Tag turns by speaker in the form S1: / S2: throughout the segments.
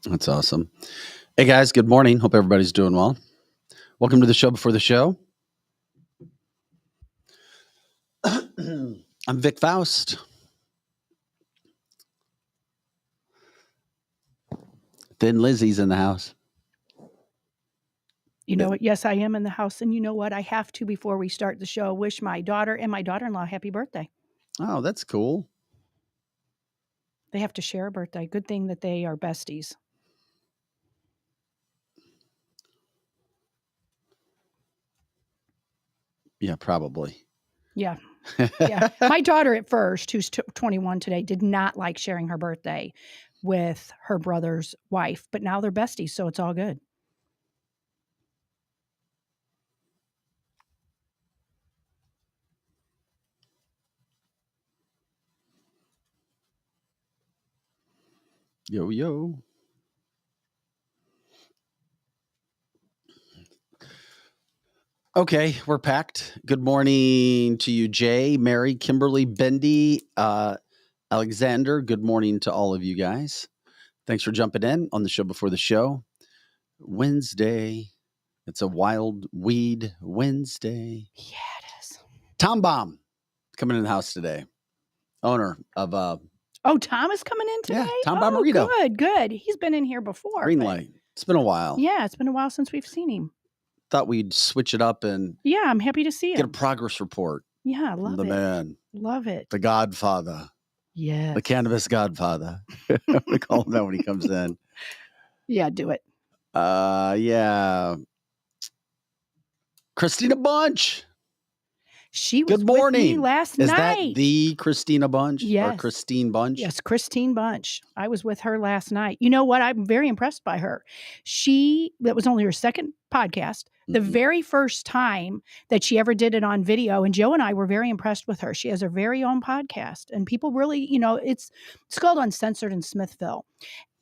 S1: That's awesome. Hey guys, good morning. Hope everybody's doing well. Welcome to the show before the show. I'm Vic Faust. Thin Lizzie's in the house.
S2: You know what? Yes, I am in the house. And you know what? I have to, before we start the show, wish my daughter and my daughter-in-law happy birthday.
S1: Oh, that's cool.
S2: They have to share a birthday. Good thing that they are besties.
S1: Yeah, probably.
S2: Yeah. Yeah. My daughter at first, who's 21 today, did not like sharing her birthday with her brother's wife, but now they're besties, so it's all good.
S1: Yo, yo. Okay, we're packed. Good morning to you, Jay, Mary, Kimberly, Bendy, Alexander. Good morning to all of you guys. Thanks for jumping in on the show before the show. Wednesday. It's a wild weed Wednesday.
S2: Yeah, it is.
S1: Tom Baum coming in the house today. Owner of
S2: Oh, Tom is coming in today?
S1: Yeah, Tom Bommarito.
S2: Good. He's been in here before.
S1: Greenlight. It's been a while.
S2: Yeah, it's been a while since we've seen him.
S1: Thought we'd switch it up and
S2: Yeah, I'm happy to see
S1: get a
S2: him.
S1: progress report.
S2: Yeah,
S1: from
S2: love
S1: the
S2: it.
S1: man,
S2: Love it.
S1: the Godfather,
S2: Yeah.
S1: the cannabis Godfather. We call him that when he comes in.
S2: Yeah, do it.
S1: Yeah. Christina Bunch.
S2: She was
S1: Good morning.
S2: with me last
S1: Is
S2: night.
S1: that the Christina Bunch?
S2: Yes.
S1: Or Christine Bunch?
S2: Yes, Christine Bunch. I was with her last night. You know what? I'm very impressed by her. That was only her second podcast. The very first time that she ever did it on video, and Joe and I were very impressed with her. She has her very own podcast, and people really, it's called Uncensored in Smithville.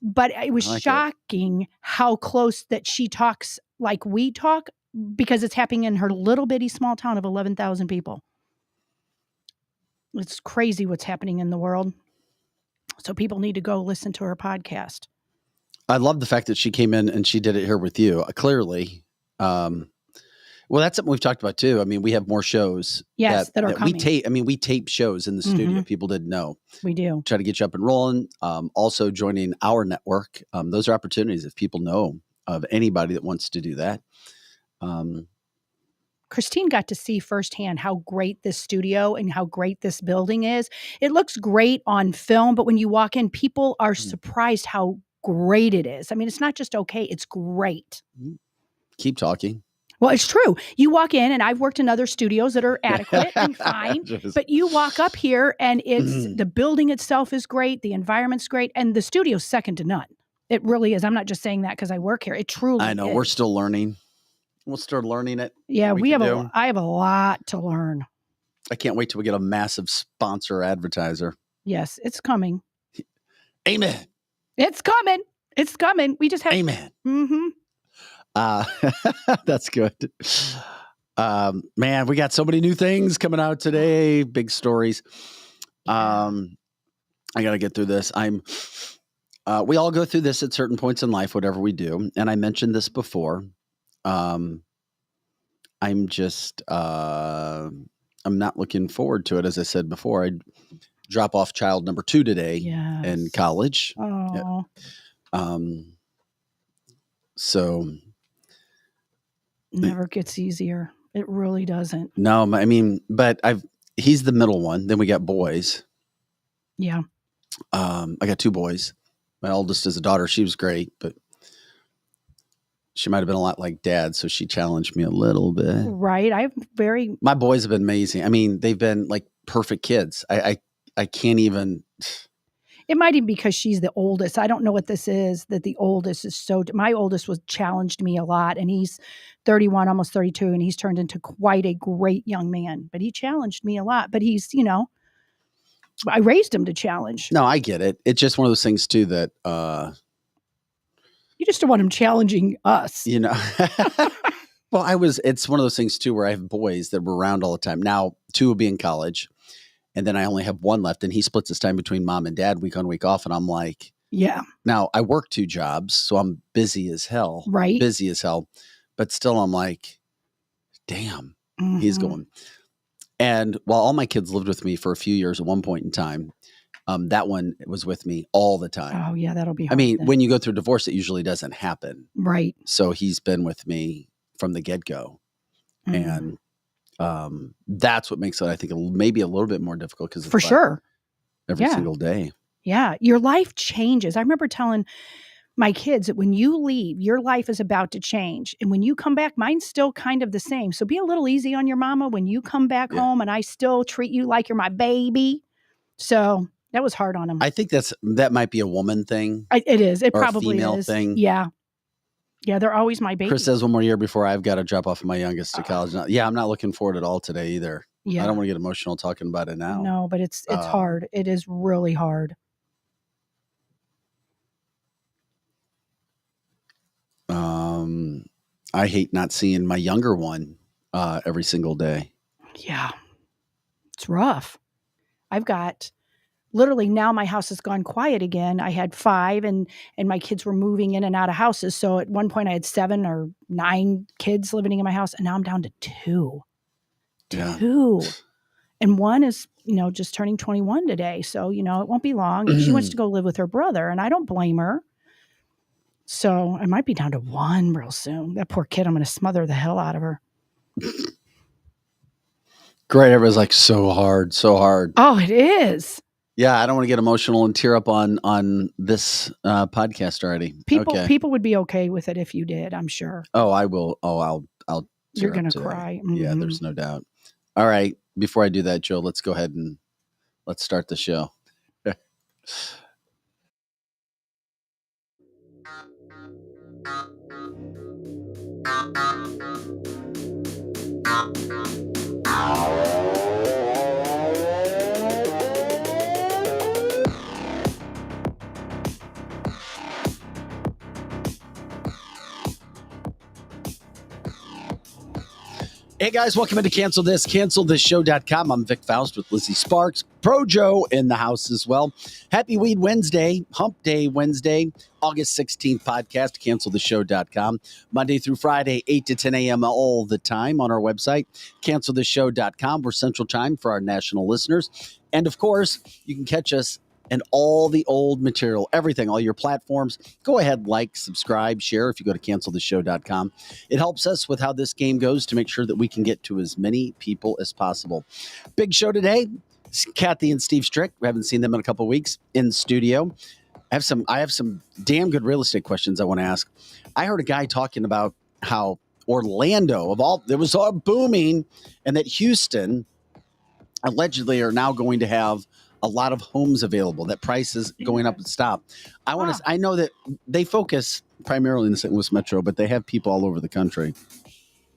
S2: But it was shocking how close that she talks like we talk, because it's happening in her little bitty small town of 11,000 people. It's crazy what's happening in the world. So people need to go listen to her podcast.
S1: I love the fact that she came in and she did it here with you. Clearly. Well, that's something we've talked about too. I mean, we have more shows
S2: that are coming.
S1: We tape shows in the studio. People didn't know.
S2: We do.
S1: Try to get you up and rolling. Also joining our network. Those are opportunities if people know of anybody that wants to do that.
S2: Christine got to see firsthand how great this studio and how great this building is. It looks great on film, but when you walk in, people are surprised how great it is. I mean, it's not just okay, it's great.
S1: Keep talking.
S2: Well, it's true. You walk in, and I've worked in other studios that are adequate and fine, but you walk up here and it's the building itself is great, the environment's great, and the studio's second to none. It really is. I'm not just saying that because I work here. It truly is.
S1: I know. We're still learning. We'll start learning it.
S2: Yeah, I have a lot to learn.
S1: I can't wait till we get a massive sponsor advertiser.
S2: Yes, it's coming.
S1: Amen.
S2: It's coming. It's coming. We just have.
S1: Amen.
S2: Mm-hmm.
S1: That's good. Man, we got so many new things coming out today. Big stories. I got to get through this. We all go through this at certain points in life, whatever we do. And I mentioned this before. I'm not looking forward to it. As I said before, I drop off child number 2 today in college.
S2: Oh.
S1: So
S2: never gets easier. It really doesn't.
S1: No, I mean, but he's the middle one. Then we got boys.
S2: Yeah.
S1: I got 2 boys. My oldest is a daughter. She was great, but she might have been a lot like dad, so she challenged me a little bit.
S2: Right.
S1: My boys have been amazing. I mean, they've been like perfect kids. I can't even.
S2: It might even be because she's the oldest. I don't know what this is, that the oldest is my oldest challenged me a lot, and he's 31, almost 32, and he's turned into quite a great young man, but he challenged me a lot. But he's, I raised him to challenge.
S1: No, I get it. It's just one of those things too that,
S2: you just don't want him challenging us.
S1: Well, it's one of those things too, where I have boys that were around all the time. Now 2 will be in college, and then I only have 1 left, and he splits his time between mom and dad week on, week off. And I'm like,
S2: yeah.
S1: Now I work 2 jobs, so I'm busy as hell.
S2: Right.
S1: Busy as hell. But still I'm like, damn, he's going. And while all my kids lived with me for a few years at one point in time, that one was with me all the time.
S2: Oh yeah, that'll be hard.
S1: I mean, when you go through divorce, it usually doesn't happen.
S2: Right.
S1: So he's been with me from the get-go. And that's what makes it, I think, maybe a little bit more difficult, because
S2: for sure,
S1: every single day.
S2: Yeah, your life changes. I remember telling my kids that when you leave, your life is about to change, and when you come back, mine's still kind of the same. So be a little easy on your mama when you come back home, and I still treat you like you're my baby. So that was hard on him.
S1: I think that might be a woman thing.
S2: It is. It
S1: or
S2: probably
S1: a female
S2: is.
S1: thing.
S2: Yeah. Yeah, they're always my baby.
S1: Chris says 1 more year before I've got to drop off my youngest to college. Yeah, I'm not looking forward at all today either. Yeah. I don't want to get emotional talking about it now.
S2: No, but it's hard. It is really hard.
S1: I hate not seeing my younger one every single day.
S2: Yeah. It's rough. I've got literally now my house has gone quiet again. I had 5 and my kids were moving in and out of houses. So at one point I had 7 or 9 kids living in my house, and now I'm down to 2.
S1: Yeah.
S2: 2. And one is, just turning 21 today. So, it won't be long. She wants to go live with her brother, and I don't blame her. So I might be down to 1 real soon. That poor kid, I'm going to smother the hell out of her.
S1: Great. Everybody's like, so hard, so hard.
S2: Oh, it is.
S1: Yeah, I don't want to get emotional and tear up on this podcast already.
S2: People would be okay with it if you did, I'm sure.
S1: Oh, I will. Oh, I'll.
S2: You're going to cry. Mm-hmm.
S1: Yeah, there's no doubt. All right. Before I do that, Joe, let's go ahead and let's start the show. Hey guys, welcome into cancelthisshow.com. I'm Vic Faust with Lizzie Sparks, Pro Joe in the house as well. Happy Weed Wednesday, Hump Day Wednesday, August 16th podcast, cancelthisshow.com. Monday through Friday, 8 to 10 a.m. all the time on our website, cancelthisshow.com. We're Central Time for our national listeners. And of course, you can catch us and all the old material, everything, all your platforms. Go ahead, like, subscribe, share if you go to cancelthisshow.com. It helps us with how this game goes to make sure that we can get to as many people as possible. Big show today. It's Kathy and Steve Strick. We haven't seen them in a couple of weeks in studio. I have some damn good real estate questions I want to ask. I heard a guy talking about how Orlando, there was all booming, and that Houston allegedly are now going to have a lot of homes available, that price is going up and stop. I know that they focus primarily in the St. Louis metro, but they have people all over the country.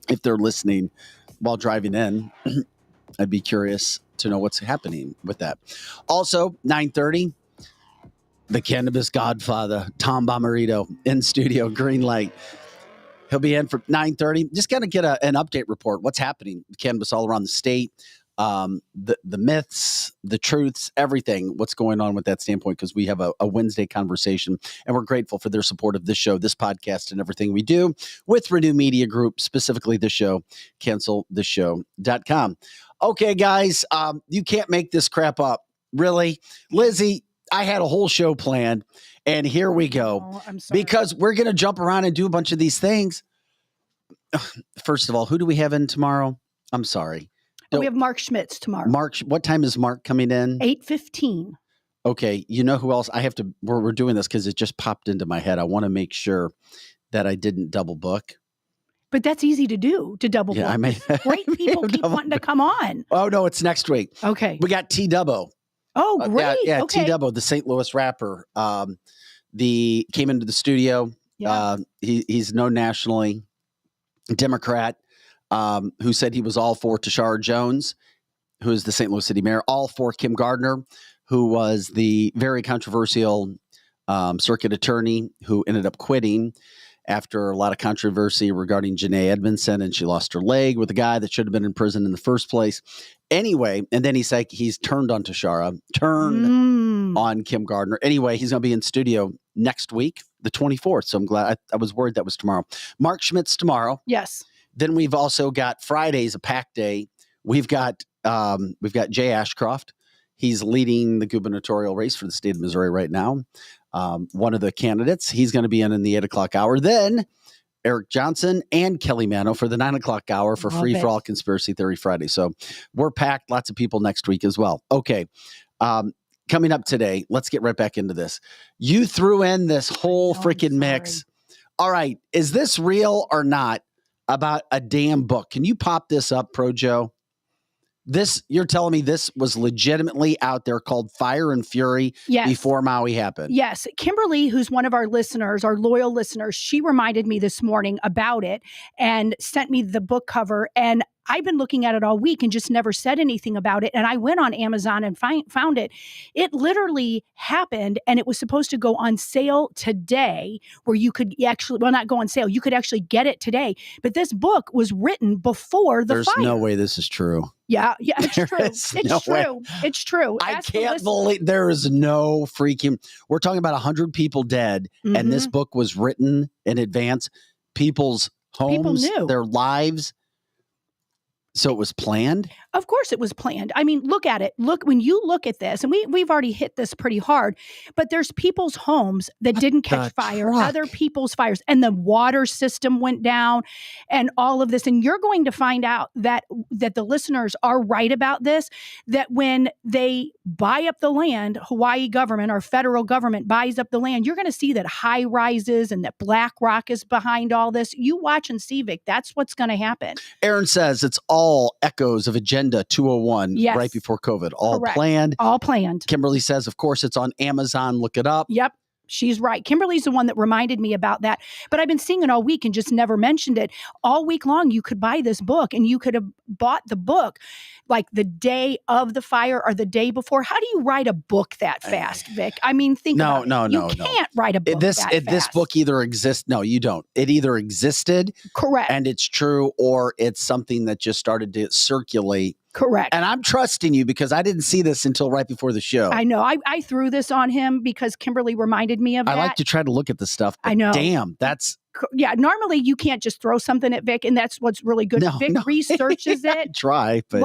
S1: If they're listening while driving in, I'd be curious to know what's happening with that. Also, 9:30, the cannabis godfather, Tom Bommarito, in studio, Greenlight. He'll be in for 9:30. Just got to get an update report. What's happening with cannabis all around the state. The myths, the truths, everything, what's going on with that standpoint, because we have a Wednesday conversation, and we're grateful for their support of this show, this podcast, and everything we do with Renew Media Group, specifically the show, cancelthisshow.com. Okay, guys, you can't make this crap up. Really? Lizzie, I had a whole show planned, and here we go.
S2: Oh, I'm sorry.
S1: Because we're going to jump around and do a bunch of these things. First of all, who do we have in tomorrow? I'm sorry.
S2: We have Mark Schmitz tomorrow.
S1: Mark, what time is Mark coming in?
S2: 8:15.
S1: Okay. You know who else? I have to, we're doing this because it just popped into my head. I want to make sure that I didn't double book.
S2: But that's easy to do, to double book.
S1: I may,
S2: Great people keep wanting to come on.
S1: Oh, no, it's next week.
S2: Okay.
S1: We got T-Dubbo.
S2: Oh, great.
S1: Yeah,
S2: okay.
S1: T-Dubbo, the St. Louis rapper. Came into the studio.
S2: Yeah.
S1: He's known nationally. Democrat, who said he was all for Tashara Jones, who is the St. Louis City mayor, all for Kim Gardner, who was the very controversial circuit attorney who ended up quitting after a lot of controversy regarding Janae Edmondson, and she lost her leg with a guy that should have been in prison in the first place. Anyway, and then he's like, he's turned on Tashara, turned on Kim Gardner. Anyway, he's going to be in studio next week, the 24th. So I'm glad. I was worried that was tomorrow. Mark Schmitz tomorrow.
S2: Yes.
S1: Then we've also got Friday's a packed day. We've got Jay Ashcroft. He's leading the gubernatorial race for the state of Missouri right now. One of the candidates. He's going to be in the 8 o'clock hour. Then Eric Johnson and Kelly Mano for the 9 o'clock hour for Free for All Conspiracy Theory Friday. So we're packed. Lots of people next week as well. Okay. Coming up today, let's get right back into this. You threw in this whole freaking mix. All right. Is this real or not about a damn book? Can you pop this up, Pro Joe? This, you're telling me this was legitimately out there called Fire and Fury before Maui happened?
S2: Yes. Kimberly, who's one of our listeners, our loyal listeners, she reminded me this morning about it and sent me the book cover. And I've been looking at it all week and just never said anything about it. And I went on Amazon and found it. It literally happened, and it was supposed to go on sale today, where you could actually, well, not go on sale, you could actually get it today. But this book was written before the fire.
S1: There's no way this is true.
S2: Yeah, it's true. It's true. It's true.
S1: I can't believe there is no freaking, we're talking about 100 people dead, and this book was written in advance. People's homes, their lives. So it was planned?
S2: Of course it was planned. I mean, look at it. Look, when you look at this, and we've already hit this pretty hard, but there's people's homes that didn't catch fire, other people's fires, and the water system went down and all of this. And you're going to find out that the listeners are right about this, that when they buy up the land, Hawaii government or federal government buys up the land, you're going to see that high rises and that BlackRock is behind all this. You watch and see, Vic, that's what's going to happen.
S1: Aaron says it's all echoes of Agenda 201 right before COVID. All planned.
S2: All planned.
S1: Kimberly says, of course, it's on Amazon. Look it up.
S2: Yep. She's right. Kimberly's the one that reminded me about that. But I've been seeing it all week and just never mentioned it. All week long, you could buy this book, and you could have bought the book like the day of the fire or the day before. How do you write a book that fast, Vic? I mean, think about it. You can't write a book that fast.
S1: This book either exists. No, you don't. It either existed.
S2: Correct.
S1: And it's true, or it's something that just started to circulate.
S2: Correct.
S1: And I'm trusting you because I didn't see this until right before the show.
S2: I know. I threw this on him because Kimberly reminded me of that.
S1: I like to try to look at the stuff.
S2: I know.
S1: Damn, that's...
S2: Yeah, normally you can't just throw something at Vic, and that's what's really good. Vic researches it.
S1: Try, but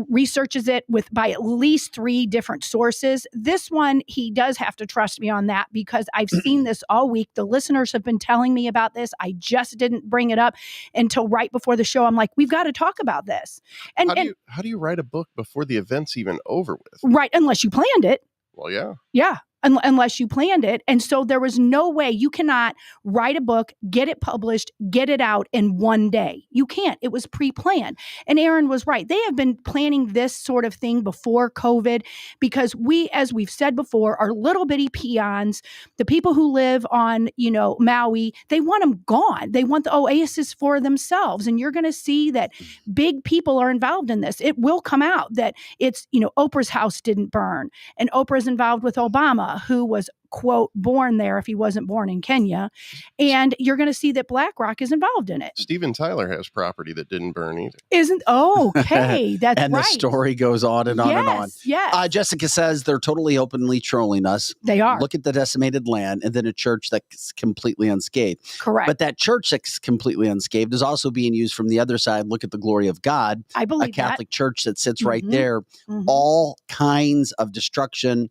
S2: researches it by at least 3 different sources. This one, he does have to trust me on that because I've seen this all week. The listeners have been telling me about this. I just didn't bring it up until right before the show. I'm like, we've got to talk about this. And
S3: how do you write a book before the event's even over with?
S2: Right, unless you planned it.
S3: Well, yeah.
S2: Yeah. Unless you planned it. And so there was no way. You cannot write a book, get it published, get it out in one day. You can't. It was pre-planned. And Aaron was right. They have been planning this sort of thing before COVID because we, as we've said before, are little bitty peons. The people who live on, Maui, they want them gone. They want the oasis for themselves. And you're going to see that big people are involved in this. It will come out that it's, Oprah's house didn't burn, and Oprah's involved with Obama, who was, quote, born there if he wasn't born in Kenya. And you're going to see that BlackRock is involved in it.
S3: Steven Tyler has property that didn't burn either.
S2: Okay, that's
S1: and
S2: right.
S1: The story goes on and on and on.
S2: Yes.
S1: Jessica says they're totally openly trolling us.
S2: They are.
S1: Look at the decimated land and then a church that's completely unscathed.
S2: Correct.
S1: But that church that's completely unscathed is also being used from the other side. Look at the glory of God.
S2: I believe
S1: a Catholic church that sits right
S2: Mm-hmm.
S1: there.
S2: Mm-hmm.
S1: All kinds of destruction.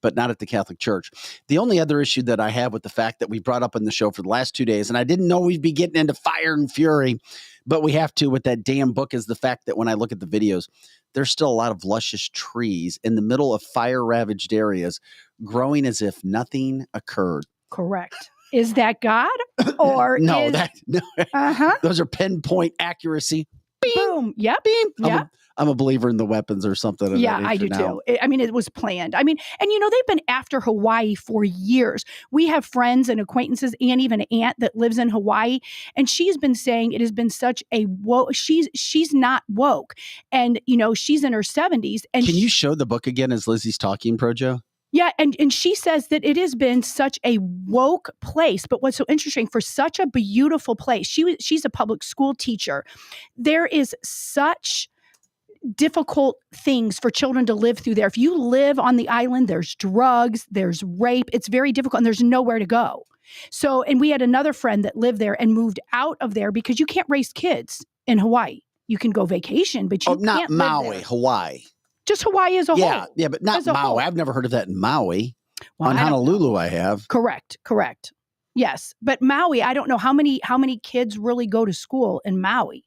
S1: but not at the Catholic Church. The only other issue that I have with the fact that we brought up on the show for the last 2 days, and I didn't know we'd be getting into fire and fury, but we have to with that damn book, is the fact that when I look at the videos, there's still a lot of luscious trees in the middle of fire-ravaged areas growing as if nothing occurred.
S2: Correct. Is that God? Or
S1: no,
S2: uh-huh.
S1: Those are pinpoint accuracy. Bing,
S2: boom. Yep.
S1: Bing.
S2: Yep.
S1: I'm a believer in the weapons or something.
S2: Yeah, I do too. I mean, it was planned. I mean, and they've been after Hawaii for years. We have friends and acquaintances, and even an aunt that lives in Hawaii, and she's been saying it has been such a woke. She's not woke, and she's in her 70s. And
S1: can you show the book again as Lizzie's talking, Projo?
S2: Yeah, and she says that it has been such a woke place. But what's so interesting, for such a beautiful place, she's a public school teacher. There is such difficult things for children to live through there. If you live on the island, there's drugs, there's rape. It's very difficult, and there's nowhere to go. So, and we had another friend that lived there and moved out of there because you can't raise kids in Hawaii. You can go vacation, but you can't
S1: not
S2: live
S1: Maui,
S2: there.
S1: Hawaii.
S2: Just Hawaii as a whole.
S1: Yeah, but not Maui.
S2: Whole.
S1: I've never heard of that in Maui.
S2: Well,
S1: on Honolulu, I have.
S2: Correct. Yes, but Maui, I don't know how many kids really go to school in Maui.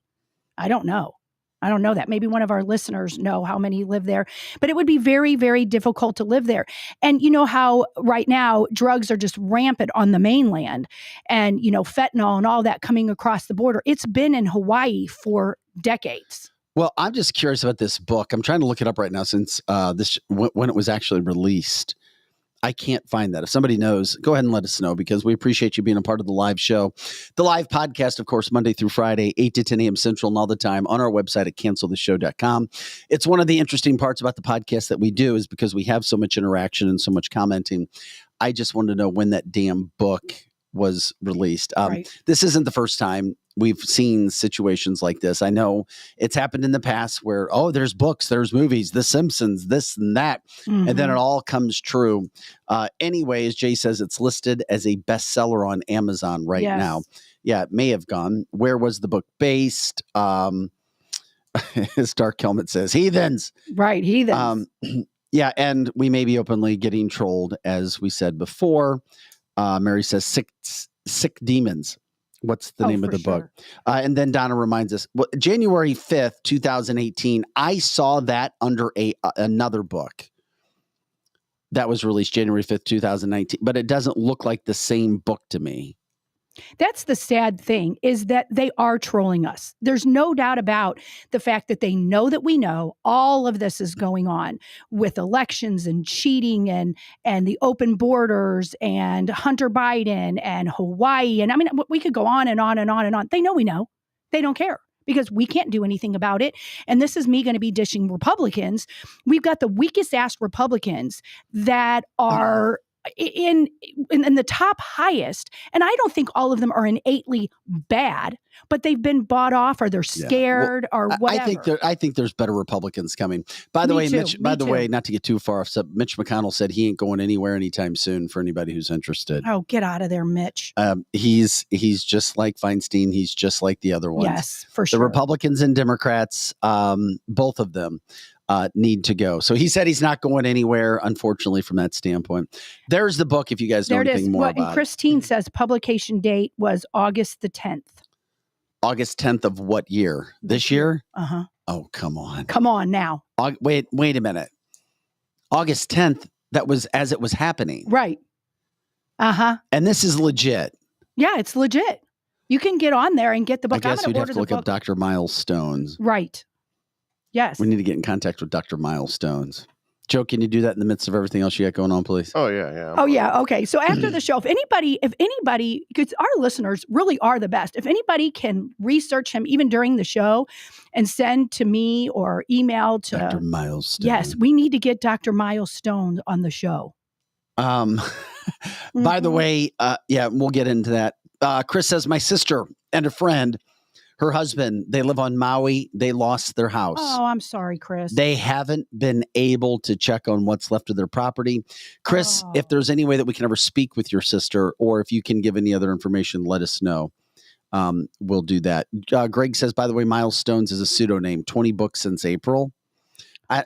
S2: I don't know that. Maybe one of our listeners know how many live there, but it would be very, very difficult to live there. And you know how right now drugs are just rampant on the mainland, and fentanyl and all that coming across the border. It's been in Hawaii for decades.
S1: Well, I'm just curious about this book. I'm trying to look it up right now since when it was actually released. I can't find that. If somebody knows, go ahead and let us know, because we appreciate you being a part of the live show. The live podcast, of course, Monday through Friday, 8 to 10 a.m. Central, and all the time on our website at canceltheshow.com. It's one of the interesting parts about the podcast that we do, is because we have so much interaction and so much commenting. I just wanted to know when that damn book was released.
S2: Right.
S1: This isn't the first time we've seen situations like this. I know it's happened in the past where, there's books, there's movies, The Simpsons, this and that, and then it all comes true. Anyway, as Jay says, it's listed as a bestseller on Amazon right now. Yeah, it may have gone. Where was the book based? As Dark Helmet says, heathens.
S2: Right, heathens.
S1: Yeah, and we may be openly getting trolled, as we said before. Mary says, sick demons. What's the name of the book? And then Donna reminds us, January 5th, 2018, I saw that under another book that was released January 5th, 2019, but it doesn't look like the same book to me.
S2: That's the sad thing, is that they are trolling us. There's no doubt about the fact that they know that we know all of this is going on with elections and cheating and the open borders and Hunter Biden and Hawaii. And I mean, we could go on and on and on and on. They know we know. They don't care, because we can't do anything about it. And this is me going to be dishing Republicans. We've got the weakest ass Republicans that are in the top highest, and I don't think all of them are innately bad, but they've been bought off, or they're scared, or whatever.
S1: I think there's better Republicans coming. By the way, Mitch, not to get too far off, Mitch McConnell said he ain't going anywhere anytime soon for anybody who's interested.
S2: Oh, get out of there, Mitch.
S1: He's just like Feinstein. He's just like the other ones.
S2: Yes, for sure.
S1: The Republicans and Democrats, both of them, need to go. So he said he's not going anywhere, unfortunately, from that standpoint. There's the book if you guys know anything more about it.
S2: Christine says publication date was August the 10th.
S1: August 10th of what year? This year?
S2: Uh-huh.
S1: Oh, come on.
S2: Come on now.
S1: Wait a minute. August 10th, that was as it was happening.
S2: Right. Uh-huh.
S1: And this is legit.
S2: Yeah, it's legit. You can get on there and get the book.
S1: I guess you'd have to look up Dr. Miles Stones.
S2: Right. Yes.
S1: We need to get in contact with Dr. Miles Stones. Joe, can you do that in the midst of everything else you got going on, please?
S3: Oh, yeah.
S2: Oh, yeah. Okay. So after the show, if anybody, because our listeners really are the best, if anybody can research him even during the show and send to me or email to
S1: Dr. Miles Stone.
S2: Yes, we need to get Dr. Miles Stone on the show.
S1: By the way, we'll get into that. Chris says, my sister and a friend, her husband, they live on Maui. They lost their house.
S2: Oh, I'm sorry, Chris.
S1: They haven't been able to check on what's left of their property. Chris, if there's any way that we can ever speak with your sister, or if you can give any other information, let us know. We'll do that. Greg says, by the way, Miles Stones is a pseudonym. 20 books since April.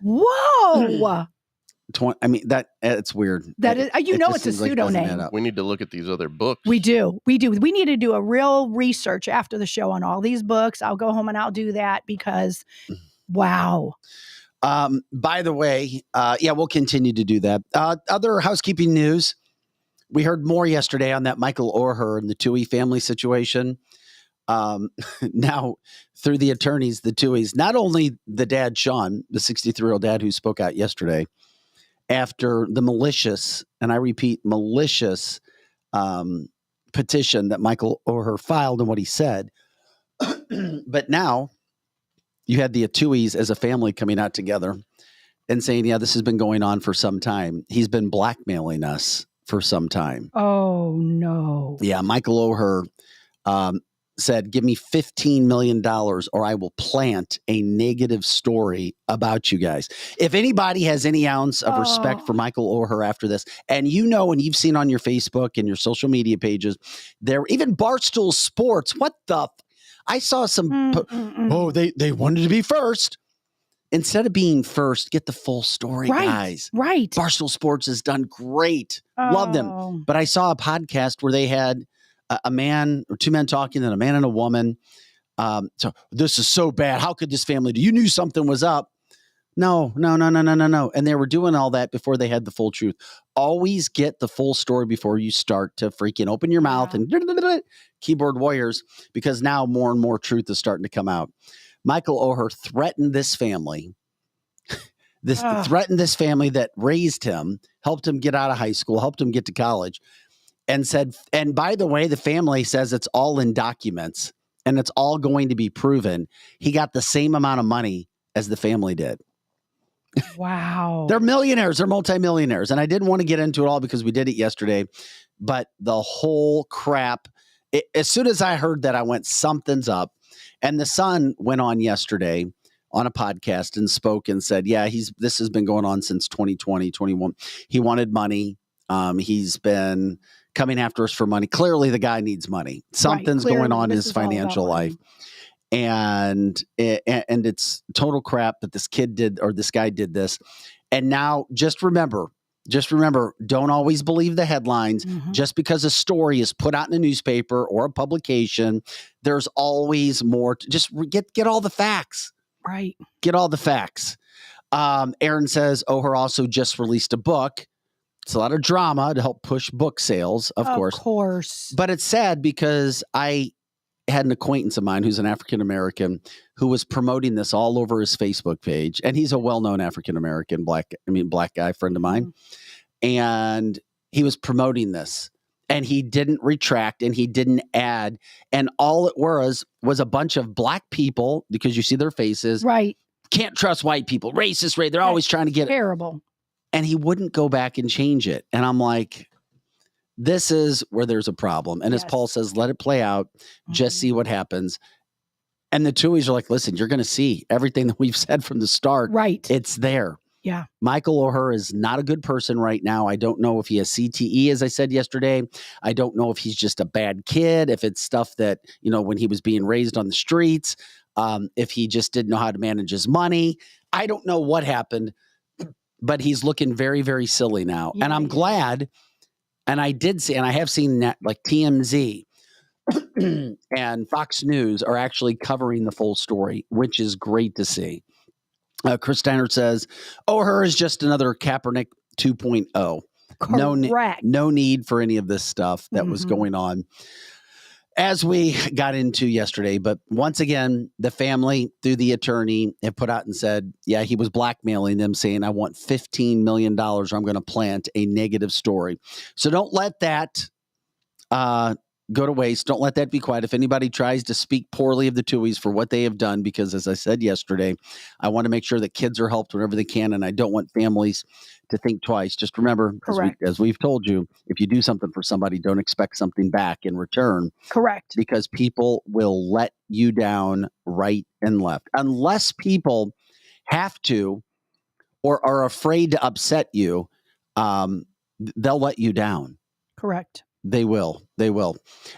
S2: Whoa.
S1: I mean, it's weird.
S2: That is,
S1: It
S2: it's
S1: just
S2: a
S1: seems like it doesn't add
S2: pseudonym.
S1: up.
S3: We need to look at these other books.
S2: We do. We need to do a real research after the show on all these books. I'll go home and I'll do that because, wow.
S1: By the way, we'll continue to do that. Other housekeeping news. We heard more yesterday on that Michael Oher and the Toohey family situation. Now, through the attorneys, the Tooheys, not only the dad, Sean, the 63-year-old dad who spoke out yesterday after the malicious, and I repeat, malicious petition that Michael Oher filed and what he said, but now you had the Tooheys as a family coming out together and saying, yeah, this has been going on for some time. He's been blackmailing us for some time.
S2: Oh, no.
S1: Yeah, Michael Oher said, give me $15 million or I will plant a negative story about you guys. If anybody has any ounce of respect for Michael Oher after this, and and you've seen on your Facebook and your social media pages, even Barstool Sports, what the... I saw some, they wanted to be first. Instead of being first, get the full story, guys.
S2: Right.
S1: Barstool Sports has done great. Love them. But I saw a podcast where they had a man or two men talking and a man and a woman. So this is so bad. How could this family do? You knew something was up. No. And they were doing all that before they had the full truth. Always get the full story before you start to freaking open your mouth and keyboard warriors, because now more and more truth is starting to come out. Michael Oher threatened this family, threatened this family that raised him, helped him get out of high school, helped him get to college, and said, and by the way, the family says it's all in documents and it's all going to be proven. He got the same amount of money as the family did.
S2: Wow.
S1: They're millionaires. They're multimillionaires. And I didn't want to get into it all because we did it yesterday, but the whole crap, as soon as I heard that, I went, something's up. And the son went on yesterday on a podcast and spoke and said, yeah, this has been going on since 2020, 21. He wanted money. He's been coming after us for money. Clearly the guy needs money. Something's going on in his financial life. And it's total crap that this kid did, or this guy did this. And now just remember, don't always believe the headlines. Mm-hmm. Just because a story is put out in a newspaper or a publication, there's always more. Just get all the facts.
S2: Right.
S1: Get all the facts. Aaron says Oher also just released a book. It's a lot of drama to help push book sales, of course. But it's sad because I had an acquaintance of mine who's an African-American who was promoting this all over his Facebook page. And he's a well-known African-American black guy, friend of mine. Mm-hmm. And he was promoting this and he didn't retract and he didn't add. And all it was a bunch of black people, because you see their faces.
S2: Right.
S1: Can't trust white people, racist, they're always trying to get
S2: terrible.
S1: And he wouldn't go back and change it. And I'm like, this is where there's a problem. And as Paul says, let it play out. Just see what happens. And the Tooheys are like, listen, you're going to see everything that we've said from the start.
S2: Right.
S1: It's there.
S2: Yeah.
S1: Michael Oher is not a good person right now. I don't know if he has CTE, as I said yesterday. I don't know if he's just a bad kid, if it's stuff that, when he was being raised on the streets, if he just didn't know how to manage his money. I don't know what happened, but he's looking very, very silly now. Yeah, and I'm glad. And I did see, and I have seen that, like TMZ and Fox News are actually covering the full story, which is great to see. Chris Steiner says, Oher is just another Kaepernick 2.0.
S2: Correct.
S1: No need for any of this stuff that was going on, as we got into yesterday. But once again, the family, through the attorney, have put out and said, yeah, he was blackmailing them, saying, I want $15 million or I'm going to plant a negative story. So don't let that go to waste. Don't let that be quiet. If anybody tries to speak poorly of the Tooheys for what they have done, because as I said yesterday, I want to make sure that kids are helped whenever they can. And I don't want families to think twice. Just remember, as we've told you, if you do something for somebody, don't expect something back in return.
S2: Correct.
S1: Because people will let you down right and left. Unless people have to or are afraid to upset you, they'll let you down.
S2: Correct.
S1: They will.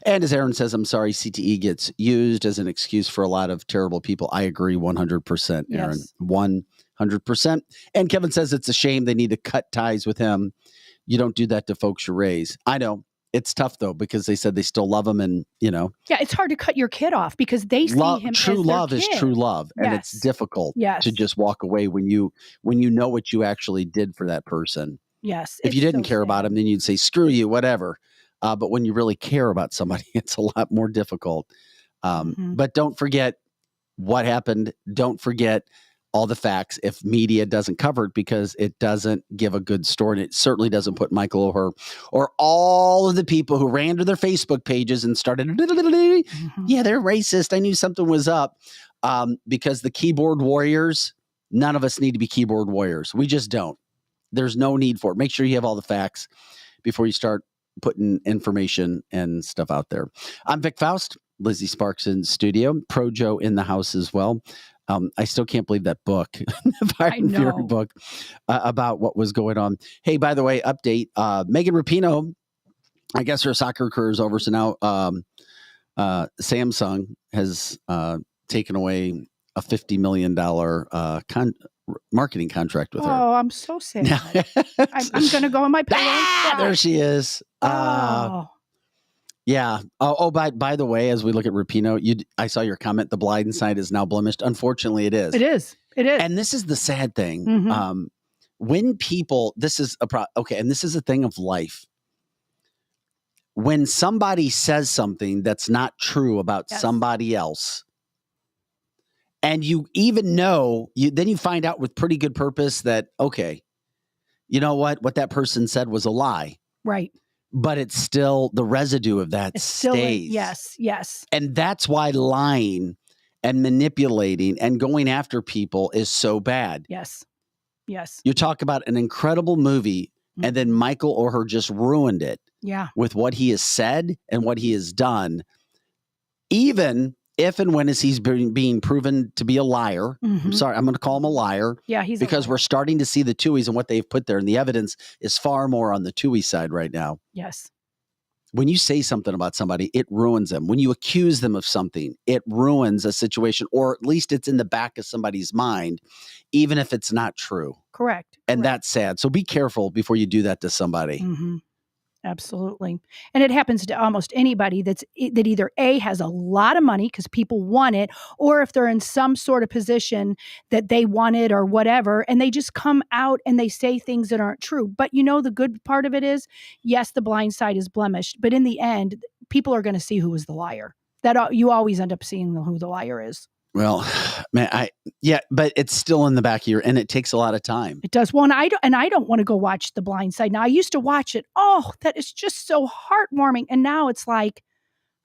S1: And as Aaron says, I'm sorry, CTE gets used as an excuse for a lot of terrible people. I agree 100%, Aaron.
S2: Yes.
S1: 100%. And Kevin says it's a shame they need to cut ties with him. You don't do that to folks you raise. I know. It's tough, though, because they said they still love him and,
S2: Yeah, it's hard to cut your kid off because they see him
S1: true
S2: as their
S1: love
S2: kid.
S1: is true love. And it's difficult to just walk away when you know what you actually did for that person.
S2: Yes.
S1: If you didn't care about him, then you'd say, screw you, whatever. But when you really care about somebody, it's a lot more difficult. But don't forget what happened. Don't forget all the facts if media doesn't cover it, because it doesn't give a good story. And it certainly doesn't put Michael Oher or all of the people who ran to their Facebook pages and started, yeah, they're racist. I knew something was up. Because the keyboard warriors, none of us need to be keyboard warriors. We just don't. There's no need for it. Make sure you have all the facts before you start putting information and stuff out there. I'm Vic Faust. Lizzie Sparks in studio. Pro Joe in the house as well. I still can't believe that book, the Fire and Fury book, about what was going on. Hey, by the way, update. Megan Rapinoe, I guess her soccer career is over. So now Samsung has taken away a $50 million marketing contract with her.
S2: Oh, I'm so sad. I'm going to go on my pillow.
S1: There she is. Yeah. Oh, by the way, as we look at Rapinoe, I saw your comment. The blind side is now blemished. Unfortunately, it is.
S2: It is.
S1: And this is the sad thing. When people, this is and this is a thing of life. When somebody says something that's not true about somebody else, and you even know, then you find out with pretty good purpose that, okay, you know what that person said was a lie.
S2: Right.
S1: But it's still, the residue of that stays.
S2: Yes.
S1: And that's why lying and manipulating and going after people is so bad.
S2: Yes.
S1: You talk about an incredible movie, and then Michael Oher just ruined it.
S2: Yeah.
S1: With what he has said and what he has done, even if and when he's being proven to be a liar. I'm sorry, I'm going to call him a liar.
S2: Yeah,
S1: because we're starting to see the Tuohys and what they've put there, and the evidence is far more on the Tuohy side right now.
S2: Yes.
S1: When you say something about somebody, it ruins them. When you accuse them of something, it ruins a situation, or at least it's in the back of somebody's mind, even if it's not true.
S2: Correct.
S1: And that's sad. So be careful before you do that to somebody.
S2: Absolutely. And it happens to almost anybody that either A, has a lot of money because people want it, or if they're in some sort of position that they want it or whatever, and they just come out and they say things that aren't true. But the good part of it is, yes, the blind side is blemished, but in the end, people are going to see who is the liar. That you always end up seeing who the liar is.
S1: Well, man, but it's still in the back of your, and it takes a lot of time.
S2: It does. Well, and I don't want to go watch The Blind Side. Now, I used to watch it. Oh, that is just so heartwarming. And now it's like,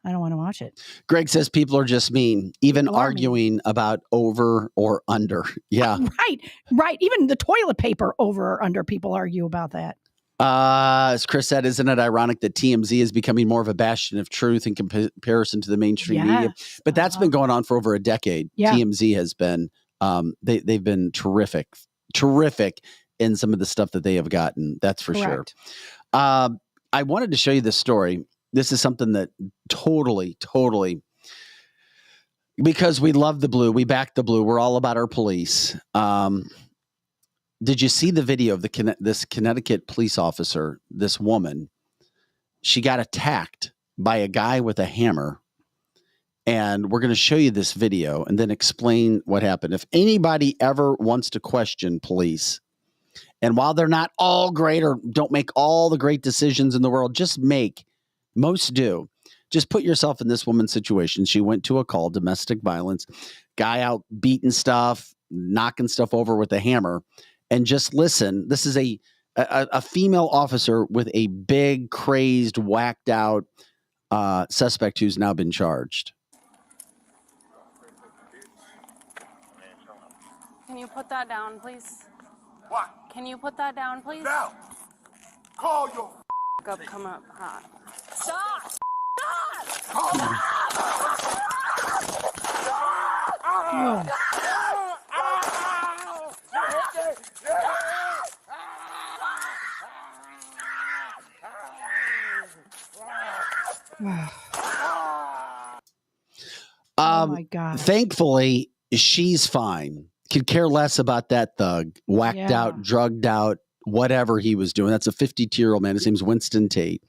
S2: I don't want to watch it.
S1: Greg says people are just mean, even arguing about over or under. Yeah.
S2: Right. Even the toilet paper over or under, people argue about that.
S1: As Chris said, isn't it ironic that TMZ is becoming more of a bastion of truth in comparison to the mainstream media? But that's been going on for over a decade. Yeah. TMZ has been, they've been terrific in some of the stuff that they have gotten. That's for sure. I wanted to show you this story. This is something that totally, because we love the blue, we back the blue. We're all about our police. Did you see the video of this Connecticut police officer, this woman? She got attacked by a guy with a hammer. And we're going to show you this video and then explain what happened. If anybody ever wants to question police, and while they're not all great or don't make all the great decisions in the world, most do. Just put yourself in this woman's situation. She went to a call, domestic violence, guy out beating stuff, knocking stuff over with a hammer. And just listen, this is a female officer with a big, crazed, whacked out suspect who's now been charged.
S4: Can you put that down, please?
S5: What?
S4: Can you put that down, please?
S5: Now, call your
S4: up, come up hot.
S5: Stop!
S2: Oh my God.
S1: Thankfully, she's fine. could care less about that thug, whacked out, drugged out, whatever he was doing. That's a 52-year-old man. His name's Winston Tate.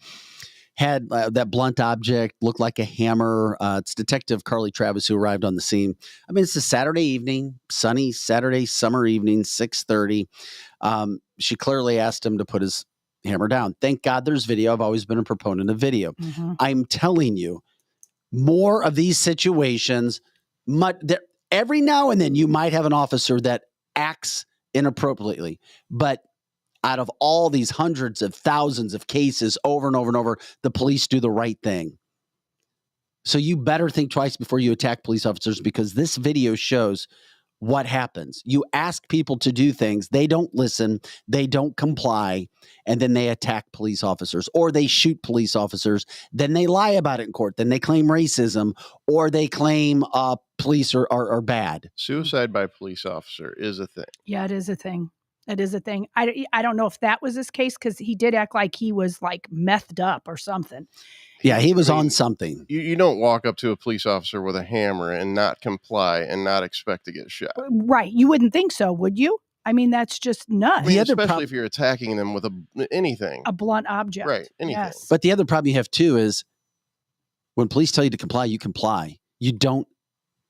S1: Had that blunt object, looked like a hammer. It's Detective Carly Travis who arrived on the scene. I mean, it's a Saturday evening, sunny Saturday summer evening, 6:30. She clearly asked him to put his hammer down. Thank God there's video. I've always been a proponent of video. I'm telling you, more of these situations, every now and then you might have an officer that acts inappropriately, but out of all these hundreds of thousands of cases over and over and over, the police do the right thing. So you better think twice before you attack police officers, because this video shows what happens. You ask people to do things, they don't listen, they don't comply, and then they attack police officers, or they shoot police officers. Then they lie about it in court. Then they claim racism, or they claim police are bad.
S3: Suicide by police officer is a thing.
S2: Yeah, it is a thing. It is a thing. I don't know if that was his case, because he did act like he was like methed up or something.
S1: Yeah, he was on something.
S3: You don't walk up to a police officer with a hammer and not comply and not expect to get shot.
S2: Right. You wouldn't think so, would you? I mean, that's just nuts.
S3: I mean, especially if you're attacking them with anything.
S2: A blunt object.
S3: Right, anything.
S2: Yes.
S1: But the other problem you have too is when police tell you to comply, you comply. You don't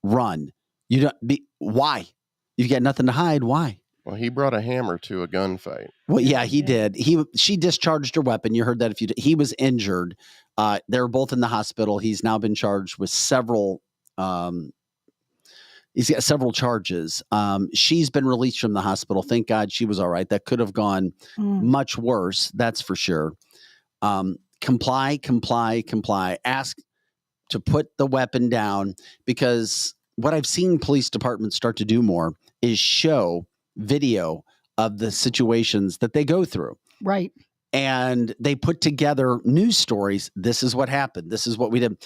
S1: run. You don't be. Why? You've got nothing to hide. Why?
S3: Well, he brought a hammer to a gunfight.
S1: Well, yeah, he did. She discharged her weapon. You heard that. He was injured. They were both in the hospital. He's now been charged with several. He's got several charges. She's been released from the hospital. Thank God she was all right. That could have gone much worse. That's for sure. Comply. Ask to put the weapon down, because what I've seen police departments start to do more is show video of the situations that they go through.
S2: Right.
S1: And they put together news stories. This is what happened. This is what we did.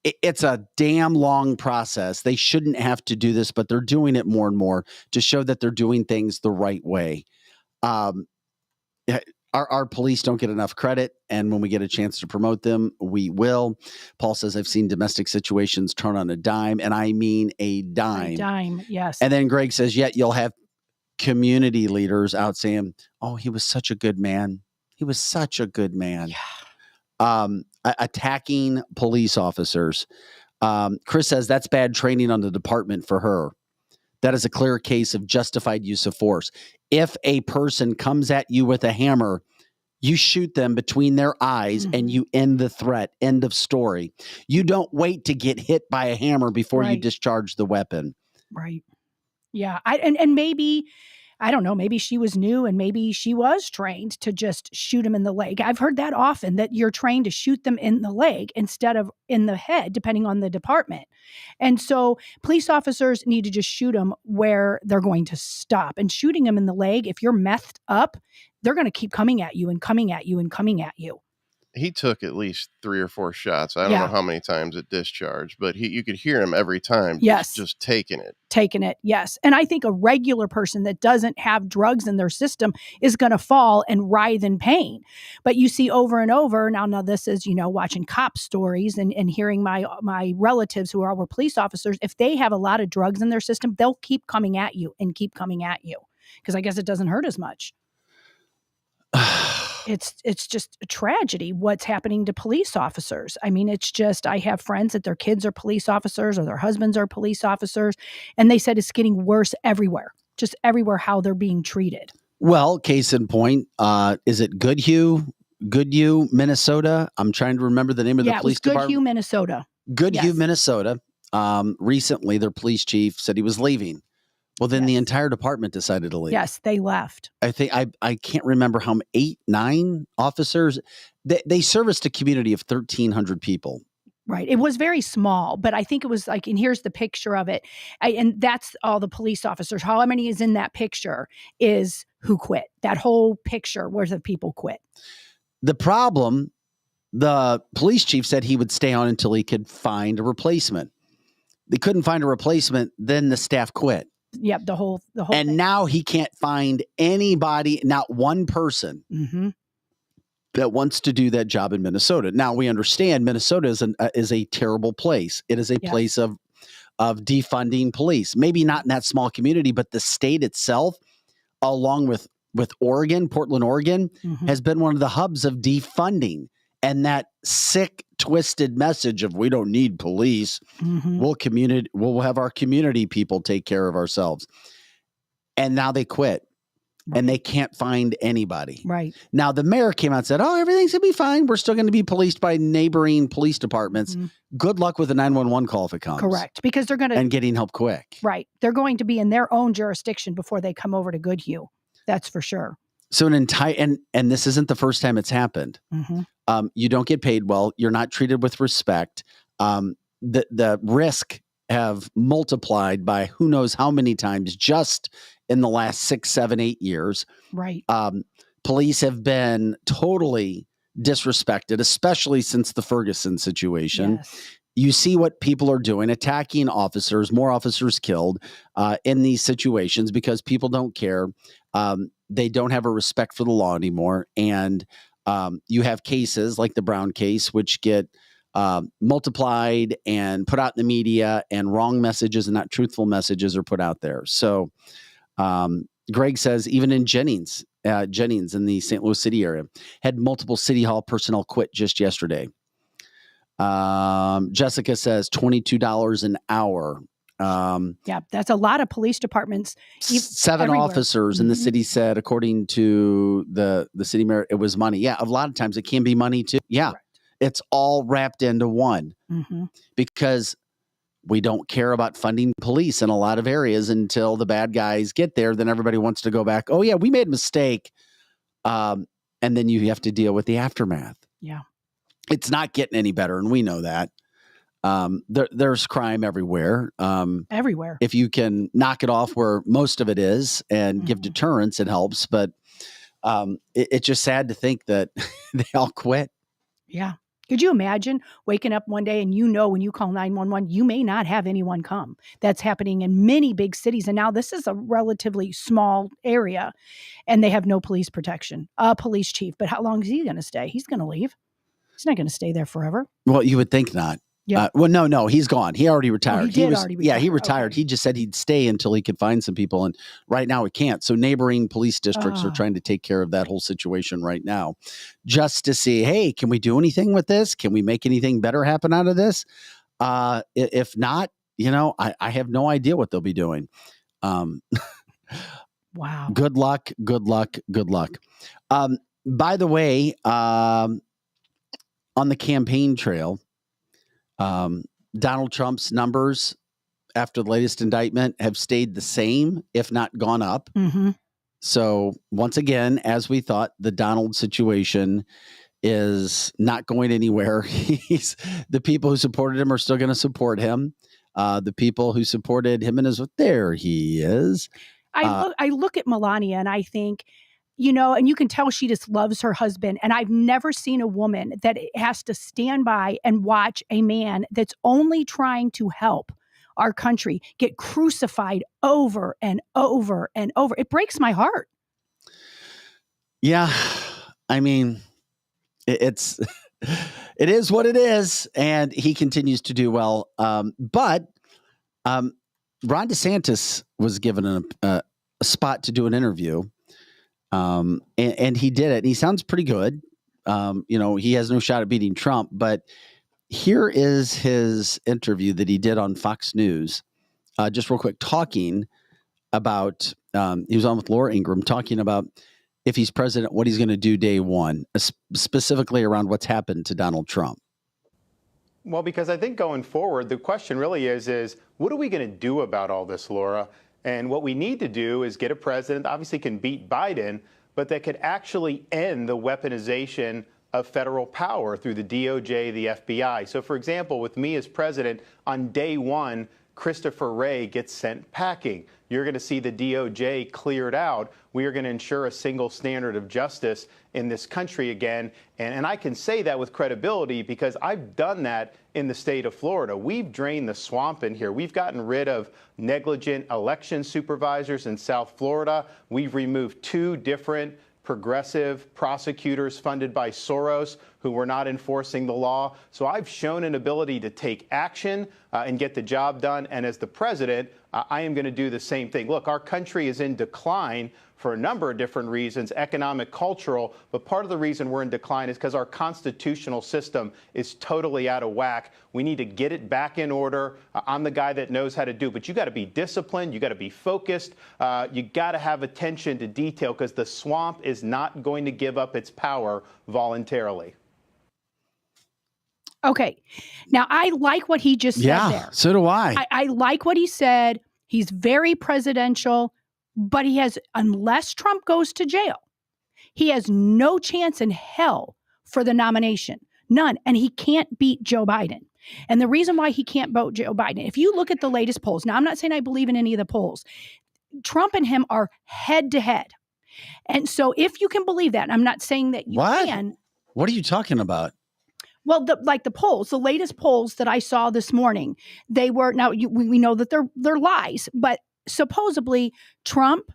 S1: It's a damn long process. They shouldn't have to do this, but they're doing it more and more to show that they're doing things the right way. Our police don't get enough credit, and when we get a chance to promote them, we will. Paul says, I've seen domestic situations turn on a dime, and I mean a dime.
S2: A dime, yes.
S1: And then Greg says, yet you'll have community leaders out saying, oh, he was such a good man. He was such a good man. Yeah. Attacking police officers. Chris says that's bad training on the department for her. That is a clear case of justified use of force. If a person comes at you with a hammer, you shoot them between their eyes and you end the threat. End of story. You don't wait to get hit by a hammer before you discharge the weapon.
S2: Right. Yeah. And maybe, I don't know, maybe she was new and maybe she was trained to just shoot him in the leg. I've heard that often, that you're trained to shoot them in the leg instead of in the head, depending on the department. And so police officers need to just shoot them where they're going to stop. And shooting them in the leg, if you're methed up, they're going to keep coming at you and coming at you and coming at you.
S3: He took at least 3 or 4 shots. I don't know how many times it discharged, but you could hear him every time.
S2: Yes.
S3: Just taking it.
S2: Taking it. Yes. And I think a regular person that doesn't have drugs in their system is going to fall and writhe in pain. But you see over and over now this is, watching cop stories and hearing my relatives who were police officers. If they have a lot of drugs in their system, they'll keep coming at you and keep coming at you, because I guess it doesn't hurt as much. It's just a tragedy what's happening to police officers. I mean, it's just, I have friends that their kids are police officers or their husbands are police officers, and they said it's getting worse everywhere, just everywhere how they're being treated.
S1: Well, case in point, is it Goodhue, Minnesota? I'm trying to remember the name of the police department.
S2: Goodhue, Minnesota.
S1: Goodhue, Minnesota. Recently, their police chief said he was leaving. Well, then the entire department decided to leave.
S2: Yes, they left.
S1: I think I can't remember how many, 8, 9 officers. They serviced a community of 1,300 people.
S2: Right. It was very small, but I think it was like, and here's the picture of it. And that's all the police officers. How many is in that picture is who quit. That whole picture where the people quit.
S1: The problem, the police chief said he would stay on until he could find a replacement. They couldn't find a replacement. Then the staff quit.
S2: Yep, the whole.
S1: And
S2: thing.
S1: now he can't find anybody, not one person that wants to do that job in Minnesota. Now we understand Minnesota is a terrible place. It is a place of of defunding police. Maybe not in that small community, but the state itself, along with Oregon, Portland, Oregon, has been one of the hubs of defunding. And that sick, twisted message of we don't need police, we'll have our community people take care of ourselves. And now they quit. And they can't find anybody.
S2: Right.
S1: Now, the mayor came out and said, everything's going to be fine. We're still going to be policed by neighboring police departments. Good luck with a 911 call if it comes.
S2: Correct. Because they're going to...
S1: And getting help quick.
S2: Right. They're going to be in their own jurisdiction before they come over to Goodhue. That's for sure.
S1: So an entire... And this isn't the first time it's happened. You don't get paid well. You're not treated with respect. The risk have multiplied by who knows how many times just in the last 6, 7, 8 years.
S2: Right.
S1: Police have been totally disrespected, especially since the Ferguson situation.
S2: Yes.
S1: You see what people are doing, attacking officers, more officers killed in these situations because people don't care. They don't have a respect for the law anymore. And you have cases like the Brown case, which get multiplied and put out in the media, and wrong messages and not truthful messages are put out there. So Greg says even in Jennings in the St. Louis City area had multiple City Hall personnel quit just yesterday. Jessica says $22 an hour.
S2: Yeah, that's a lot of police departments.
S1: 7
S2: everywhere.
S1: Officers in the city said, according to the city mayor, it was money. Yeah, a lot of times it can be money too. Yeah, correct. It's all wrapped into one because we don't care about funding police in a lot of areas until the bad guys get there. Then everybody wants to go back. Oh yeah, we made a mistake. And then you have to deal with the aftermath.
S2: Yeah.
S1: It's not getting any better. And we know that. There's crime everywhere.
S2: Everywhere.
S1: If you can knock it off where most of it is and give deterrence, it helps. But it's just sad to think that they all quit.
S2: Yeah. Could you imagine waking up one day and when you call 911, you may not have anyone come? That's happening in many big cities. And now this is a relatively small area and they have no police protection, a police chief. But how long is he going to stay? He's going to leave. He's not going to stay there forever.
S1: Well, you would think not.
S2: Yeah.
S1: Well, no, he's gone. He already retired.
S2: He already retired.
S1: Yeah, he retired.
S2: Okay.
S1: He just said he'd stay until he could find some people. And right now he can't. So neighboring police districts are trying to take care of that whole situation right now just to see, hey, can we do anything with this? Can we make anything better happen out of this? If not, I have no idea what they'll be doing.
S2: Wow.
S1: Good luck. By the way, on the campaign trail, Donald Trump's numbers after the latest indictment have stayed the same, if not gone up. So once again, as we thought, the Donald situation is not going anywhere. The people who supported him are still going to support him. The people who supported him there he is.
S2: I look at Melania and I think, and you can tell she just loves her husband. And I've never seen a woman that has to stand by and watch a man that's only trying to help our country get crucified over and over and over. It breaks my heart.
S1: Yeah. I mean, it is what it is. And he continues to do well. But Ron DeSantis was given a spot to do an interview. And he did it. And he sounds pretty good. He has no shot at beating Trump, but here is his interview that he did on Fox News. Just real quick, talking about, he was on with Laura Ingraham talking about if he's president, what he's going to do day one, specifically around what's happened to Donald Trump.
S6: Well, because I think going forward, the question really is what are we going to do about all this, Laura? And what we need to do is get a president that obviously can beat Biden, but that could actually end the weaponization of federal power through the DOJ, the FBI. So, for example, with me as president, on day one, Christopher Wray gets sent packing. You're going to see the DOJ cleared out. We are going to ensure a single standard of justice in this country again. And I can say that with credibility because I've done that in the state of Florida. We've drained the swamp in here. We've gotten rid of negligent election supervisors in South Florida. We've removed 2 different progressive prosecutors funded by Soros who were not enforcing the law. So I've shown an ability to take action and get the job done. And as the president, I am going to do the same thing. Look, our country is in decline for a number of different reasons, economic, cultural, but part of the reason we're in decline is because our constitutional system is totally out of whack. We need to get it back in order. I'm the guy that knows how to do it, but you got to be disciplined, you got to be focused, you got to have attention to detail, because the swamp is not going to give up its power voluntarily.
S2: Okay. Now, I like what he just said there.
S1: Yeah, so do I.
S2: I like what he said. He's very presidential, but he has, unless Trump goes to jail, he has no chance in hell for the nomination. None. And he can't beat Joe Biden. And the reason why he can't beat Joe Biden, if you look at the latest polls, now I'm not saying I believe in any of the polls, Trump and him are head to head. And so if you can believe that, and I'm not saying that you can.
S1: What are you talking about?
S2: Well, the polls, the latest polls that I saw this morning, they were, now we know that they're lies, but supposedly Trump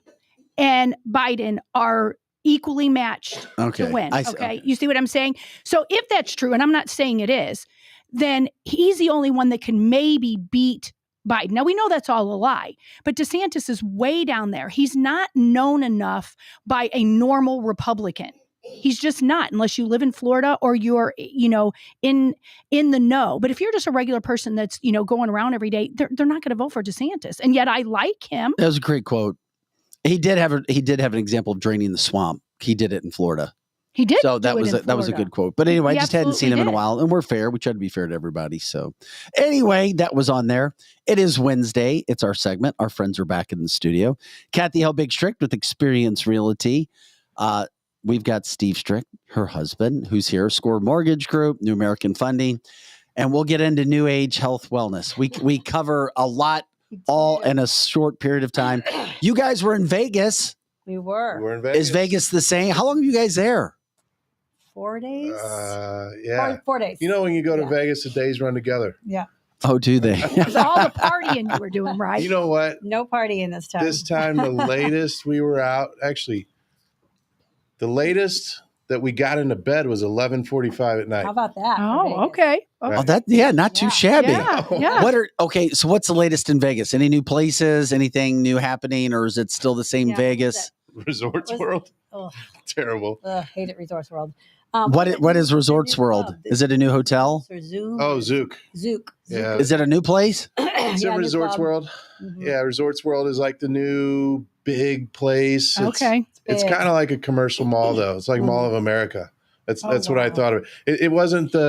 S2: and Biden are equally matched to win. Okay. You see what I'm saying? So if that's true, and I'm not saying it is, then he's the only one that can maybe beat Biden. Now, we know that's all a lie, but DeSantis is way down there. He's not known enough by a normal Republican. He's just not, unless you live in Florida or you're, in the know. But if you're just a regular person that's, going around every day, they're not going to vote for DeSantis. And yet I like him.
S1: That was a great quote. He did have an example of draining the swamp. He did it in Florida.
S2: He did.
S1: So that was a good quote. But anyway, I just hadn't seen him in a while, and we're fair. We try to be fair to everybody. So anyway, that was on there. It is Wednesday. It's our segment. Our friends are back in the studio. Kathy Helbig Strick with Experience Realty. We've got Steve Strick, her husband, who's here. Score Mortgage Group, New American Funding, and we'll get into New Age Health Wellness. We cover a lot, all in a short period of time. You guys were in Vegas.
S7: We were.
S3: We're in Vegas.
S1: Is Vegas the same? How long are you guys there?
S7: 4 days?
S3: Yeah.
S7: 4 days.
S3: You know, when you go to Vegas, the days run together.
S7: Yeah.
S1: Oh, do they?
S2: It's all the partying you were doing, right?
S3: You know what?
S7: No partying this time.
S3: This time, the latest we were out, actually, the latest that we got into bed was 11:45 at night.
S7: How about that?
S2: Oh, okay.
S1: Oh, not too shabby.
S2: Yeah.
S1: So what's the latest in Vegas? Any new places? Anything new happening, or is it still the same Vegas?
S3: Resorts World?
S7: Oh,
S3: terrible.
S7: Hate it, Resorts World.
S1: What is Resorts World? Is it a new hotel?
S3: Oh, Zook. Yeah.
S1: Is it a new place?
S3: It's in Resorts World. Mm-hmm. Yeah, Resorts World is like the new big place.
S2: Okay.
S3: It's kind of like a commercial mall, though. It's like Mall of America. That's what I thought of it. It wasn't as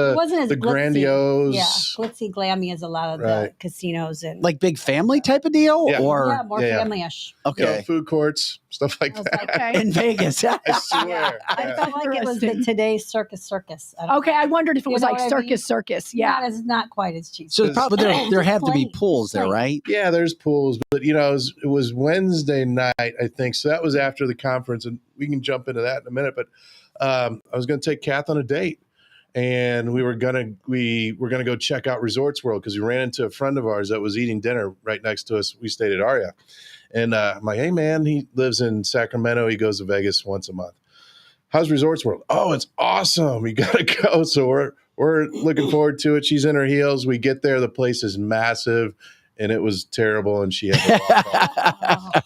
S7: glitzy.
S3: grandiose.
S7: Yeah, glitzy, glammy as a lot of the casinos and
S1: like big family type of deal, or
S7: more family-ish.
S1: Okay,
S3: food courts, stuff like that.
S1: In Vegas.
S3: I swear.
S7: I felt like it was the Today's Circus.
S2: I wondered if it was like Circus. Yeah,
S7: it's not quite as cheap.
S1: So probably there have to be pools there, right?
S3: Yeah, there's pools, but it was Wednesday night, I think. So that was after the conference, and we can jump into that in a minute, but. I was going to take Kath on a date, and we were going to go check out Resorts World because we ran into a friend of ours that was eating dinner right next to us. We stayed at Aria, and I'm like, hey man, he lives in Sacramento. He goes to Vegas once a month. How's Resorts World? Oh, it's awesome. You got to go. So we're looking forward to it. She's in her heels. We get there. The place is massive, and it was terrible. And she had to walk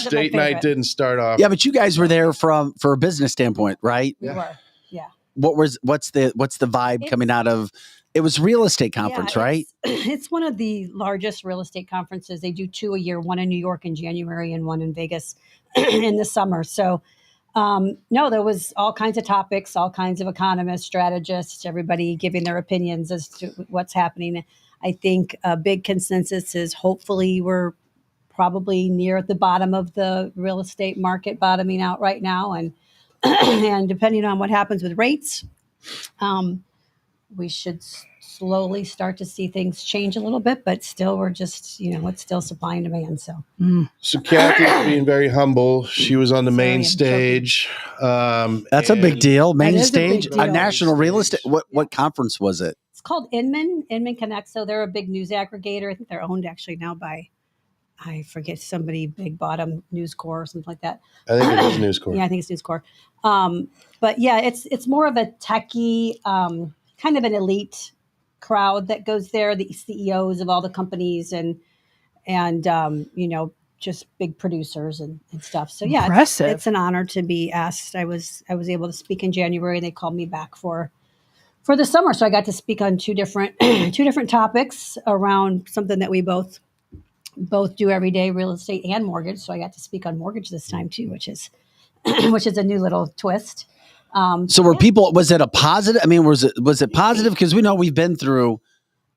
S3: Date night didn't start off.
S1: Yeah, but you guys were there for a business standpoint, right?
S7: We were. Yeah.
S1: What's the vibe coming out of? It was real estate conference, right?
S7: It's one of the largest real estate conferences. They do 2 a year, one in New York in January and one in Vegas in the summer. So, there was all kinds of topics, all kinds of economists, strategists, everybody giving their opinions as to what's happening. I think a big consensus is hopefully we're probably near at the bottom of the real estate market bottoming out right now. And and depending on what happens with rates, we should slowly start to see things change a little bit, but still we're just, it's still supply and demand.
S3: So Kathy's being very humble. She was on the main stage.
S1: That's a big deal. Main stage, a national real estate. What conference was it?
S7: It's called Inman Connect. So they're a big news aggregator. I think they're owned actually now by I forget, somebody big bottom, News Corp or something like that.
S3: I think it is News Corp.
S7: Yeah, I think it's News Corp. But yeah, it's more of a techie, kind of an elite crowd that goes there, the CEOs of all the companies and just big producers and stuff. So yeah,
S2: Impressive.
S7: it's an honor to be asked. I was able to speak in January. They called me back for the summer, so I got to speak on two different topics around something that we both do every day, real estate and mortgage. So I got to speak on mortgage this time too, which is a new little twist.
S1: So were people, was it a positive? I mean, was it positive? Because we know we've been through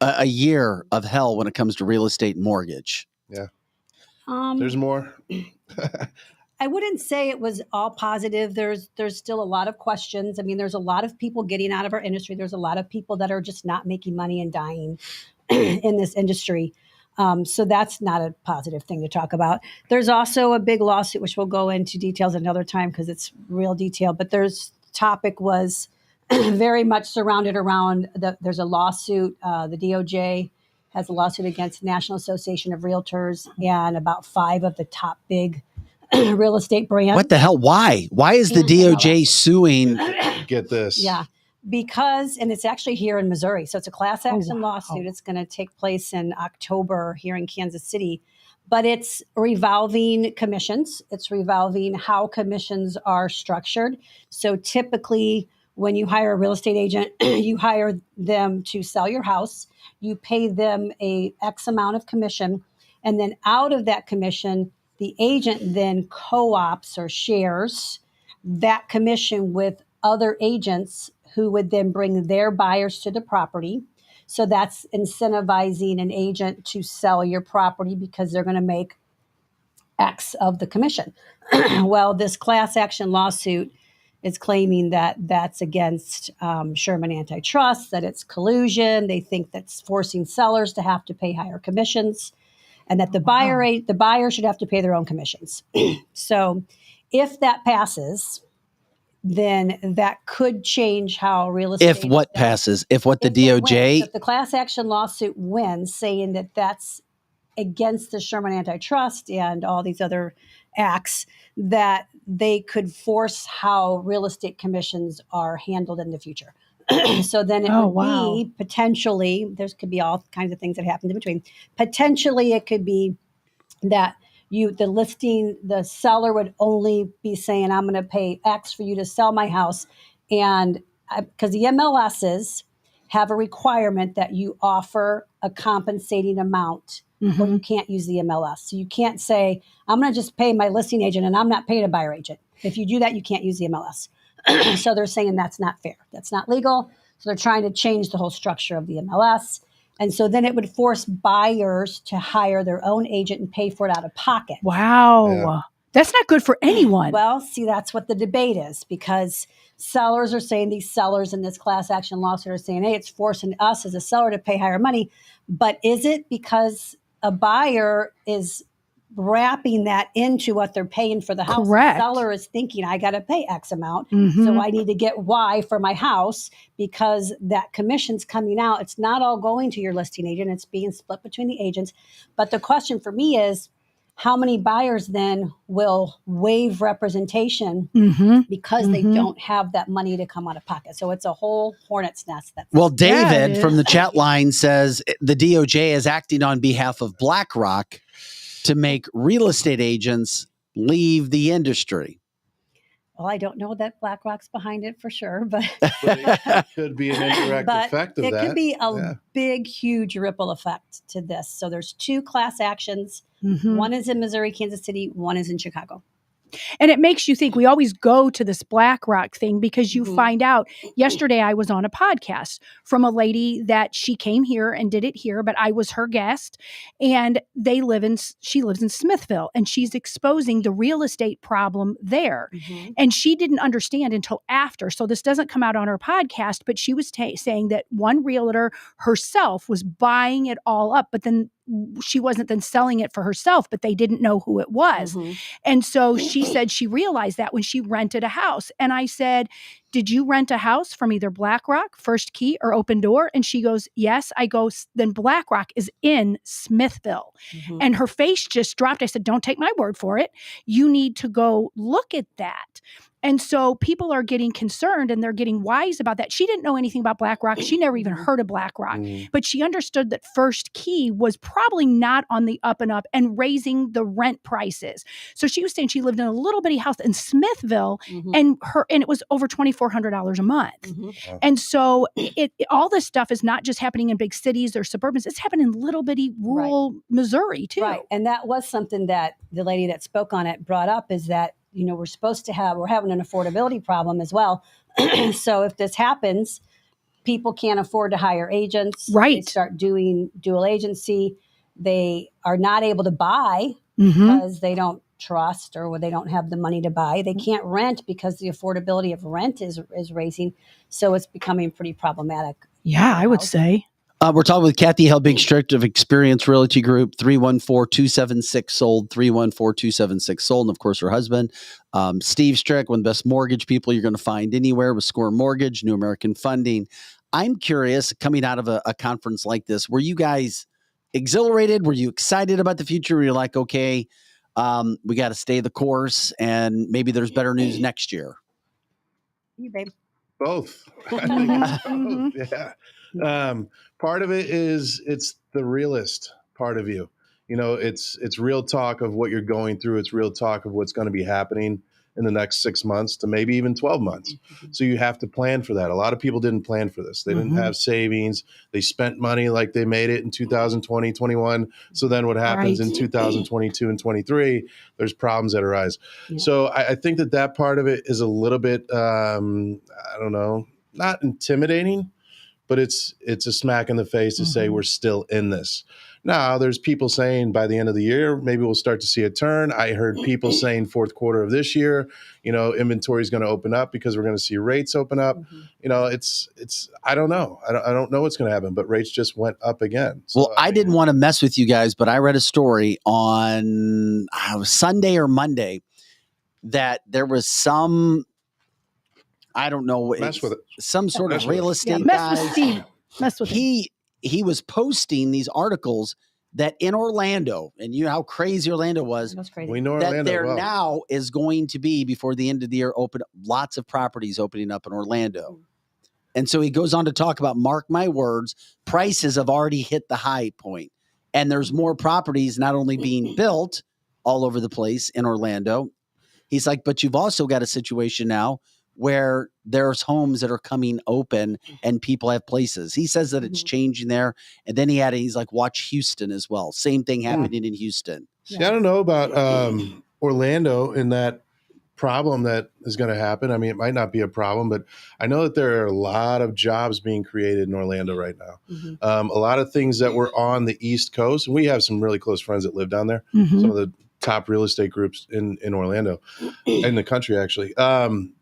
S1: a year of hell when it comes to real estate and mortgage.
S3: Yeah. There's more.
S7: I wouldn't say it was all positive. There's still a lot of questions. I mean, there's a lot of people getting out of our industry. There's a lot of people that are just not making money and dying in this industry. So that's not a positive thing to talk about. There's also a big lawsuit, which we'll go into details another time because it's real detail. But topic was very much surrounded around there's a lawsuit. The DOJ has a lawsuit against National Association of Realtors and about 5 of the top big real estate brands.
S1: What the hell? Why? Why is the DOJ suing?
S3: Get this.
S7: Yeah. Because, and it's actually here in Missouri. So it's a class action lawsuit. It's going to take place in October here in Kansas City. But it's revolving commissions. It's revolving how commissions are structured. So typically, when you hire a real estate agent, you hire them to sell your house. You pay them a X amount of commission. And then out of that commission, the agent then co-ops or shares that commission with other agents who would then bring their buyers to the property. So that's incentivizing an agent to sell your property because they're going to make X of the commission. Well, this class action lawsuit is claiming that that's against Sherman antitrust, that it's collusion. They think that's forcing sellers to have to pay higher commissions, and that the buyer should have to pay their own commissions. So if that passes, then that could change how real estate.
S1: If what passes? If what the DOJ?
S7: If the class action lawsuit wins, saying that that's against the Sherman antitrust and all these other acts, that they could force how real estate commissions are handled in the future. So then it would be potentially, there could be all kinds of things that happen in between. Potentially it could be that the seller would only be saying, I'm going to pay X for you to sell my house. And because the MLSs have a requirement that you offer a compensating amount, or you can't use the MLS. So you can't say, I'm going to just pay my listing agent and I'm not paying a buyer agent. If you do that, you can't use the MLS. So they're saying that's not fair. That's not legal. So they're trying to change the whole structure of the MLS. And so then it would force buyers to hire their own agent and pay for it out of pocket.
S2: Wow.
S3: Yeah.
S2: That's not good for anyone.
S7: Well, see, that's what the debate is, because sellers are saying, these sellers in this class action lawsuit are saying, hey, it's forcing us as a seller to pay higher money. But is it because a buyer is wrapping that into what they're paying for the house?
S2: Correct.
S7: The seller is thinking, I got to pay X amount. So I need to get Y for my house because that commission's coming out. It's not all going to your listing agent. It's being split between the agents. But the question for me is, how many buyers then will waive representation because they don't have that money to come out of pocket? So it's a whole hornet's nest.
S1: Well, David from the chat line says the DOJ is acting on behalf of BlackRock to make real estate agents leave the industry.
S7: Well, I don't know that BlackRock's behind it for sure, but
S3: it could be an indirect effect of that.
S7: It could be a big, huge ripple effect to this. So there's 2 class actions. One is in Missouri, Kansas City. One is in Chicago.
S2: And it makes you think. We always go to this BlackRock thing because you find out. Yesterday, I was on a podcast from a lady that she came here and did it here, but I was her guest. And she lives in Smithville, and she's exposing the real estate problem there. And she didn't understand until after. So this doesn't come out on her podcast, but she was saying that one realtor herself was buying it all up. But then she wasn't then selling it for herself, but they didn't know who it was. And so she said she realized that when she rented a house. And I said, did you rent a house from either BlackRock, First Key, or Open Door? And she goes, yes. I go, then BlackRock is in Smithville. And her face just dropped. I said, don't take my word for it. You need to go look at that. And so people are getting concerned and they're getting wise about that. She didn't know anything about BlackRock. She never even heard of BlackRock, but she understood that First Key was probably not on the up and up and raising the rent prices. So she was saying she lived in a little bitty house in Smithville and it was over $2,400 a month. And so all this stuff is not just happening in big cities or suburbans. It's happening in little bitty rural Missouri too.
S7: Right. And that was something that the lady that spoke on it brought up, is that, you know, we're having an affordability problem as well. So if this happens, people can't afford to hire agents.
S2: Right.
S7: They start doing dual agency. They are not able to buy because they don't trust or they don't have the money to buy. They can't rent because the affordability of rent is raising. So it's becoming pretty problematic.
S2: Yeah, I would say.
S1: We're talking with Kathy Helbig, Strick of Experience Realty Group, 314-276-SOLD, 314-276-SOLD, and of course her husband, Steve Strick, one of the best mortgage people you're going to find anywhere with Score Mortgage, New American Funding. I'm curious, coming out of a conference like this, were you guys exhilarated? Were you excited about the future? Were you like, okay, we got to stay the course and maybe there's better news next year?
S7: You, babe.
S3: Both. I think it's both. Yeah. Part of it is it's the realist part of you. You know, it's real talk of what you're going through. It's real talk of what's going to be happening in the next 6 months to maybe even 12 months. So you have to plan for that. A lot of people didn't plan for this. They didn't have savings. They spent money like they made it in 2020, 21. So then what happens in 2022 and 23, there's problems that arise. So I think that part of it is a little bit, I don't know, not intimidating, but it's a smack in the face to say we're still in this. Now, there's people saying by the end of the year, maybe we'll start to see a turn. I heard people saying fourth quarter of this year, you know, inventory is going to open up because we're going to see rates open up. You know, it's I don't know. I don't know what's going to happen, but rates just went up again. So,
S1: well, I didn't want to mess with you guys, but I read a story on Sunday or Monday that there was some, I don't know,
S3: mess with it.
S1: Some sort of real estate
S2: mess
S1: guy.
S2: with Steve. Mess with him.
S1: He was posting these articles that in Orlando, and you know how crazy Orlando was.
S7: That's crazy.
S3: We know
S1: that
S3: Orlando
S1: there
S3: well.
S1: now is going to be, before the end of the year, lots of properties opening up in Orlando. And so he goes on to talk about, mark my words, prices have already hit the high point. And there's more properties not only being built all over the place in Orlando. He's like, but you've also got a situation now where there's homes that are coming open and people have places. He says that it's changing there. And then he's like, watch Houston as well. Same thing happening in Houston.
S3: See, I don't know about Orlando and that problem that is going to happen. I mean, it might not be a problem, but I know that there are a lot of jobs being created in Orlando right now. A lot of things that were on the East Coast. And we have some really close friends that live down there. Some of the top real estate groups in Orlando, in the country, actually.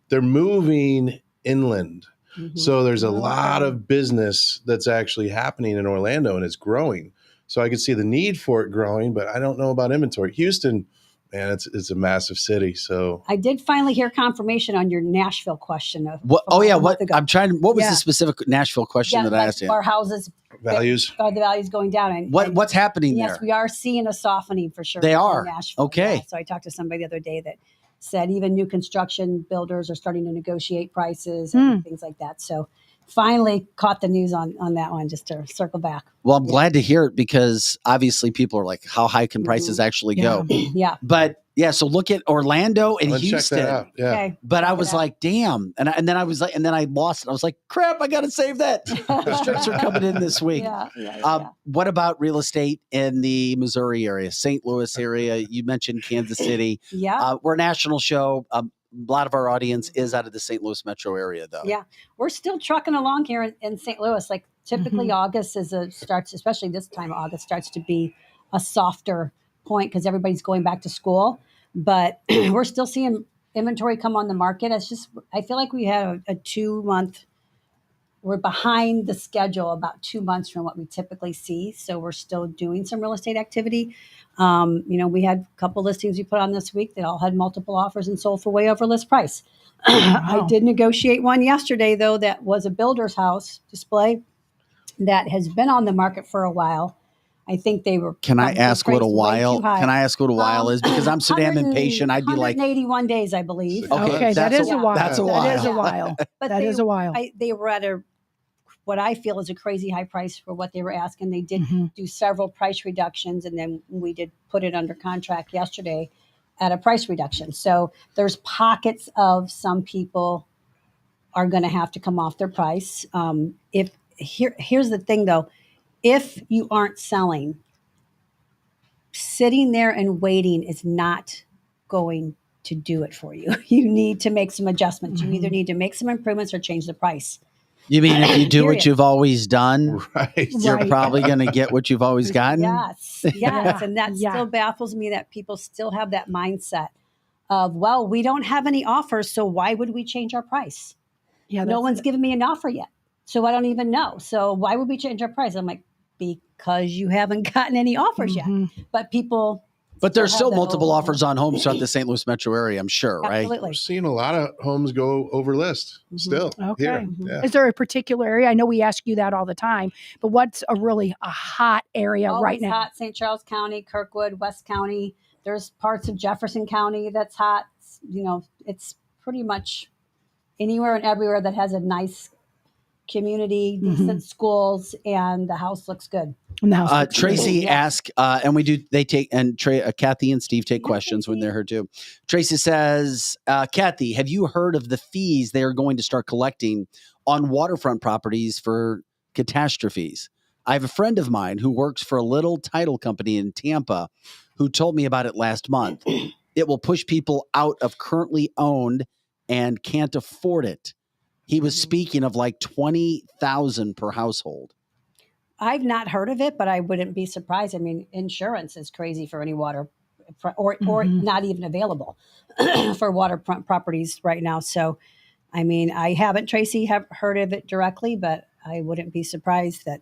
S3: They're moving inland. So there's a lot of business that's actually happening in Orlando, and it's growing. So I could see the need for it growing, but I don't know about inventory. Houston, man, it's a massive city. So
S7: I did finally hear confirmation on your Nashville question.
S1: What? Oh yeah, what? I'm trying. What was the specific Nashville question that I asked you?
S7: Our houses
S3: values,
S7: the values going down. And
S1: what's happening there?
S7: Yes, we are seeing a softening for sure.
S1: They are.
S7: In Nashville.
S1: Okay.
S7: Yeah. So I talked to somebody the other day that said even new construction builders are starting to negotiate prices and things like that. So finally caught the news on that one, just to circle back.
S1: Well, I'm glad to hear it, because obviously people are like, how high can prices actually go?
S7: Yeah.
S1: But yeah, so look at Orlando and Houston.
S3: Check that out. Yeah.
S7: Okay.
S1: But I was like, damn. And then I was like, and then I lost it. I was like, crap, I got to save that. The strips are coming in this week. What about real estate in the Missouri area, St. Louis area? You mentioned Kansas City.
S7: Yeah.
S1: We're a national show. A lot of our audience is out of the St. Louis metro area, though.
S7: Yeah. We're still trucking along here in St. Louis. Like typically August starts, especially this time of August, starts to be a softer point because everybody's going back to school. But we're still seeing inventory come on the market. It's just, I feel like we had a 2 month we're behind the schedule about 2 months from what we typically see. So we're still doing some real estate activity. We had a couple listings we put on this week that all had multiple offers and sold for way over list price. I did negotiate one yesterday, though, that was a builder's house display that has been on the market for a while. I think they were.
S1: Can I ask what a while?
S7: Can
S1: Can I ask what a while is? Because I'm so damn impatient. I'd be like
S7: 181 days, I believe.
S2: Okay, that is a while.
S1: That's a while.
S2: That is a while.
S7: But
S2: That is a while.
S7: They were at what I feel is a crazy high price for what they were asking. They did do several price reductions, and then we did put it under contract yesterday at a price reduction. So there's pockets of some people are going to have to come off their price. Here's the thing, though. If you aren't selling, sitting there and waiting is not going to do it for you. You need to make some adjustments. You either need to make some improvements or change the price.
S1: You mean if you do what you've always done,
S3: Right.
S1: you're probably going to get what you've always gotten?
S7: Yes. And that still baffles me that people still have that mindset of, well, we don't have any offers, so why would we change our price?
S2: Yeah,
S7: no one's given me an offer yet, so I don't even know. So why would we change our price? I'm like, because you haven't gotten any offers yet. But people...
S1: But there's still multiple offers on homes throughout the St. Louis metro area, I'm sure, right?
S7: Absolutely.
S3: We're seeing a lot of homes go over list still.
S2: Okay.
S3: Here. Yeah.
S2: Is there a particular area? I know we ask you that all the time, but what's a hot area right now?
S7: Hot. St. Charles County, Kirkwood, West County. There's parts of Jefferson County that's hot. It's pretty much anywhere and everywhere that has a nice community, decent schools, and the house looks good.
S1: Tracy asked, and Kathy and Steve take questions when they're here too. Tracy says, Kathy, have you heard of the fees they are going to start collecting on waterfront properties for catastrophes? I have a friend of mine who works for a little title company in Tampa who told me about it last month. It will push people out of currently owned and can't afford it. He was speaking of like $20,000 per household.
S7: I've not heard of it, but I wouldn't be surprised. I mean, insurance is crazy for any water or not even available for waterfront properties right now. So, I mean, I haven't, Tracy, have heard of it directly, but I wouldn't be surprised that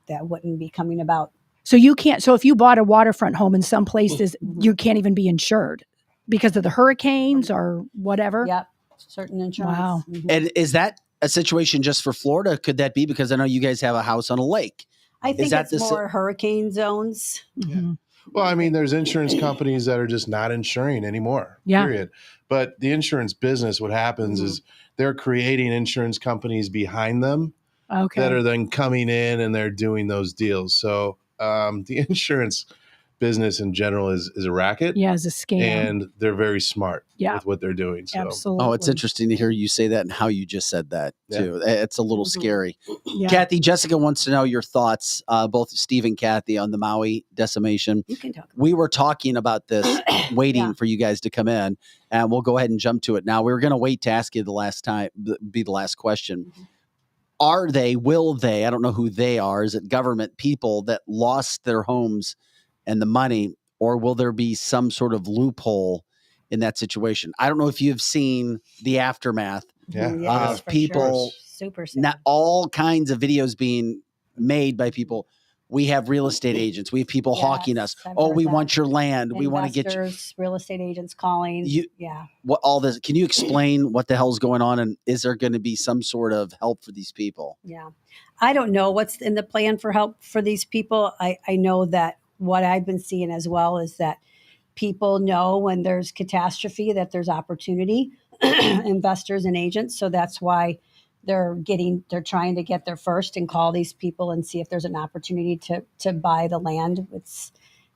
S7: wouldn't be coming about.
S2: So if you bought a waterfront home in some places, you can't even be insured because of the hurricanes or whatever?
S7: Yep. Certain insurance.
S2: Wow.
S1: And is that a situation just for Florida? Could that be? Because I know you guys have a house on a lake.
S7: I think it's more hurricane zones.
S3: Yeah. Well, I mean, there's insurance companies that are just not insuring anymore, period. But the insurance business, what happens is they're creating insurance companies behind them that are then coming in and they're doing those deals. So the insurance business in general is a racket.
S2: Yeah, it's a scam.
S3: And they're very smart with what they're doing. So.
S2: Absolutely.
S1: Oh, it's interesting to hear you say that and how you just said that too. It's a little scary.
S2: Yeah.
S1: Kathy, Jessica wants to know your thoughts, both Steve and Kathy, on the Maui decimation.
S7: You can talk.
S1: We were talking about this, waiting for you guys to come in, and we'll go ahead and jump to it now. We were going to wait to ask you the last question. Will they, I don't know who they are, is it government people that lost their homes and the money, or will there be some sort of loophole in that situation? I don't know if you've seen the aftermath of people,
S7: super sad.
S1: not all kinds of videos being made by people. We have real estate agents. We have people hawking us. We want your land. We want to get you.
S7: Real estate agents calling.
S1: What all this? Can you explain what the hell's going on? And is there going to be some sort of help for these people?
S7: Yeah, I don't know what's in the plan for help for these people. I know that what I've been seeing as well is that people know when there's catastrophe that there's opportunity, investors and agents. So that's why they're trying to get there first and call these people and see if there's an opportunity to buy the land.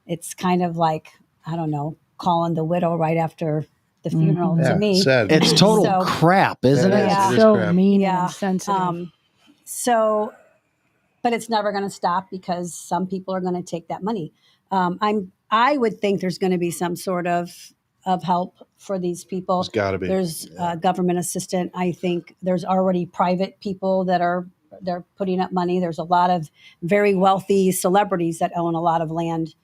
S7: It's kind of like, I don't know, calling the widow right after the funeral to me.
S3: Sad.
S1: It's total crap, isn't it?
S7: Yeah.
S2: So
S3: crap.
S2: mean and sensitive.
S7: But it's never going to stop because some people are going to take that money. I would think there's going to be some sort of help for these people.
S3: There's got to be.
S7: There's a government assistant. I think there's already private people they're putting up money. There's a lot of very wealthy celebrities that own a lot of land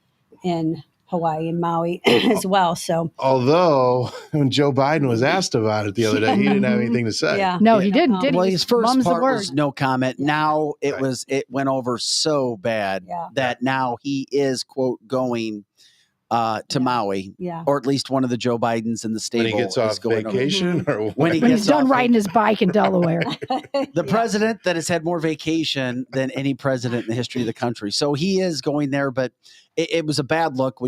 S7: in Hawaii and Maui as well. So,
S3: Although when Joe Biden was asked about it the other day, he didn't have anything to say.
S7: yeah.
S2: No, he didn't, did he?
S1: Well, his first
S2: Mum's the
S1: part
S2: word.
S1: was no comment. Now it
S3: Right.
S1: went over so bad
S7: Yeah.
S1: that now he is, quote, going to Maui,
S7: Yeah.
S1: or at least one of the Joe Bidens in the stable
S3: When he gets
S1: is
S3: off
S1: going over.
S3: vacation or
S1: When
S3: what?
S1: he
S2: When
S1: gets
S2: he's done
S1: off
S2: riding his bike in Delaware.
S1: the
S7: Yeah.
S1: president that has had more vacation than any president in the history of the country. So he is going there, but it was a bad look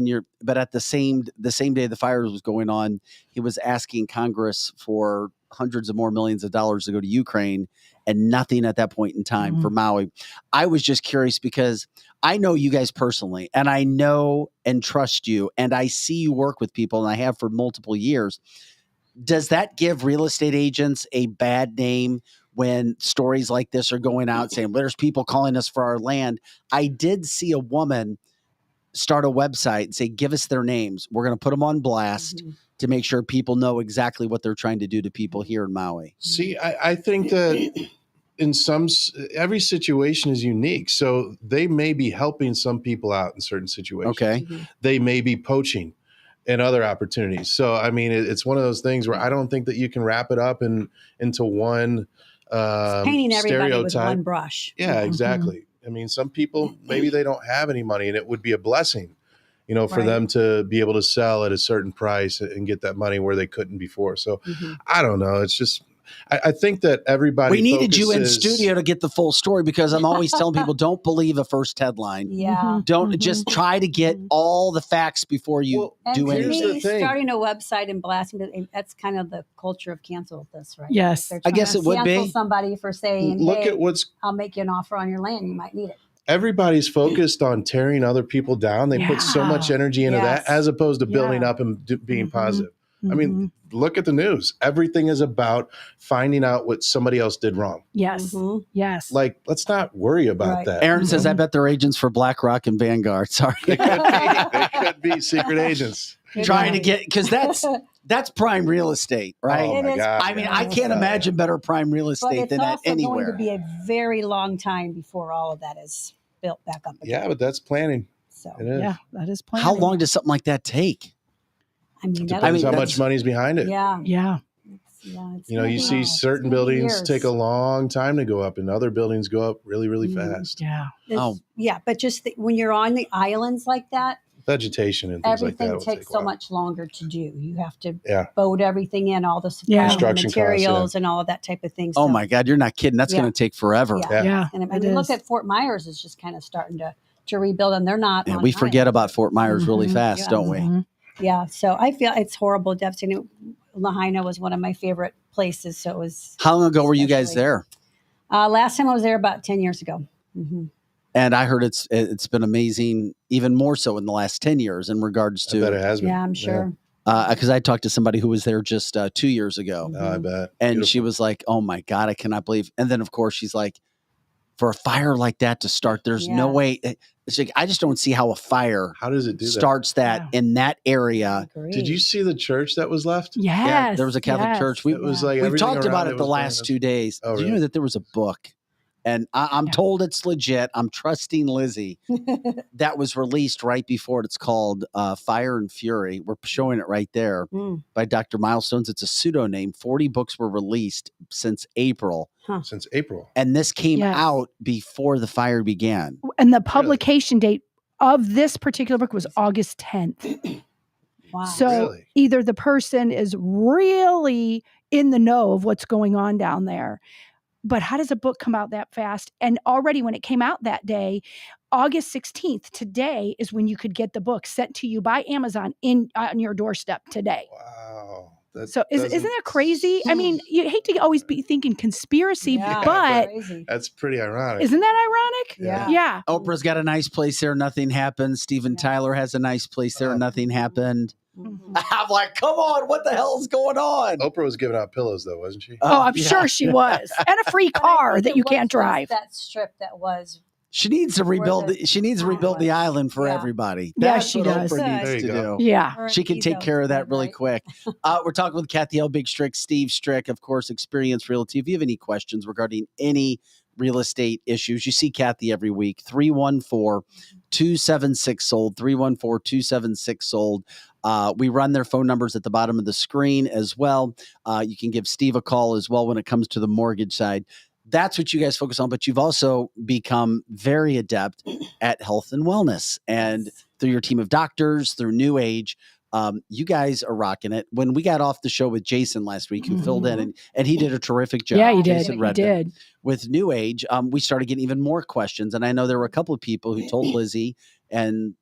S1: but at the same day the fire was going on, he was asking Congress for hundreds of more millions of dollars to go to Ukraine and nothing at that point in time for Maui. I was just curious because I know you guys personally, and I know and trust you, and I see you work with people, and I have for multiple years. Does that give real estate agents a bad name when stories like this are going out saying, there's people calling us for our land? I did see a woman start a website and say, give us their names. We're going to put them on blast to make sure people know exactly what they're trying to do to people here in Maui.
S3: See, I think that in every situation is unique. So they may be helping some people out in certain situations.
S1: Okay.
S3: They may be poaching and other opportunities. So, I mean, it's one of those things where I don't think that you can wrap it up into one
S7: Painting everybody with
S3: stereotype.
S7: one brush.
S3: Yeah, exactly. I mean, some people, maybe they don't have any money and it would be a blessing, for
S7: Right.
S3: them to be able to sell at a certain price and get that money where they couldn't before. So I don't know. It's just, I think that everybody.
S1: We needed you in
S3: focuses-
S1: studio to get the full story because I'm always telling people, don't believe a first headline.
S7: Yeah.
S1: Don't just try to get all the facts before you
S7: And
S1: do
S7: to
S3: here's
S1: anything.
S3: the
S7: me,
S3: thing.
S7: starting a website and blasting, that's kind of the culture of cancel this, right?
S2: Yes.
S7: They're
S1: I guess
S7: trying
S1: it
S7: to
S1: would
S7: cancel
S1: be.
S7: somebody for saying,
S3: Look
S7: hey,
S3: at what's
S7: I'll make you an offer on your land. You might need it.
S3: everybody's focused on tearing other people down. They put so much energy into
S7: Yes.
S3: that as opposed to building
S2: Yeah.
S3: up and being positive. I mean, look at the news. Everything is about finding out what somebody else did wrong.
S2: Yes.
S7: Mhm.
S2: Yes.
S3: Like, let's not worry about
S7: Right.
S3: that.
S1: Aaron says, I bet they're agents for BlackRock and Vanguard. Sorry.
S3: They could be secret agents.
S1: Trying to get, because that's prime real estate, right?
S3: Oh
S7: It
S3: my
S7: is
S3: God.
S1: I mean,
S7: prime
S1: I
S7: real
S1: can't
S7: estate.
S1: imagine better prime real
S7: But
S1: estate
S7: it's
S1: than that
S7: also
S1: anywhere.
S7: going to be a very long time before all of that is built back up again.
S3: Yeah, but that's planning.
S7: So,
S3: It is.
S2: Yeah, that is planning.
S1: How long does something like that take?
S7: I mean,
S3: Depends how
S1: that's-
S3: much money's behind it.
S7: Yeah.
S2: Yeah.
S7: It's
S3: You
S7: gonna
S3: see
S7: be- it's
S3: certain
S7: gonna be
S3: buildings
S7: years.
S3: take a long time to go up and other buildings go up really, really fast.
S2: Yeah.
S1: Oh.
S7: Yeah, but just when you're on the islands like that,
S3: Vegetation and things like that.
S7: everything
S3: will
S7: takes
S3: take a
S7: so
S3: while.
S7: much longer to do. You have to
S3: Yeah.
S7: boat everything in, all the
S2: Yeah.
S7: supplies,
S3: Construction costs, yeah.
S7: materials, and all of that type of thing.
S1: Oh
S7: So,
S1: my God, you're not kidding. That's
S7: Yeah.
S1: going to take forever.
S7: Yeah.
S2: Yeah.
S7: And I
S2: it
S7: mean, look
S2: is.
S7: at Fort Myers is just kind of starting to rebuild, and they're not.
S1: And
S7: on
S1: we
S7: an
S1: forget
S7: island.
S1: about Fort Myers really
S2: Mhm.
S1: fast,
S7: Yeah.
S1: don't we?
S2: Mhm.
S7: Yeah, so I feel it's horrible, devastating. Lahaina was one of my favorite places, so it was.
S1: How long ago were you guys
S7: Especially-
S1: there?
S7: Last time I was there about 10 years ago.
S1: And I heard it's been amazing, even more so in the last 10 years in regards
S3: I bet it
S1: to,
S3: has been.
S7: Yeah, I'm sure.
S1: because I talked to somebody who was there just 2 years ago.
S3: Oh, I bet.
S1: And she
S3: Beautiful.
S1: was like, oh my God, I cannot believe. And then, of course, she's like, for a fire like that to start, there's no
S7: Yeah.
S1: way. It's like, I just don't see how a fire
S3: How does it do that?
S1: starts that
S2: Yeah.
S1: in that
S7: I
S1: area.
S7: agree.
S3: Did you see the church that was left?
S2: Yes.
S1: Yeah, there was a Catholic
S2: yes.
S1: church.
S3: It was like
S1: We've
S3: everything
S1: talked
S3: around
S1: about it the
S3: was
S1: last
S3: burned.
S1: 2 days.
S3: Oh,
S1: Do you
S3: really?
S1: know that there was a book? And I'm
S2: Yeah.
S1: told it's legit. I'm trusting Lizzie. That was released right before it. It's called Fire and Fury. We're showing it right there
S7: Mm.
S1: by Dr. Milestones. It's a pseudonym. 40 books were released since April.
S3: Since April.
S1: And this came
S2: Yes.
S1: out before the fire began.
S2: And the publication date of this particular book was August 10th.
S7: Wow.
S2: So
S3: Really?
S2: either the person is really in the know of what's going on down there. But how does a book come out that fast? And already when it came out that day, August 16th, today is when you could get the book sent to you by Amazon on your doorstep today.
S3: Wow. That
S2: So isn't
S3: doesn't-
S2: that crazy? I mean, you hate to always be thinking conspiracy,
S7: Yeah,
S2: but
S7: crazy.
S3: That's pretty ironic.
S2: isn't that ironic?
S7: Yeah.
S2: Yeah.
S1: Oprah's got a nice place there. Nothing happened. Steven
S7: Yeah.
S1: Tyler has a nice place there. Nothing happened.
S7: Mhm.
S1: I'm like, come on. What the hell's going on?
S3: Oprah was giving out pillows, though, wasn't she?
S2: Oh, I'm
S1: yeah.
S2: sure she was. And a free
S7: But I
S2: car
S7: think
S2: that
S7: it
S2: you
S7: was
S2: can't
S7: just
S2: drive.
S7: That strip that was.
S1: She needs to rebuild. She needs to
S7: Oh,
S1: rebuild the
S7: was.
S1: island for
S7: Yeah.
S1: everybody.
S2: Yeah,
S1: That's
S2: she
S1: what
S2: does.
S1: Oprah
S3: There
S1: needs
S3: you
S1: to
S3: go.
S1: do.
S2: Yeah.
S7: Her and
S1: She can take
S7: Bezos
S1: care of that
S7: did,
S1: really
S7: right?
S1: quick. We're talking with Kathy Helbig, Strick, Steve Strick, of course, Experience Realty. If you have any questions regarding any real estate issues, you see Kathy every week, 314-276-SOLD, 314-276-SOLD. We run their phone numbers at the bottom of the screen as well. You can give Steve a call as well when it comes to the mortgage side. That's what you guys focus on, but you've also become very adept at health and wellness. And through your team of doctors, through Neuage, you guys are rocking it. When we got off the show with Jason last week, who filled in, and he did a terrific job.
S2: Yeah, he did.
S1: Jason
S2: He did.
S1: With Neuage, we started getting even more questions. And I know there were a couple of people who told Lizzie and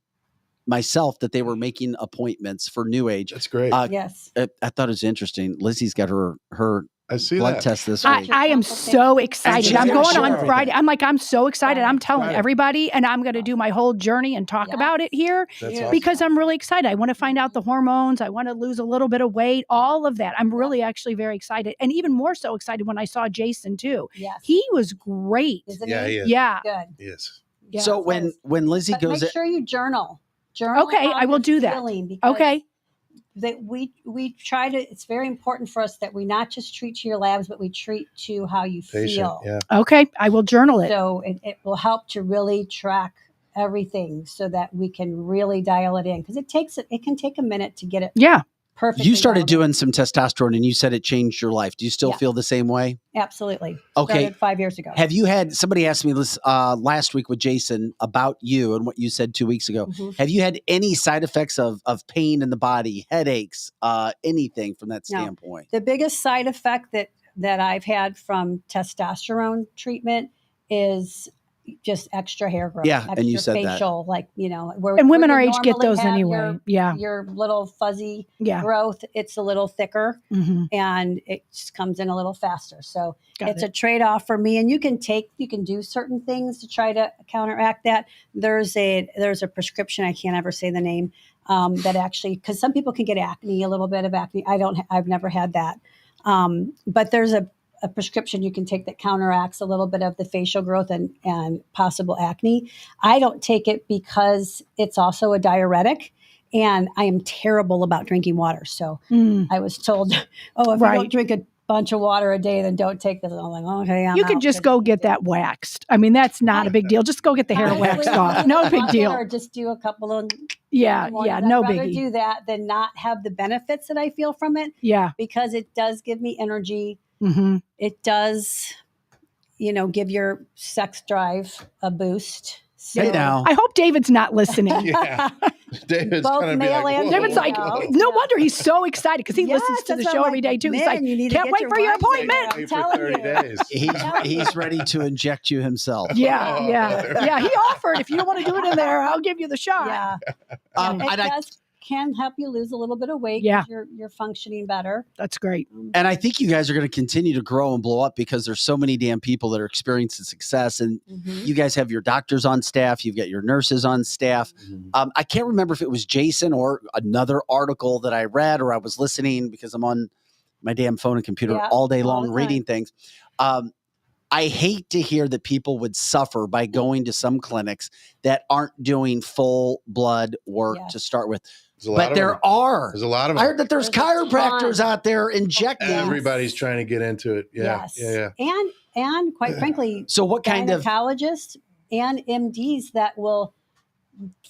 S1: myself that they were making appointments for Neuage.
S3: That's great.
S7: Yes.
S1: I thought it was interesting. Lizzie's got her
S3: I see
S1: blood
S3: that.
S1: test this week.
S2: I am so excited. I'm going on
S1: Sure.
S2: Friday. I'm so excited. I'm telling
S3: Friday.
S2: everybody, and I'm going to do my whole journey and talk about it here
S3: That's awesome.
S2: because I'm really excited. I want to find out the hormones. I want to lose a little bit of weight, all of that. I'm really actually very excited, and even more so excited when I saw Jason too.
S7: Yes.
S2: He was great.
S7: Isn't
S3: Yeah,
S7: he?
S3: he is.
S2: Yeah.
S7: Good.
S3: Yes.
S7: Yeah,
S1: So
S7: it is.
S1: when Lizzie
S7: But
S1: goes,
S7: make sure you journal. Journal.
S2: Okay,
S7: how
S2: I will
S7: you're
S2: do that.
S7: feeling, because
S2: Okay.
S7: that we try to. It's very important for us that we not just treat to your labs, but we treat to how you
S3: Patient.
S7: feel.
S3: Yeah.
S2: Okay, I will journal it.
S7: So it will help to really track everything so that we can really dial it in, because it can take a minute to get it
S2: Yeah.
S7: perfect.
S1: you started doing some testosterone and you said it changed your life. Do you still
S7: Yeah.
S1: feel the same way?
S7: Absolutely.
S1: Okay.
S7: Started 5 years ago.
S1: Have you had, somebody asked me this last week with Jason about you and what you said 2 weeks ago.
S7: Mhm.
S1: Have you had any side effects of pain in the body, headaches, anything from that
S7: No.
S1: standpoint?
S7: The biggest side effect that I've had from testosterone treatment is just extra hair growth.
S1: Yeah,
S7: extra
S1: and you said that.
S7: facial, like, where
S2: And women
S7: where
S2: our
S7: you
S2: age get
S7: normally
S2: those
S7: have
S2: anyway. Yeah.
S7: Your little fuzzy
S2: Yeah.
S7: growth, it's a little thicker
S2: Mm-hmm.
S7: and it just comes in a little faster. So
S2: Got
S7: it's
S2: it.
S7: a trade-off for me. And you can do certain things to try to counteract that. There's a prescription, I can't ever say the name, that actually, because some people can get acne, a little bit of acne. I've never had that. But there's a prescription you can take that counteracts a little bit of the facial growth and possible acne. I don't take it because it's also a diuretic, and I am terrible about drinking water. So I was told, if you don't drink a bunch of water a day, then don't take this. And I'm like, okay,
S2: You can just go get that waxed. I mean, that's not a big deal. Just go get the hair waxed off. No big deal.
S7: Or just do a couple of
S2: Yeah.
S7: mornings.
S2: Yeah.
S7: I'd
S2: No
S7: rather
S2: biggie.
S7: do that than not have the benefits that I feel from it,
S2: Yeah.
S7: because it does give me energy.
S2: Mm-hmm.
S7: It does, give your sex drive a boost. So,
S1: Hey now.
S2: I hope David's not listening.
S3: Yeah. David's
S7: Both
S3: going to be
S7: male
S3: like,
S7: and
S3: whoa.
S2: David's like,
S7: No.
S2: no wonder he's so excited because he
S7: Yes,
S2: listens to the
S7: that's
S2: show
S7: what I'm
S2: every day too. He's
S7: man,
S2: like,
S7: you need to
S2: can't
S7: get
S2: wait for your
S7: mindset
S2: appointment.
S7: right. I'm
S3: For
S7: telling
S3: 30
S7: you.
S3: days.
S1: He's ready to inject you himself.
S2: Yeah,
S3: Oh,
S2: yeah,
S3: brother.
S2: yeah. He offered, if you don't want to do it in there, I'll give you the shot.
S7: Yeah. It can help you lose a little bit of weight.
S2: Yeah.
S7: 'Cause you're functioning better.
S2: That's great.
S1: And I think you guys are going to continue to grow and blow up because there's so many damn people that are experiencing success. And you guys have your doctors on staff. You've got your nurses on staff. I can't remember if it was Jason or another article that I read or I was listening because I'm on my damn phone and computer
S7: Yeah,
S1: all day
S7: all
S1: long
S7: the
S1: reading things. I hate to hear that people would suffer by going to some clinics that aren't doing full blood work
S7: Yes.
S1: to start with.
S3: There's a lot
S1: But
S3: of
S1: there
S3: them.
S1: are.
S3: There's a lot of
S1: I
S3: them.
S1: heard that there's
S7: There's a
S1: chiropractors
S7: ton.
S1: out there injecting.
S3: Everybody's trying to get into it. Yeah.
S7: Yes.
S3: Yeah.
S7: And quite frankly,
S1: So what kind of
S7: gynecologists and MDs that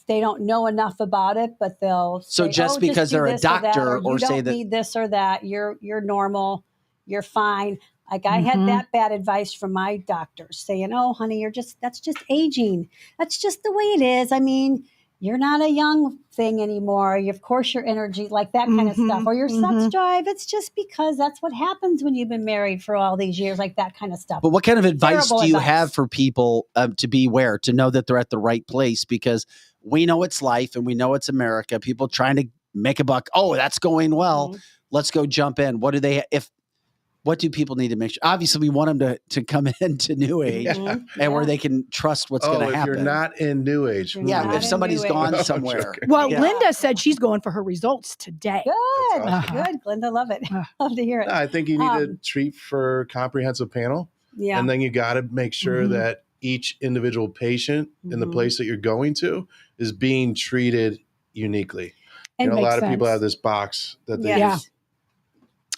S7: they don't know enough about it, but they'll
S1: So
S7: say,
S1: just because
S7: do
S1: they're a
S7: this or that,
S1: doctor
S7: or
S1: or
S7: you
S1: say
S7: don't
S1: that-
S7: need this or that, you're normal, you're fine. Like I had
S2: Mhm.
S7: that bad advice from my doctor saying, "Oh, honey, that's just aging. That's just the way it is. I mean, you're not a young thing anymore. Of course, your energy, like that kind of stuff, or your sex drive. It's just because that's what happens when you've been married for all these years, like that kind of stuff."
S1: But what kind of advice
S7: Terrible
S1: do you
S7: advice.
S1: have for people to beware, to know that they're at the right place? Because we know it's life and we know it's America. People trying to make a buck. Oh, that's going well.
S7: Mhm.
S1: Let's go jump in. What do people need to make sure? Obviously, we want them to come into Neuage
S3: Yeah.
S1: and where they can trust what's going to
S3: if
S1: happen.
S3: you're not in Neuage.
S7: You're
S1: yeah,
S7: not
S1: if
S7: in
S1: somebody's
S7: Neuage.
S1: gone
S3: No, I'm
S1: somewhere.
S3: joking.
S2: Well,
S1: Yeah.
S2: Linda said she's going for her results today.
S7: Good,
S3: That's
S2: awesome.
S7: good, Glenda, love it. Love to hear it.
S3: No, I think you need to treat for comprehensive panel.
S7: Yeah,
S3: And then you got to make sure
S2: Mhm.
S3: that each individual patient in the
S7: Mhm.
S3: place that you're going to is being treated uniquely.
S2: It
S3: A lot
S2: makes
S3: of people
S2: sense.
S3: have this box that they
S7: yes.
S2: Yeah.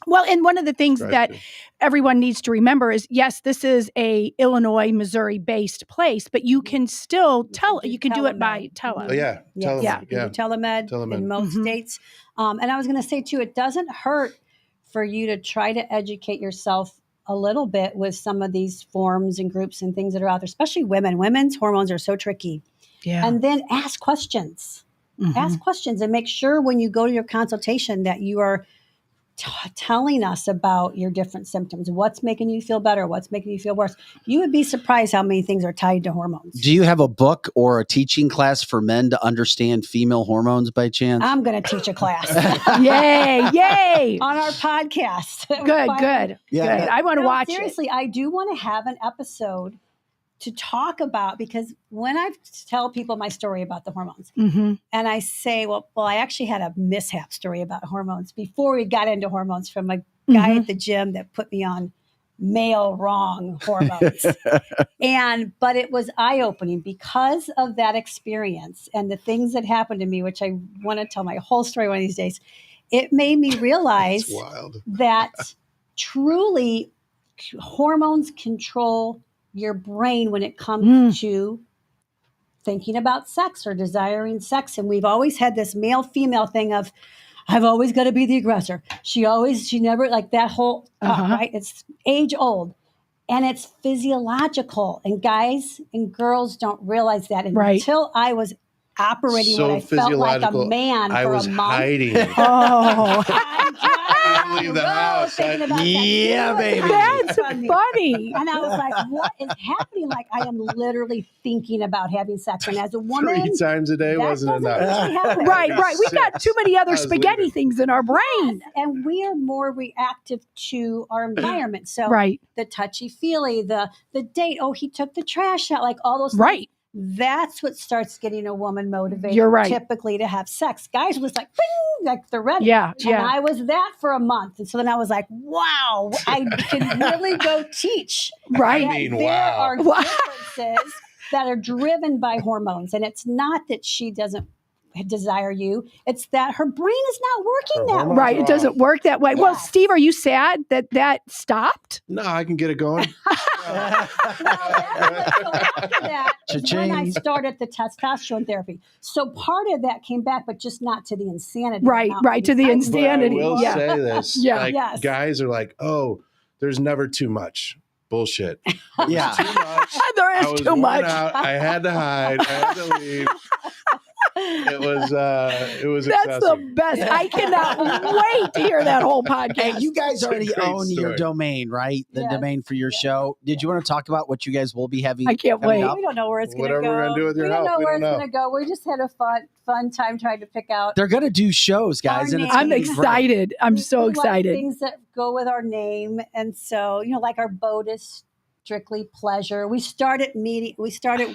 S2: Well, and one of the things
S3: Strick
S2: that
S3: too.
S2: everyone needs to remember is, yes, this is a Illinois, Missouri-based place, but you can still you can do it by
S3: Oh yeah,
S7: Yes,
S3: telemed.
S7: you can do telemed
S3: Telemed.
S7: in most
S2: Mhm.
S7: states. And I was going to say too, it doesn't hurt for you to try to educate yourself a little bit with some of these forums and groups and things that are out there, especially women. Women's hormones are so tricky.
S2: Yeah.
S7: And then ask questions. Ask questions and make sure when you go to your consultation that you are telling us about your different symptoms. What's making you feel better? What's making you feel worse? You would be surprised how many things are tied to hormones.
S1: Do you have a book or a teaching class for men to understand female hormones by chance?
S7: I'm going to teach a class.
S2: Yay, yay.
S7: On our podcast.
S2: Good.
S1: Yeah.
S2: Good. I want to watch
S7: seriously,
S2: it.
S7: I do want to have an episode to talk about, because when I tell people my story about the hormones
S2: Mm-hmm.
S7: and I say, well, I actually had a mishap story about hormones before we got into hormones from a guy at the gym that put me on male wrong hormones. But it was eye-opening because of that experience and the things that happened to me, which I want to tell my whole story one of these days. It made me realize
S3: It's wild.
S7: that truly hormones control your brain when it comes to thinking about sex or desiring sex. And we've always had this male-female thing of, I've always got to be the aggressor. She never, like that whole talk, right? It's age old. And it's physiological. And guys and girls don't realize that until I was operating
S3: So
S7: when I felt like a
S3: physiological,
S7: man
S3: I
S7: for
S3: was
S7: a month.
S3: hiding.
S2: Oh,
S3: I leave the house.
S1: Yeah, baby.
S2: that's funny.
S7: And I was like, what is happening? Like, I am literally thinking about having sex. And as a woman,
S3: 3 times a day
S7: that
S3: wasn't
S7: doesn't
S3: enough.
S7: usually happen.
S2: Right. We've got too many other
S3: I was
S2: spaghetti
S3: leaving.
S2: things in our brain.
S7: And we are more reactive to our environment. So
S2: Right.
S7: the touchy-feely, the date, oh, he took the trash out, like all those things.
S2: Right.
S7: That's what starts getting a woman motivated
S2: You're right.
S7: typically to have sex. Guys was like, bing, like they're ready.
S2: Yeah.
S7: And I was that for a month. And so then I was like, wow, I can really go teach.
S2: Right.
S7: that
S3: mean,
S7: there
S3: wow.
S7: are differences that are driven by hormones. And it's not that she doesn't desire you. It's that her brain is not working
S3: Her
S7: that
S3: hormones
S7: way.
S2: Right. It doesn't work that way. Well,
S7: Yes.
S2: Steve, are you sad that stopped?
S3: No, I can get it going.
S7: After that is when I started the testosterone therapy. So part of that came back, but just not to the insanity.
S2: Right,
S7: amount.
S2: right, to the
S7: I-
S2: insanity.
S3: But I will
S2: Yeah.
S3: say this.
S2: Yeah.
S3: Like,
S7: Yes.
S3: guys are like, oh, there's never too much. Bullshit.
S1: Yeah.
S3: Too much.
S2: There
S3: I
S2: is
S3: was
S2: too
S3: worn
S2: much.
S3: out. I had to hide. I had to leave. It was
S2: That's
S3: excessive.
S2: the best. I cannot wait to hear that whole podcast.
S1: Hey, you guys
S3: It's a
S1: already
S3: great
S1: own your
S3: story.
S1: domain, right? The
S7: Yes.
S1: domain for your show. Did you want to talk about what you guys will be having?
S2: I can't
S1: coming
S2: wait.
S1: up?
S7: We don't know where it's going to
S3: Whatever
S7: go.
S3: we're gonna do with your
S7: we don't
S3: help,
S7: know
S3: we
S7: where
S3: don't
S7: it's
S3: know.
S7: going to go. We just had a fun time trying to pick out.
S1: They're going to do shows, guys, and it's
S2: I'm
S1: gonna be great.
S2: excited. I'm so
S7: We like
S2: excited.
S7: things that go with our name, and so like our boat is strictly pleasure. We started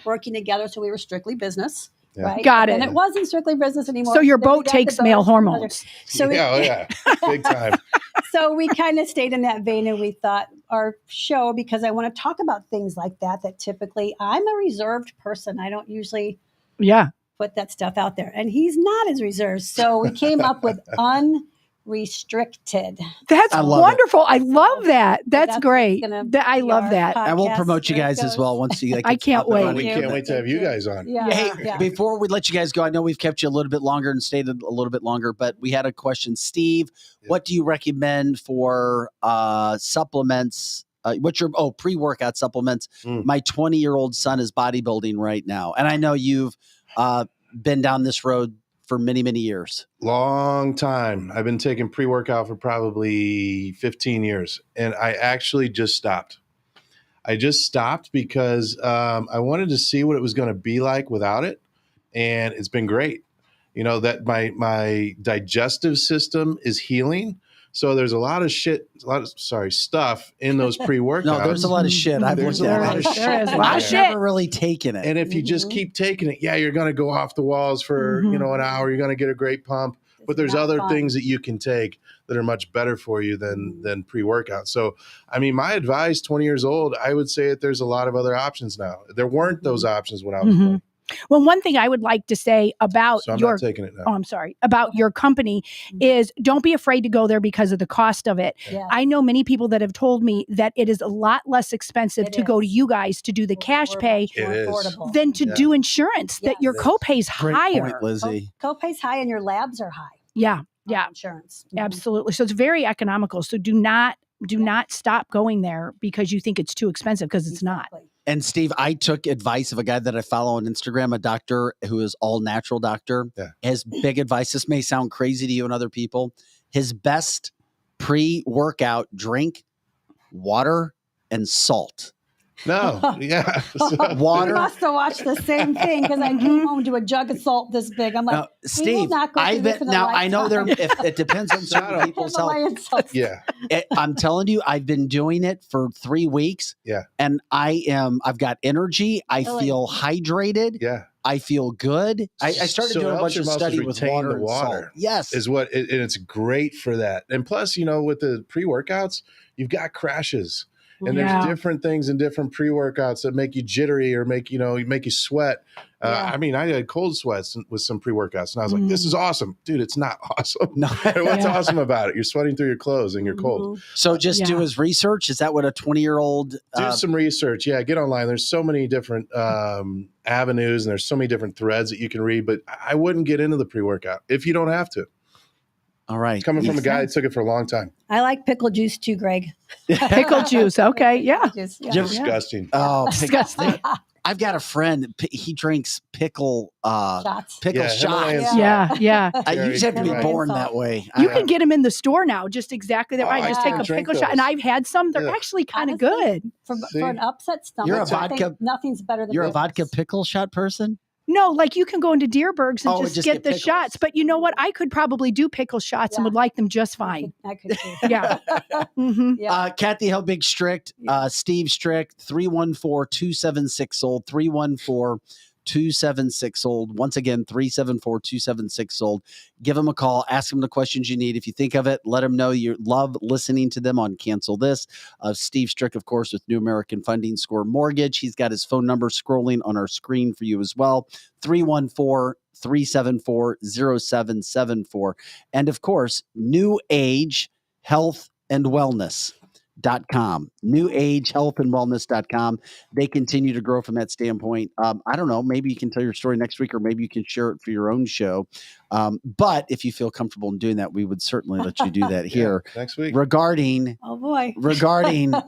S7: working together, so we were strictly business.
S3: Yeah.
S7: Right?
S2: Got
S7: And
S2: it.
S7: it wasn't strictly business anymore.
S2: So your
S7: Then we
S2: boat
S7: got the
S2: takes
S7: boat
S2: male
S7: as pleasure.
S2: hormones.
S7: So we,
S3: yeah, big time.
S7: so we kind of stayed in that vein, and we thought our show, because I want to talk about things like that typically I'm a reserved person. I don't usually
S2: Yeah.
S7: put that stuff out there, and he's not as reserved. So we came up with unrestricted.
S2: That's
S1: I love
S2: wonderful. I love that. That's
S7: That's
S2: great.
S7: gonna
S2: I
S7: be
S2: love
S7: our
S2: that.
S1: And we'll
S7: podcast.
S1: promote you
S7: There it
S1: guys as
S7: goes.
S1: well once you. Like,
S2: I can't wait.
S3: We can't wait to have you guys on.
S7: Yeah.
S1: Hey,
S7: yeah.
S1: before we let you guys go, I know we've kept you a little bit longer and stayed a little bit longer, but we had a question. Steve, what do you recommend for supplements? What's your pre-workout supplements? My 20-year-old son is bodybuilding right now, and I know you've been down this road for many, many years.
S3: Long time. I've been taking pre-workout for probably 15 years, and I actually just stopped. I just stopped because I wanted to see what it was going to be like without it, and it's been great. That my digestive system is healing. So there's a lot of stuff in those pre-workouts.
S1: No, there's a lot of shit. I've
S3: There's
S1: looked
S3: a
S1: at
S3: lot
S1: it.
S3: of shit.
S2: There is a
S3: in
S2: lot of
S3: there.
S1: I've
S2: shit.
S1: never really taken it.
S3: And if you just keep taking it, you're going to go off the walls for an hour. You're going to get a great pump. But there's
S7: not
S3: other
S7: fun.
S3: things that you can take that are much better for you than pre-workout. So, I mean, my advice, 20 years old, I would say that there's a lot of other options now. There weren't those options when I was young.
S2: Well, one thing I would like to say about
S3: So I'm
S2: your
S3: not taking it now.
S2: I'm sorry, about your company is don't be afraid to go there because of the cost of it.
S7: Yes.
S2: I know many people that have told me that it is a lot less expensive
S7: It
S2: to go to
S7: is.
S2: you guys to do the cash
S7: We're
S2: pay
S7: much more
S3: It is.
S7: affordable.
S2: than to
S3: Yeah.
S2: do insurance, that
S7: Yes.
S2: your
S3: It is.
S2: copay's
S1: Great
S2: higher.
S1: point, Lizzie.
S7: Copay's high and your labs are high.
S2: Yeah,
S7: on
S2: yeah,
S7: Insurance.
S2: absolutely. So it's very economical. So do not stop going there because you think it's too expensive, because it's not.
S7: Exactly.
S1: And Steve, I took advice of a guy that I follow on Instagram, a doctor who is all natural doctor.
S3: Yeah.
S1: His big advice, this may sound crazy to you and other people, his best pre-workout drink, water and salt.
S3: No, yeah.
S7: You
S1: Water.
S7: must have watched the same thing because I came home to a jug of salt this big. I'm like,
S1: Now,
S7: we will
S1: Steve,
S7: not go through this in a
S1: now I know there.
S7: lifetime.
S1: If it depends on certain
S3: Shut up.
S1: people's health.
S7: Himalayan salt.
S3: Yeah.
S1: I'm telling you, I've been doing it for 3 weeks.
S3: Yeah.
S1: And I've got energy. I
S7: Really?
S1: feel hydrated.
S3: Yeah.
S1: I feel good. I started
S3: So it
S1: doing a
S3: helps
S1: bunch
S3: your
S1: of
S3: muscles
S1: study with
S3: retain
S1: water
S3: the
S1: and
S3: water.
S1: salt. Yes.
S3: Is what and it's great for that. And plus, with the pre-workouts, you've got crashes. And
S2: Yeah.
S3: there's different things in different pre-workouts that make you jittery or make you sweat.
S7: Yeah.
S3: I mean, I had cold sweats with some pre-workouts, and I was like, "This is awesome, dude." It's not awesome.
S1: No.
S3: What's
S2: Yeah.
S3: awesome about it? You're sweating through your clothes and you're cold.
S1: So just do
S2: Yeah.
S1: his research. Is that what a 20-year-old?
S3: Do some research. Yeah, get online. There's so many different avenues, and there's so many different threads that you can read. But I wouldn't get into the pre-workout if you don't have to.
S1: All right.
S3: It's coming from a guy that took it for a long time.
S7: I like pickle juice too, Greg.
S2: Pickle juice. Okay. Yeah.
S7: Juice, yeah.
S1: You're-
S3: Disgusting.
S1: Oh,
S2: Disgusting.
S1: I've got a friend. He drinks pickle
S7: Shots.
S1: pickle
S3: Yeah,
S1: shots.
S3: Himalayan salt.
S2: Yeah.
S1: I
S3: Very
S1: usually have to be
S3: good.
S1: born
S7: Himalayan
S1: that
S7: salt.
S1: way.
S2: You
S1: I-
S2: can get them in the store now, just exactly that
S3: Oh,
S2: way.
S3: I
S2: Just take a
S3: can't drink
S2: pickle shot. And
S3: those.
S2: I've had some. They're
S3: Yeah.
S2: actually kind of
S7: Honestly,
S2: good.
S3: See?
S7: For an upset stomach,
S1: You're a
S7: I think
S1: vodka-
S7: nothing's better than
S1: You're a
S7: pickles.
S1: vodka pickle shot person?
S2: No, like you can go into Deerberg's and
S1: Oh,
S2: just
S1: just
S2: get
S1: get
S2: the
S1: pickles.
S2: shots. But you know what? I could probably do pickle shots and
S7: Yeah.
S2: would like them just fine.
S7: I could too.
S2: Yeah. hmm
S7: Yeah.
S1: Kathy Helbig Strick, Steve Strick, 314-276-SOLD, 314-276-SOLD. Once again, 374-276-SOLD. Give them a call. Ask them the questions you need. If you think of it, let them know you love listening to them on Cancel This. Steve Strick, of course, with New American Funding Score Mortgage. He's got his phone number scrolling on our screen for you as well. 314-374-0774. And of course, New Age Health and Wellness.com. New Age Health and Wellness.com. They continue to grow from that standpoint. I don't know, maybe you can tell your story next week, or maybe you can share it for your own show. But if you feel comfortable in doing that, we would certainly let you do that here.
S3: Next week.
S2: Oh
S1: Regarding
S2: boy.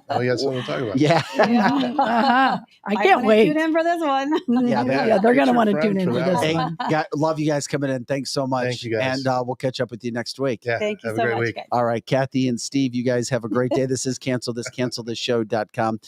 S3: Oh, you got something to talk about.
S1: yeah.
S2: Uh-huh. I
S7: Might
S2: can't
S7: wanna
S2: wait.
S7: Tune in for this one.
S1: Yeah,
S2: Yeah, they're
S3: get
S2: going to
S3: your
S2: want to
S3: friend
S2: tune in
S3: for
S2: for
S3: that
S2: this
S3: one.
S1: Hey,
S2: one.
S1: love you guys coming in. Thanks so much.
S3: Thank you, guys.
S1: And we'll catch up with you next week.
S3: Yeah.
S7: Thank you
S3: Have
S7: so
S3: a great
S7: much,
S3: week.
S7: guys.
S1: All right, Kathy and Steve, you guys have a great day. This is cancelthisshow.com.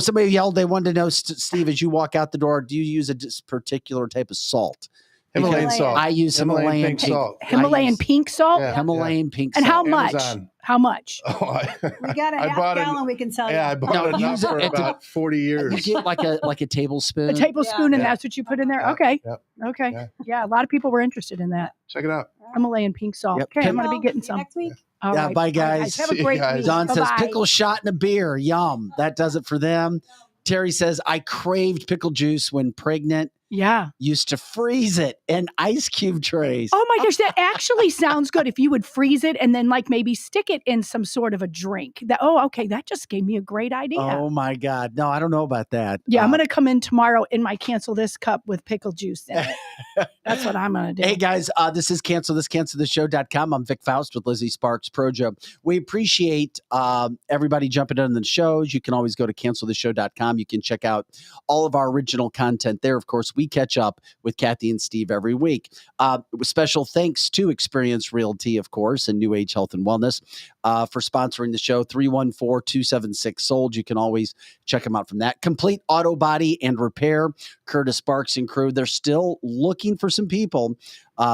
S1: Somebody yelled they wanted to know, Steve, as you walk out the door, do you use a particular type of salt?
S3: Himalayan
S7: Because
S3: salt.
S1: I use Himalayan
S3: pink
S1: pink
S3: salt.
S2: Himalayan pink salt?
S3: Yeah.
S1: Himalayan pink
S2: And
S1: salt.
S2: how much?
S3: Amazon.
S2: How much?
S3: Oh,
S7: We got a
S3: I
S7: half
S3: bought it-
S7: gallon we can sell
S3: Yeah, I
S7: you.
S3: bought
S1: No,
S3: it
S1: use
S3: for
S1: it at the-
S3: about 40
S1: You
S3: years.
S1: get like a tablespoon.
S2: A tablespoon, and
S3: Yeah.
S2: that's what you put in there?
S3: Yeah.
S2: Okay.
S3: Yep.
S2: Okay.
S3: Yeah.
S2: Yeah, a lot of people were interested in that.
S3: Check it out.
S2: Himalayan pink salt.
S1: Yep.
S2: Okay, I'm going to
S7: Well,
S2: be getting
S7: see you
S2: some.
S7: next week.
S2: All
S1: Yeah,
S2: right.
S1: bye,
S2: All right,
S1: guys.
S2: Have
S3: See
S2: a
S3: you
S2: great
S3: guys.
S2: week.
S1: Don says
S2: Bye-bye.
S1: pickle shot and a beer. Yum. That does it for them. Terry says, I craved pickle juice when pregnant.
S2: Yeah.
S1: Used to freeze it in ice cube trays.
S2: Oh my gosh, that actually sounds good. If you would freeze it and then like maybe stick it in some sort of a drink. Okay, that just gave me a great idea.
S1: Oh my God. No, I don't know about that.
S2: Yeah, I'm going to come in tomorrow in my Cancel This cup with pickle juice in it. That's what I'm going to do.
S1: Hey guys, this is cancelthisshow.com. I'm Vic Faust with Lizzie Sparks Projo. We appreciate everybody jumping in the shows. You can always go to cancelthisshow.com. You can check out all of our original content there. Of course, we catch up with Kathy and Steve every week. Special thanks to Experience Realty, of course, and New Age Health and Wellness for sponsoring the show. 314-276-SOLD. You can always check them out from that. Complete Auto Body and Repair, Curtis Sparks and crew. They're still looking for some people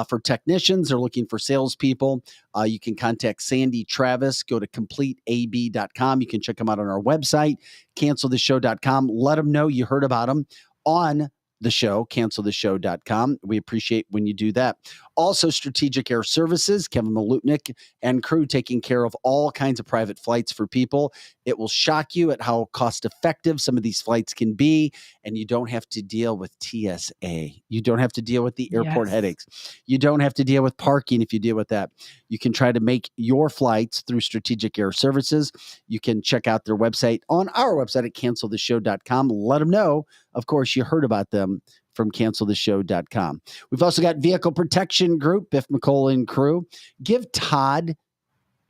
S1: for technicians. They're looking for salespeople. You can contact Sandy Travis. Go to CompleteAB.com. You can check them out on our website, cancelthisshow.com. Let them know you heard about them on the show, cancelthisshow.com. We appreciate when you do that. Also, Strategic Air Services, Kevin Malutnik and crew taking care of all kinds of private flights for people. It will shock you at how cost effective some of these flights can be, and you don't have to deal with TSA. You don't have to deal with the airport headaches. You don't have to deal with parking if you deal with that. You can try to make your flights through Strategic Air Services. You can check out their website on our website at canceltheshow.com. Let them know, of course, you heard about them from canceltheshow.com. We've also got Vehicle Protection Group, Biff McColl and crew. Give Todd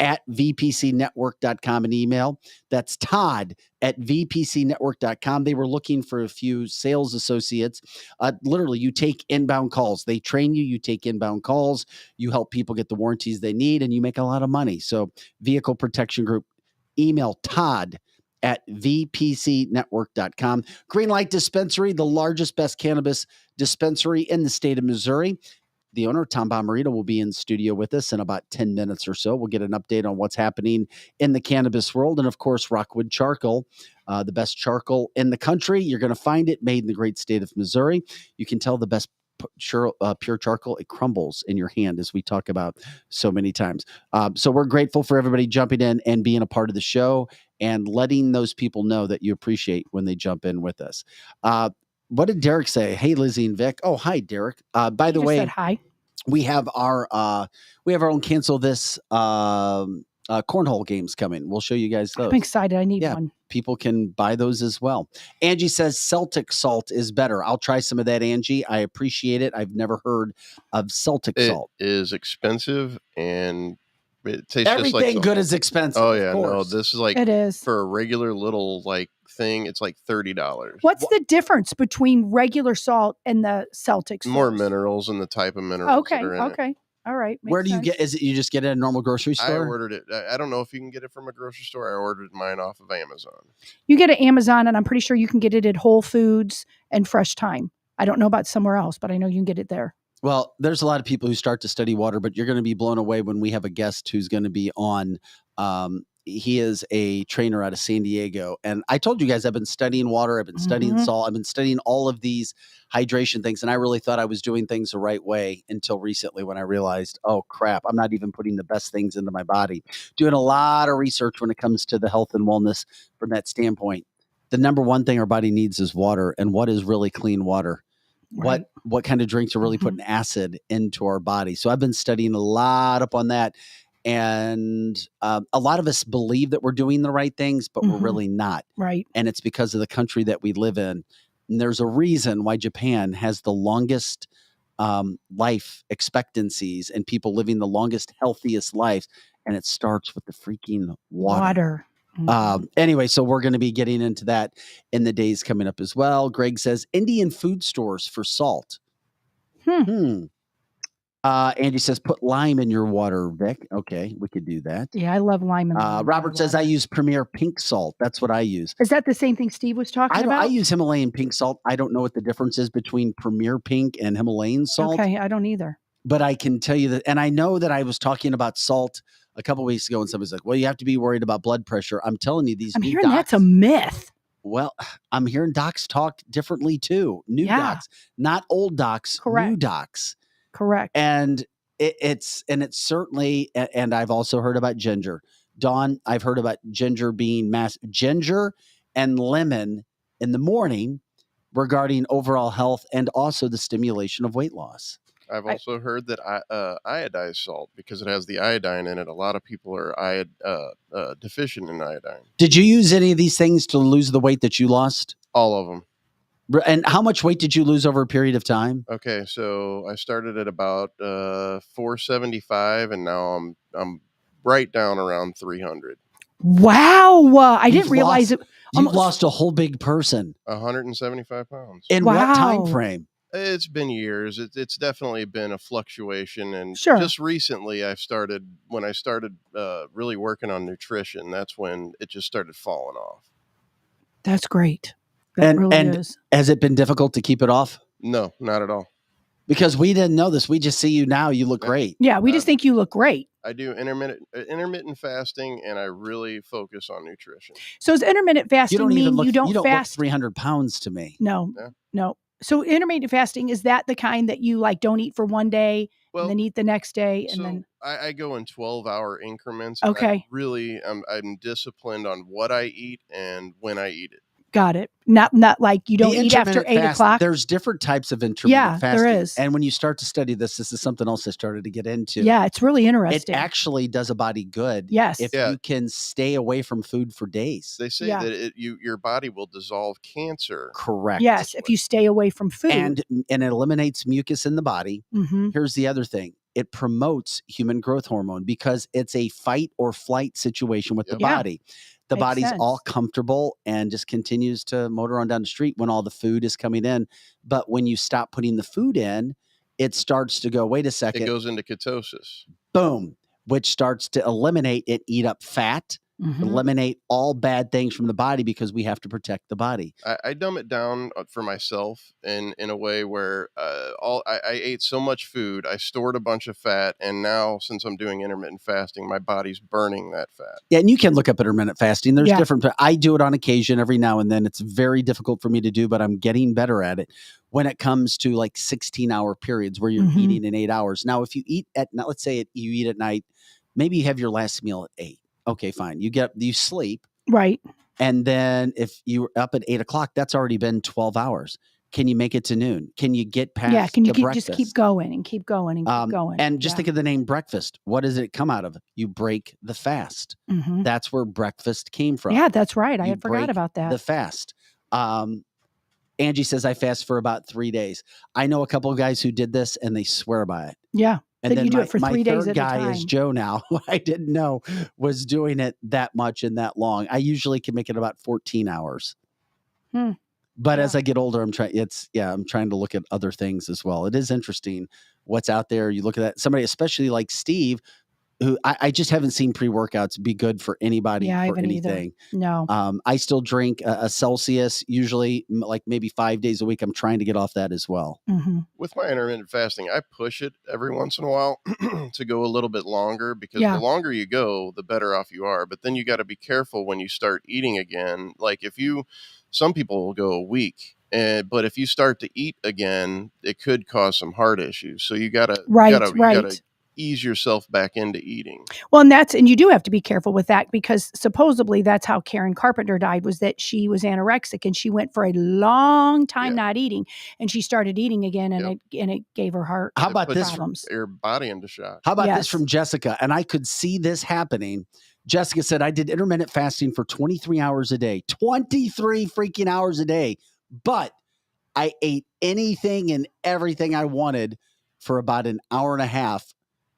S1: at vpcnetwork.com an email. That's Todd at vpcnetwork.com. They were looking for a few sales associates. Literally, you take inbound calls. They train you. You take inbound calls. You help people get the warranties they need, and you make a lot of money. So Vehicle Protection Group, email Todd at vpcnetwork.com. Greenlight Dispensary, the largest, best cannabis dispensary in the state of Missouri. The owner, Tom Bommarito, will be in studio with us in about 10 minutes or so. We'll get an update on what's happening in the cannabis world. And, of course, Rockwood Charcoal, the best charcoal in the country. You're going to find it made in the great state of Missouri. You can tell the best pure charcoal, it crumbles in your hand, as we talk about so many times. So we're grateful for everybody jumping in and being a part of the show and letting those people know that you appreciate when they jump in with us. What did Derek say? Hey, Lizzie and Vic. Oh, hi, Derek. By the way,
S2: said hi.
S1: We have our own Cancel This cornhole games coming. We'll show you guys those.
S2: I'm excited. I need one.
S1: People can buy those as well. Angie says Celtic salt is better. I'll try some of that, Angie. I appreciate it. I've never heard of Celtic salt.
S8: It is expensive and it tastes
S1: everything
S8: just like
S1: good is expensive.
S8: Oh yeah, no, this is like
S2: it is
S8: for a regular little thing. It's like $30.
S2: What's the difference between regular salt and the Celtic salt?
S8: More minerals and the type of minerals.
S2: Okay,
S8: that are in it.
S2: All right.
S1: Where do you get? Is it you just get it at a normal grocery store?
S8: I ordered it. I don't know if you can get it from a grocery store. I ordered mine off of Amazon.
S2: You get it at Amazon, and I'm pretty sure you can get it at Whole Foods and Fresh Time. I don't know about somewhere else, but I know you can get it there.
S1: Well, there's a lot of people who start to study water, but you're going to be blown away when we have a guest who's going to be on. He is a trainer out of San Diego. And I told you guys, I've been studying water. I've been studying salt. I've been studying all of these hydration things. And I really thought I was doing things the right way until recently when I realized, oh, crap, I'm not even putting the best things into my body. Doing a lot of research when it comes to the health and wellness from that standpoint. The number one thing our body needs is water. And what is really clean water? Right. What kind of drinks are really putting acid into our body? So I've been studying a lot up on that. And a lot of us believe that we're doing the right things, but we're really not.
S2: Right.
S1: And it's because of the country that we live in. And there's a reason why Japan has the longest life expectancies and people living the longest, healthiest lives. And it starts with the freaking water. Anyway, so we're going to be getting into that in the days coming up as well. Greg says Indian food stores for salt. Andy says, put lime in your water, Vic. Okay, we could do that.
S2: Yeah, I love lime in my
S1: Robert says, I use Premier Pink Salt. That's what I use.
S2: Is that the same thing Steve was talking about?
S1: I use Himalayan pink salt. I don't know what the difference is between Premier Pink and Himalayan salt.
S2: Okay, I don't either.
S1: But I can tell you that, and I know that I was talking about salt a couple weeks ago, and somebody's like, well, you have to be worried about blood pressure. I'm telling you,
S2: I'm hearing that's a myth.
S1: Well, I'm hearing docs talk differently too. New docs, not old docs, new docs.
S2: Correct.
S1: And it's certainly, and I've also heard about ginger. Dawn, I've heard about ginger being ginger and lemon in the morning regarding overall health and also the stimulation of weight loss.
S8: I've also heard that iodized salt, because it has the iodine in it. A lot of people are deficient in iodine.
S1: Did you use any of these things to lose the weight that you lost?
S8: All of them.
S1: And how much weight did you lose over a period of time?
S8: Okay, so I started at about 475, and now I'm right down around 300.
S2: Wow! I didn't realize it.
S1: You've lost a whole big person.
S8: 175 pounds.
S1: In what time frame?
S8: It's been years. It's definitely been a fluctuation, and just recently when I started really working on nutrition, that's when it just started falling off.
S2: That's great. That really is.
S1: Has it been difficult to keep it off?
S8: No, not at all.
S1: Because we didn't know this. We just see you now. You look great.
S2: Yeah, we just think you look great.
S8: I do intermittent fasting, and I really focus on nutrition.
S2: So does intermittent fasting mean you don't fast?
S1: Look 300 pounds to me.
S2: No. So intermittent fasting, is that the kind that you like don't eat for one day and then eat the next day? And then
S8: I go in 12-hour increments.
S2: Okay.
S8: I'm disciplined on what I eat and when I eat it.
S2: Got it. Not like you don't eat after 8 o'clock.
S1: There's different types of intermittent fasting.
S2: There is.
S1: And when you start to study this is something else I started to get into.
S2: Yeah, it's really interesting.
S1: It actually does a body good.
S2: Yes.
S1: If you can stay away from food for days.
S8: They say that your body will dissolve cancer.
S1: Correct.
S2: Yes, if you stay away from food.
S1: And it eliminates mucus in the body. Here's the other thing. It promotes human growth hormone because it's a fight or flight situation with the body. The body's all comfortable and just continues to motor on down the street when all the food is coming in. But when you stop putting the food in, it starts to go, wait a second.
S8: It goes into ketosis.
S1: Boom, which starts to eliminate and eat up fat, eliminate all bad things from the body because we have to protect the body.
S8: I dumb it down for myself in a way where I ate so much food, I stored a bunch of fat, and now since I'm doing intermittent fasting, my body's burning that fat.
S1: Yeah, and you can look up intermittent fasting. There's different. I do it on occasion every now and then. It's very difficult for me to do, but I'm getting better at it. When it comes to like 16-hour periods where you're eating in 8 hours. Now, if you eat let's say you eat at night, maybe you have your last meal at 8. Okay, fine. You sleep.
S2: Right.
S1: And then if you're up at 8 o'clock, that's already been 12 hours. Can you make it to noon? Can you get past
S2: can you
S1: breakfast?
S2: just keep going and keep going and keep going?
S1: And just think of the name breakfast. What does it come out of? You break the fast. That's where breakfast came from.
S2: Yeah, that's right. I had forgot about that.
S1: The fast. Angie says, I fast for about 3 days. I know a couple of guys who did this and they swear by it.
S2: Yeah.
S1: And then
S2: you do it for 3 days at a time.
S1: My third guy is Joe now, who I didn't know was doing it that much and that long. I usually can make it about 14 hours. But as I get older, I'm trying to look at other things as well. It is interesting what's out there. You look at that, somebody, especially like Steve, who I just haven't seen pre-workouts be good for anybody for anything.
S2: Either. No.
S1: I still drink a Celsius, usually like maybe 5 days a week. I'm trying to get off that as well.
S8: With my intermittent fasting, I push it every once in a while to go a little bit longer because the longer you go, the better off you are. But then you got to be careful when you start eating again. Like some people will go a week. But if you start to eat again, it could cause some heart issues. So you gotta ease yourself back into eating.
S2: Well, and you do have to be careful with that because supposedly that's how Karen Carpenter died, was that she was anorexic and she went for a long time not eating and she started eating again and it gave her heart problems.
S8: Your body into shock.
S1: How about this from Jessica? And I could see this happening. Jessica said, I did intermittent fasting for 23 hours a day, 23 freaking hours a day, but I ate anything and everything I wanted for about an hour and a half,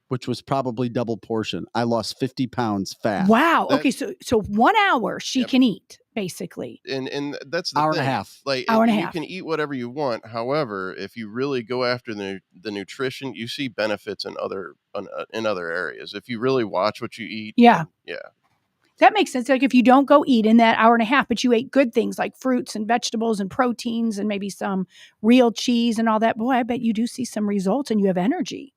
S1: which was probably double portion. I lost 50 pounds fast.
S2: Wow. Okay. So 1 hour she can eat basically.
S8: And that's the
S1: hour
S8: thing.
S1: And a half.
S8: Like
S2: hour and a
S8: you
S2: half.
S8: can eat whatever you want. However, if you really go after the nutrition, you see benefits in other areas. If you really watch what you eat.
S2: Yeah.
S8: Yeah.
S2: That makes sense. Like if you don't go eat in that hour and a half, but you ate good things like fruits and vegetables and proteins and maybe some real cheese and all that, boy, I bet you do see some results and you have energy.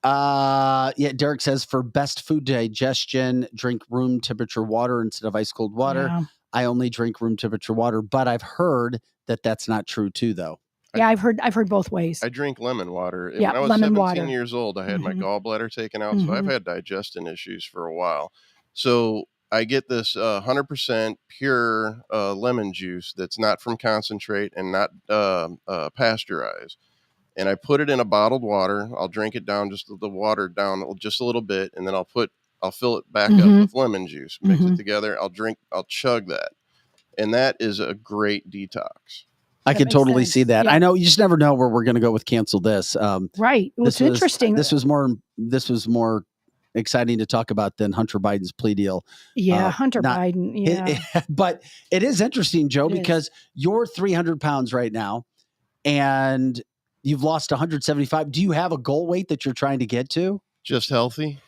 S1: Derek says for best food digestion, drink room temperature water instead of ice cold water.
S2: Yeah.
S1: I only drink room temperature water, but I've heard that that's not true too, though.
S2: Yeah, I've heard both ways.
S8: I drink lemon water.
S2: Yeah,
S8: when I was
S2: lemon
S8: 17
S2: water.
S8: years old, I had my gallbladder taken out, so I've had digestion issues for a while. So I get this 100% pure lemon juice that's not from concentrate and not pasteurized. And I put it in a bottled water. I'll drink it down, just the water down just a little bit. And then I'll fill it back up with lemon juice, mix it together. I'll chug that. And that is a great detox.
S1: I can totally see that. Yeah. I know you just never know where we're going to go with cancel this.
S2: Right. Well, it's interesting.
S1: This was more exciting to talk about than Hunter Biden's plea deal.
S2: Yeah. Hunter Biden. Yeah.
S1: But it is interesting, Joe, because you're 300 pounds right now and you've lost 175. Do you have a goal weight that you're trying to get to?
S8: Just healthy.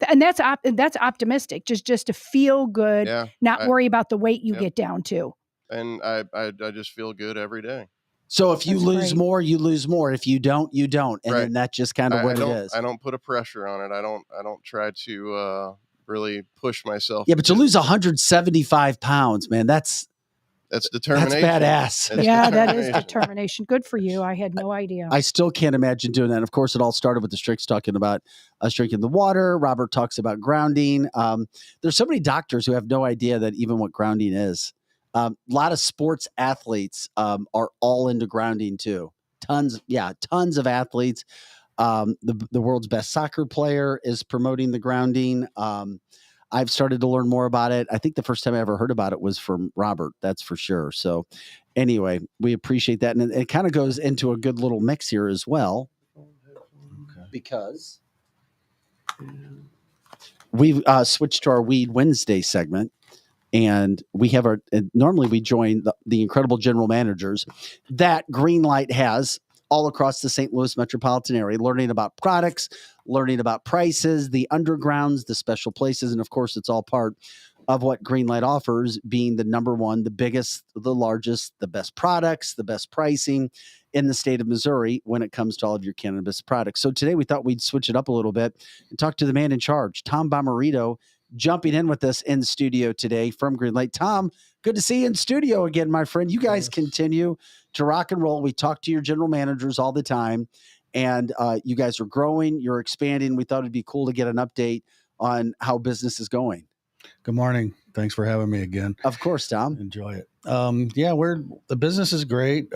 S2: And that's optimistic. Just to feel good, not worry about the weight you get down to.
S8: And I just feel good every day.
S1: So if you lose more, you lose more. If you don't, you don't. And then that's just kind of what it is.
S8: I don't put a pressure on it. I don't try to really push myself.
S1: Yeah, but to lose 175 pounds, man, that's
S8: That's determination.
S1: That's badass.
S2: Yeah, that is determination. Good for you. I had no idea.
S1: I still can't imagine doing that. Of course, it all started with the Stricks talking about us drinking the water. Robert talks about grounding. There's so many doctors who have no idea that even what grounding is. A lot of sports athletes are all into grounding too. Tons of athletes. The world's best soccer player is promoting the grounding. I've started to learn more about it. I think the first time I ever heard about it was from Robert. That's for sure. So anyway, we appreciate that. And it kind of goes into a good little mix here as well, because we've switched to our Weed Wednesday segment. And we have normally we join the incredible general managers that Greenlight has all across the St. Louis metropolitan area, learning about products, learning about prices, the undergrounds, the special places. And of course, it's all part of what Greenlight offers, being the number one, the biggest, the largest, the best products, the best pricing in the state of Missouri when it comes to all of your cannabis products. So today we thought we'd switch it up a little bit and talk to the man in charge, Tom Bommarito, jumping in with us in the studio today from Greenlight. Tom, good to see you in studio again, my friend. You guys continue to rock and roll. We talk to your general managers all the time, and you guys are growing, you're expanding. We thought it'd be cool to get an update on how business is going.
S9: Good morning. Thanks for having me again.
S1: Of course, Tom.
S9: Enjoy it. The business is great.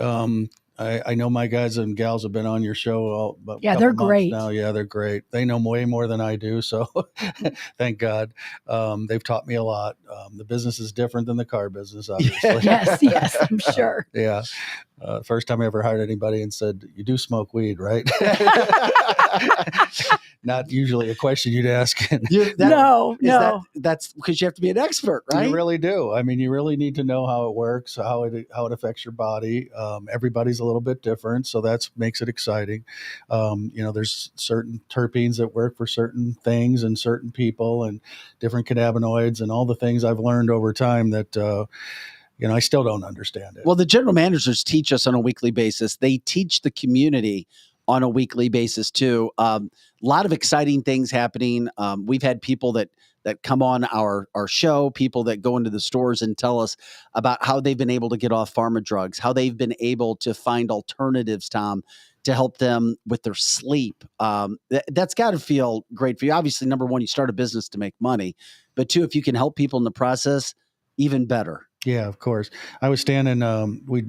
S9: I know my guys and gals have been on your show
S2: they're great
S9: now. Yeah, they're great. They know way more than I do. So thank God. They've taught me a lot. The business is different than the car business, obviously.
S2: Yes, I'm sure.
S9: Yeah. First time I ever hired anybody and said, you do smoke weed, right? Not usually a question you'd ask.
S2: No.
S1: That's because you have to be an expert, right?
S9: You really do. I mean, you really need to know how it works, how it affects your body. Everybody's a little bit different, so that makes it exciting. There's certain terpenes that work for certain things and certain people, and different cannabinoids, and all the things I've learned over time that I still don't understand it.
S1: Well, the general managers teach us on a weekly basis. They teach the community on a weekly basis too. A lot of exciting things happening. We've had people that come on our show, people that go into the stores and tell us about how they've been able to get off pharma drugs, how they've been able to find alternatives, Tom, to help them with their sleep. That's got to feel great for you. Obviously, number one, you start a business to make money, but two, if you can help people in the process, even better.
S9: Yeah, of course. I was standing,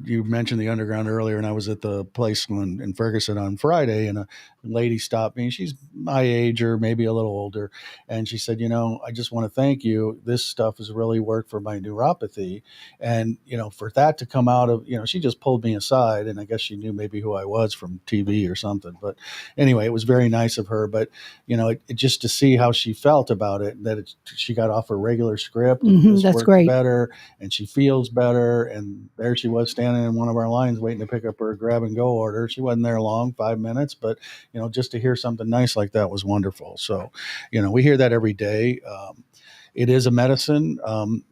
S9: you mentioned the underground earlier, and I was at the place in Ferguson on Friday, and a lady stopped me. She's my age or maybe a little older. And she said, I just want to thank you. This stuff has really worked for my neuropathy. And, for that to come out of, she just pulled me aside, and I guess she knew maybe who I was from TV or something. But anyway, it was very nice of her. But, it just to see how she felt about it, that she got off her regular script.
S2: That's great.
S9: Better, and she feels better. And there she was standing in one of our lines waiting to pick up her grab and go order. She wasn't there long, 5 minutes, but just to hear something nice like that was wonderful. So we hear that every day. It is a medicine.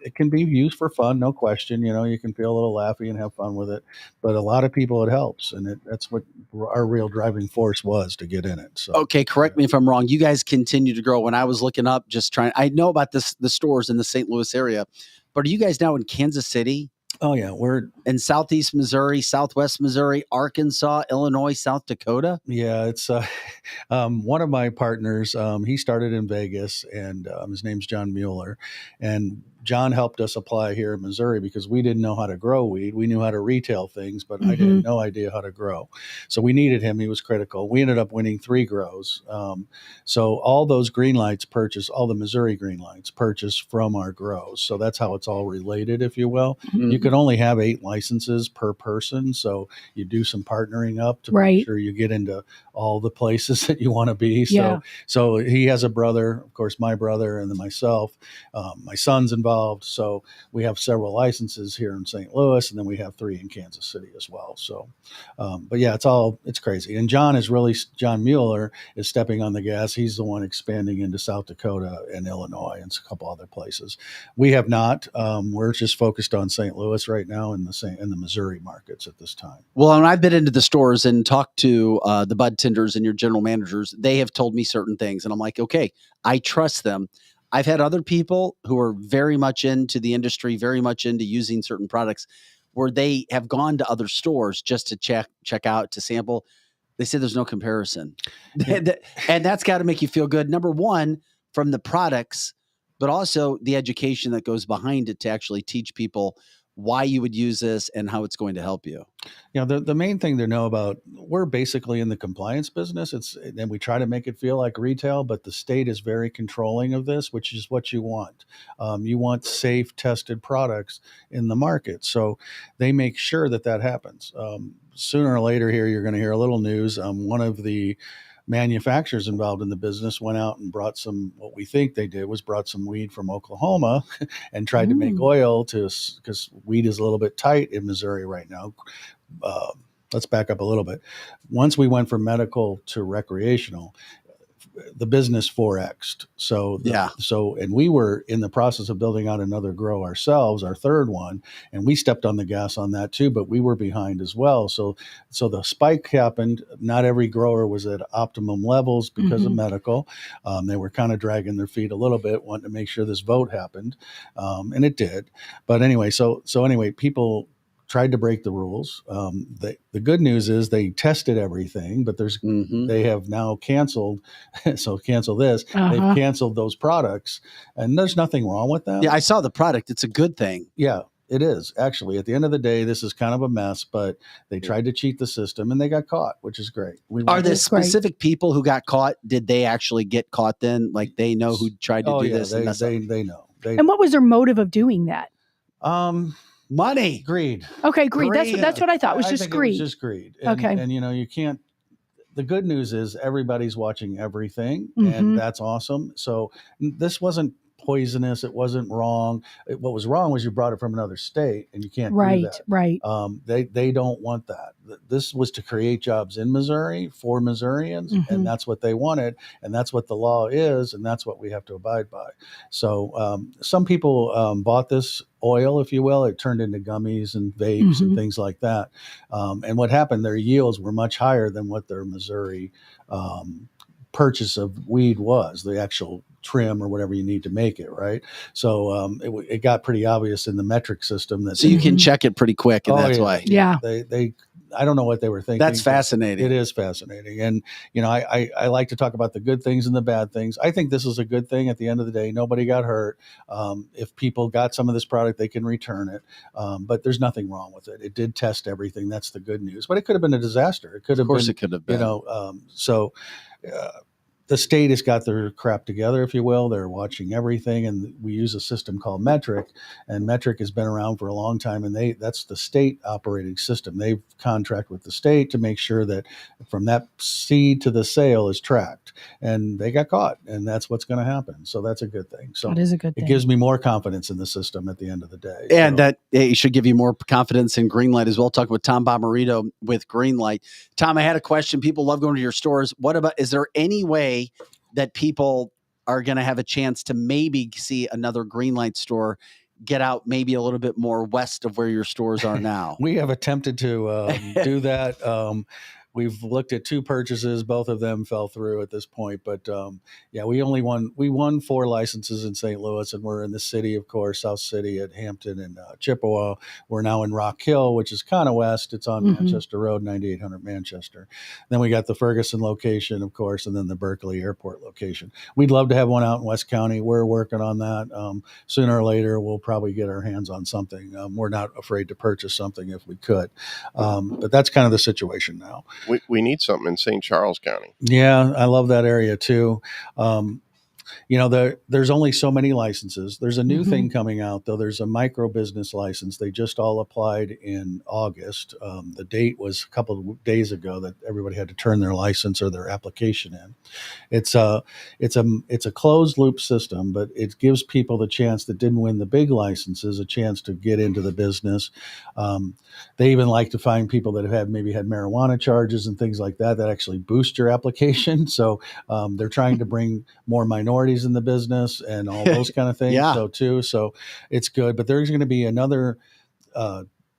S9: It can be used for fun, no question. You can feel a little laughy and have fun with it, but a lot of people it helps, and that's what our real driving force was to get in it. So
S1: okay, correct me if I'm wrong. You guys continue to grow. When I was looking up, I know about the stores in the St. Louis area, but are you guys now in Kansas City?
S9: Oh yeah, we're
S1: in Southeast Missouri, Southwest Missouri, Arkansas, Illinois, South Dakota.
S9: Yeah, it's one of my partners. He started in Vegas, and his name's John Mueller, and John helped us apply here in Missouri because we didn't know how to grow weed. We knew how to retail things, but I had no idea how to grow. So we needed him. He was critical. We ended up winning 3 grows. So all those Greenlights purchased, all the Missouri Greenlights purchased from our grows. So that's how it's all related, if you will. You could only have 8 licenses per person. So you do some partnering up to make sure you get into all the places that you want to be. So he has a brother, of course, my brother, and then myself. My son's involved. So we have several licenses here in St. Louis, and then we have 3 in Kansas City as well. So, but yeah, it's crazy. And John Mueller is stepping on the gas. He's the one expanding into South Dakota and Illinois and a couple other places. We have not. We're just focused on St. Louis right now in the Missouri markets at this time.
S1: Well, when I've been into the stores and talked to the bud tenders and your general managers, they have told me certain things, and I'm like, okay, I trust them. I've had other people who are very much into the industry, very much into using certain products, where they have gone to other stores just to check out, to sample. They say there's no comparison.
S9: Yeah.
S1: And that's got to make you feel good. Number one, from the products, but also the education that goes behind it to actually teach people why you would use this and how it's going to help you.
S9: You know, the main thing to know about, we're basically in the compliance business. And we try to make it feel like retail, but the state is very controlling of this, which is what you want. You want safe, tested products in the market. So they make sure that happens. Sooner or later here, you're going to hear a little news. One of the manufacturers involved in the business went out and brought some, what we think they did was brought some weed from Oklahoma and tried to make oil because weed is a little bit tight in Missouri right now. Let's back up a little bit. Once we went from medical to recreational, the business 4x'd. And we were in the process of building out another grow ourselves, our third one, and we stepped on the gas on that too, but we were behind as well. So the spike happened. Not every grower was at optimum levels because of medical. They were kind of dragging their feet a little bit, wanting to make sure this vote happened. And it did. But anyway, so anyway, people tried to break the rules. The good news is they tested everything, but they have now canceled. So cancel this. They've canceled those products, and there's nothing wrong with them.
S1: Yeah, I saw the product. It's a good thing.
S9: Yeah, it is. Actually, at the end of the day, this is kind of a mess, but they tried to cheat the system and they got caught, which is great.
S1: Are there specific people who got caught? Did they actually get caught then? Like they know who tried to do this?
S9: They know.
S2: And what was their motive of doing that?
S1: Money.
S9: Greed.
S2: Okay, greed. That's what I thought. It was just greed.
S9: It was just greed. And,
S2: okay.
S9: And you can't. The good news is everybody's watching everything, and that's awesome. So this wasn't poisonous. It wasn't wrong. What was wrong was you brought it from another state, and you can't do that.
S2: Right.
S9: They don't want that. This was to create jobs in Missouri for Missourians, and that's what they wanted, and that's what the law is, and that's what we have to abide by. So some people bought this oil, if you will. It turned into gummies and vapes and things like that. And what happened, their yields were much higher than what their Missouri purchase of weed was, the actual trim or whatever you need to make it, right? So it got pretty obvious in the metric system that
S1: so you can check it pretty quick, and that's why.
S2: Yeah.
S9: They I don't know what they were thinking.
S1: That's fascinating.
S9: It is fascinating. And, I like to talk about the good things and the bad things. I think this is a good thing. At the end of the day, nobody got hurt. If people got some of this product, they can return it. But there's nothing wrong with it. It did test everything. That's the good news. But it could have been a disaster. It could have been. Of course
S1: it could have been.
S9: The state has got their crap together, if you will. They're watching everything, and we use a system called Metric, and Metric has been around for a long time, and that's the state operating system. They contract with the state to make sure that from that seed to the sale is tracked, and they got caught, and that's what's going to happen. So that's a good thing. So
S2: that is a good thing.
S9: It gives me more confidence in the system at the end of the day.
S1: And that it should give you more confidence in Greenlight as well. Talk with Tom Bommarito with Greenlight. Tom, I had a question. People love going to your stores. Is there any way that people are going to have a chance to maybe see another Greenlight store get out maybe a little bit more west of where your stores are now?
S9: We have attempted to do that. We've looked at 2 purchases. Both of them fell through at this point. But we won 4 licenses in St. Louis, and we're in the city, of course, South City at Hampton and Chippewa. We're now in Rock Hill, which is kind of west. It's on Manchester Road, 9800 Manchester. Then we got the Ferguson location, of course, and then the Berkeley Airport location. We'd love to have one out in West County. We're working on that. Sooner or later, we'll probably get our hands on something. We're not afraid to purchase something if we could. But that's kind of the situation now.
S8: We need something in St. Charles County.
S9: Yeah, I love that area too. There's only so many licenses. There's a new thing coming out, though. There's a micro business license. They just all applied in August. The date was a couple of days ago that everybody had to turn their license or their application in. It's a closed loop system, but it gives people the chance that didn't win the big licenses a chance to get into the business. They even like to find people that have maybe had marijuana charges and things like that actually boost your application. So they're trying to bring more minorities in the business and all those kind of things. So it's good. But there's going to be another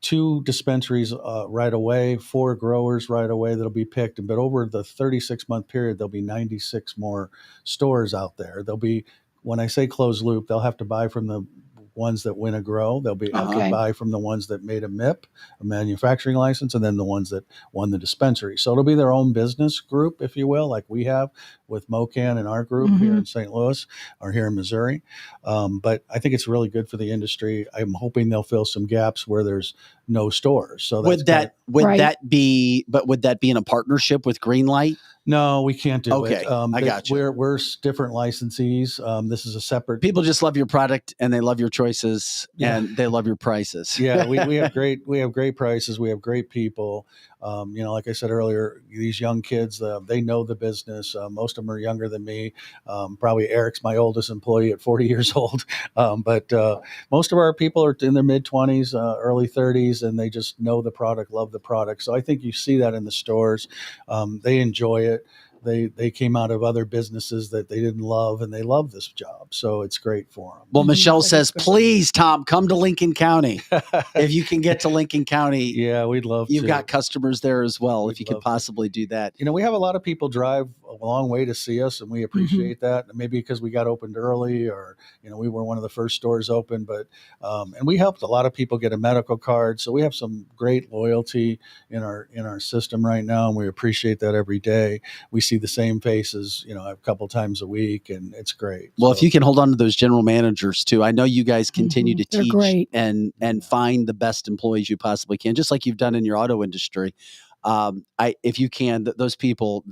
S9: 2 dispensaries right away, 4 growers right away that'll be picked. But over the 36-month period, there'll be 96 more stores out there. There'll be when I say closed loop, they'll have to buy from the ones that win a grow. They'll be have to
S2: Okay.
S9: buy from the ones that made a MIP, a manufacturing license, and then the ones that won the dispensary. So it'll be their own business group, if you will, like we have with MoCan and our group here in St. Louis or here in Missouri. But I think it's really good for the industry. I'm hoping they'll fill some gaps where there's no stores. So
S1: would that be in a partnership with Greenlight?
S9: No, we can't do it.
S1: Okay, I got you.
S9: We're different licensees. This is a separate.
S1: People just love your product and they love your choices and they love your prices.
S9: Yeah, we have great prices. We have great people. Like I said earlier, these young kids, they know the business. Most of them are younger than me. Probably Eric's my oldest employee at 40 years old. But most of our people are in their mid-20s, early 30s, and they just know the product, love the product. So I think you see that in the stores. They enjoy it. They came out of other businesses that they didn't love, and they love this job. So it's great for them.
S1: Well, Michelle says, please, Tom, come to Lincoln County. If you can get to Lincoln County.
S9: Yeah, we'd love to.
S1: You've got customers there as well, if you could possibly do that.
S9: We have a lot of people drive a long way to see us, and we appreciate that. Maybe because we got opened early, or, we were one of the first stores open, but, and we helped a lot of people get a medical card. So we have some great loyalty in our system right now, and we appreciate that every day. We see the same faces, a couple times a week, and it's great.
S1: Well, if you can hold on to those general managers too, I know you guys continue to teach and find the best employees you possibly can, just like you've done in your auto industry. If you can, those people,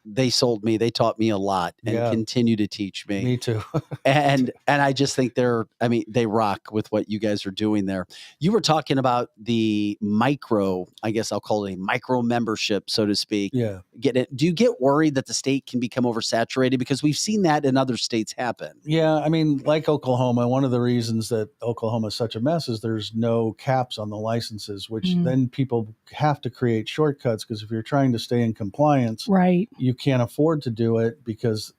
S1: they sold me, they taught me a lot and continue to teach me.
S9: Me too.
S1: and I just think they rock with what you guys are doing there. You were talking about the micro, I guess I'll call it a micro membership, so to speak.
S9: Yeah.
S1: Do you get worried that the state can become oversaturated? Because we've seen that in other states happen.
S9: Yeah. Like Oklahoma, one of the reasons that Oklahoma is such a mess is there's no caps on the licenses, which then people have to create shortcuts, because if you're trying to stay in compliance, you can't afford to do it, because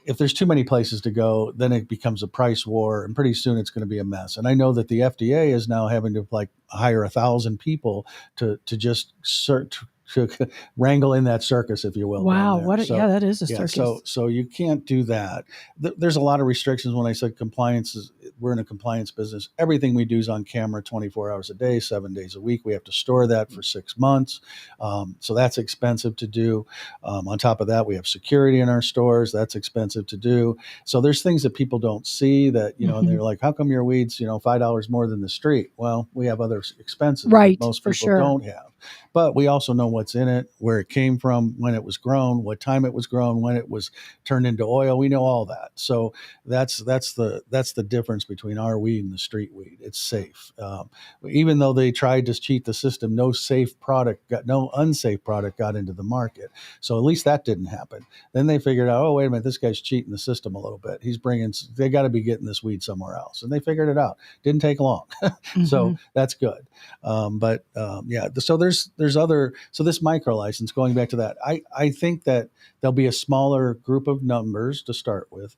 S9: if there's too many places to go, then it becomes a price war, and pretty soon it's going to be a mess. And I know that the FDA is now having to hire 1,000 people to just to wrangle in that circus, if you will.
S2: Wow. That is a circus.
S9: So you can't do that. There's a lot of restrictions. When I said compliance, we're in a compliance business. Everything we do is on camera 24 hours a day, 7 days a week. We have to store that for 6 months. So that's expensive to do. On top of that, we have security in our stores. That's expensive to do. So there's things that people don't see that, and they're like, how come your weed's, $5 more than the street? Well, we have other expenses that most people don't have. But we also know what's in it, where it came from, when it was grown, what time it was grown, when it was turned into oil. We know all that. So that's the difference between our weed and the street weed. It's safe. Even though they tried to cheat the system, no unsafe product got into the market. So at least that didn't happen. Then they figured out, oh, wait a minute, this guy's cheating the system a little bit. They got to be getting this weed somewhere else. And they figured it out. Didn't take long. So that's good. So this micro license, going back to that, I think that there'll be a smaller group of numbers to start with.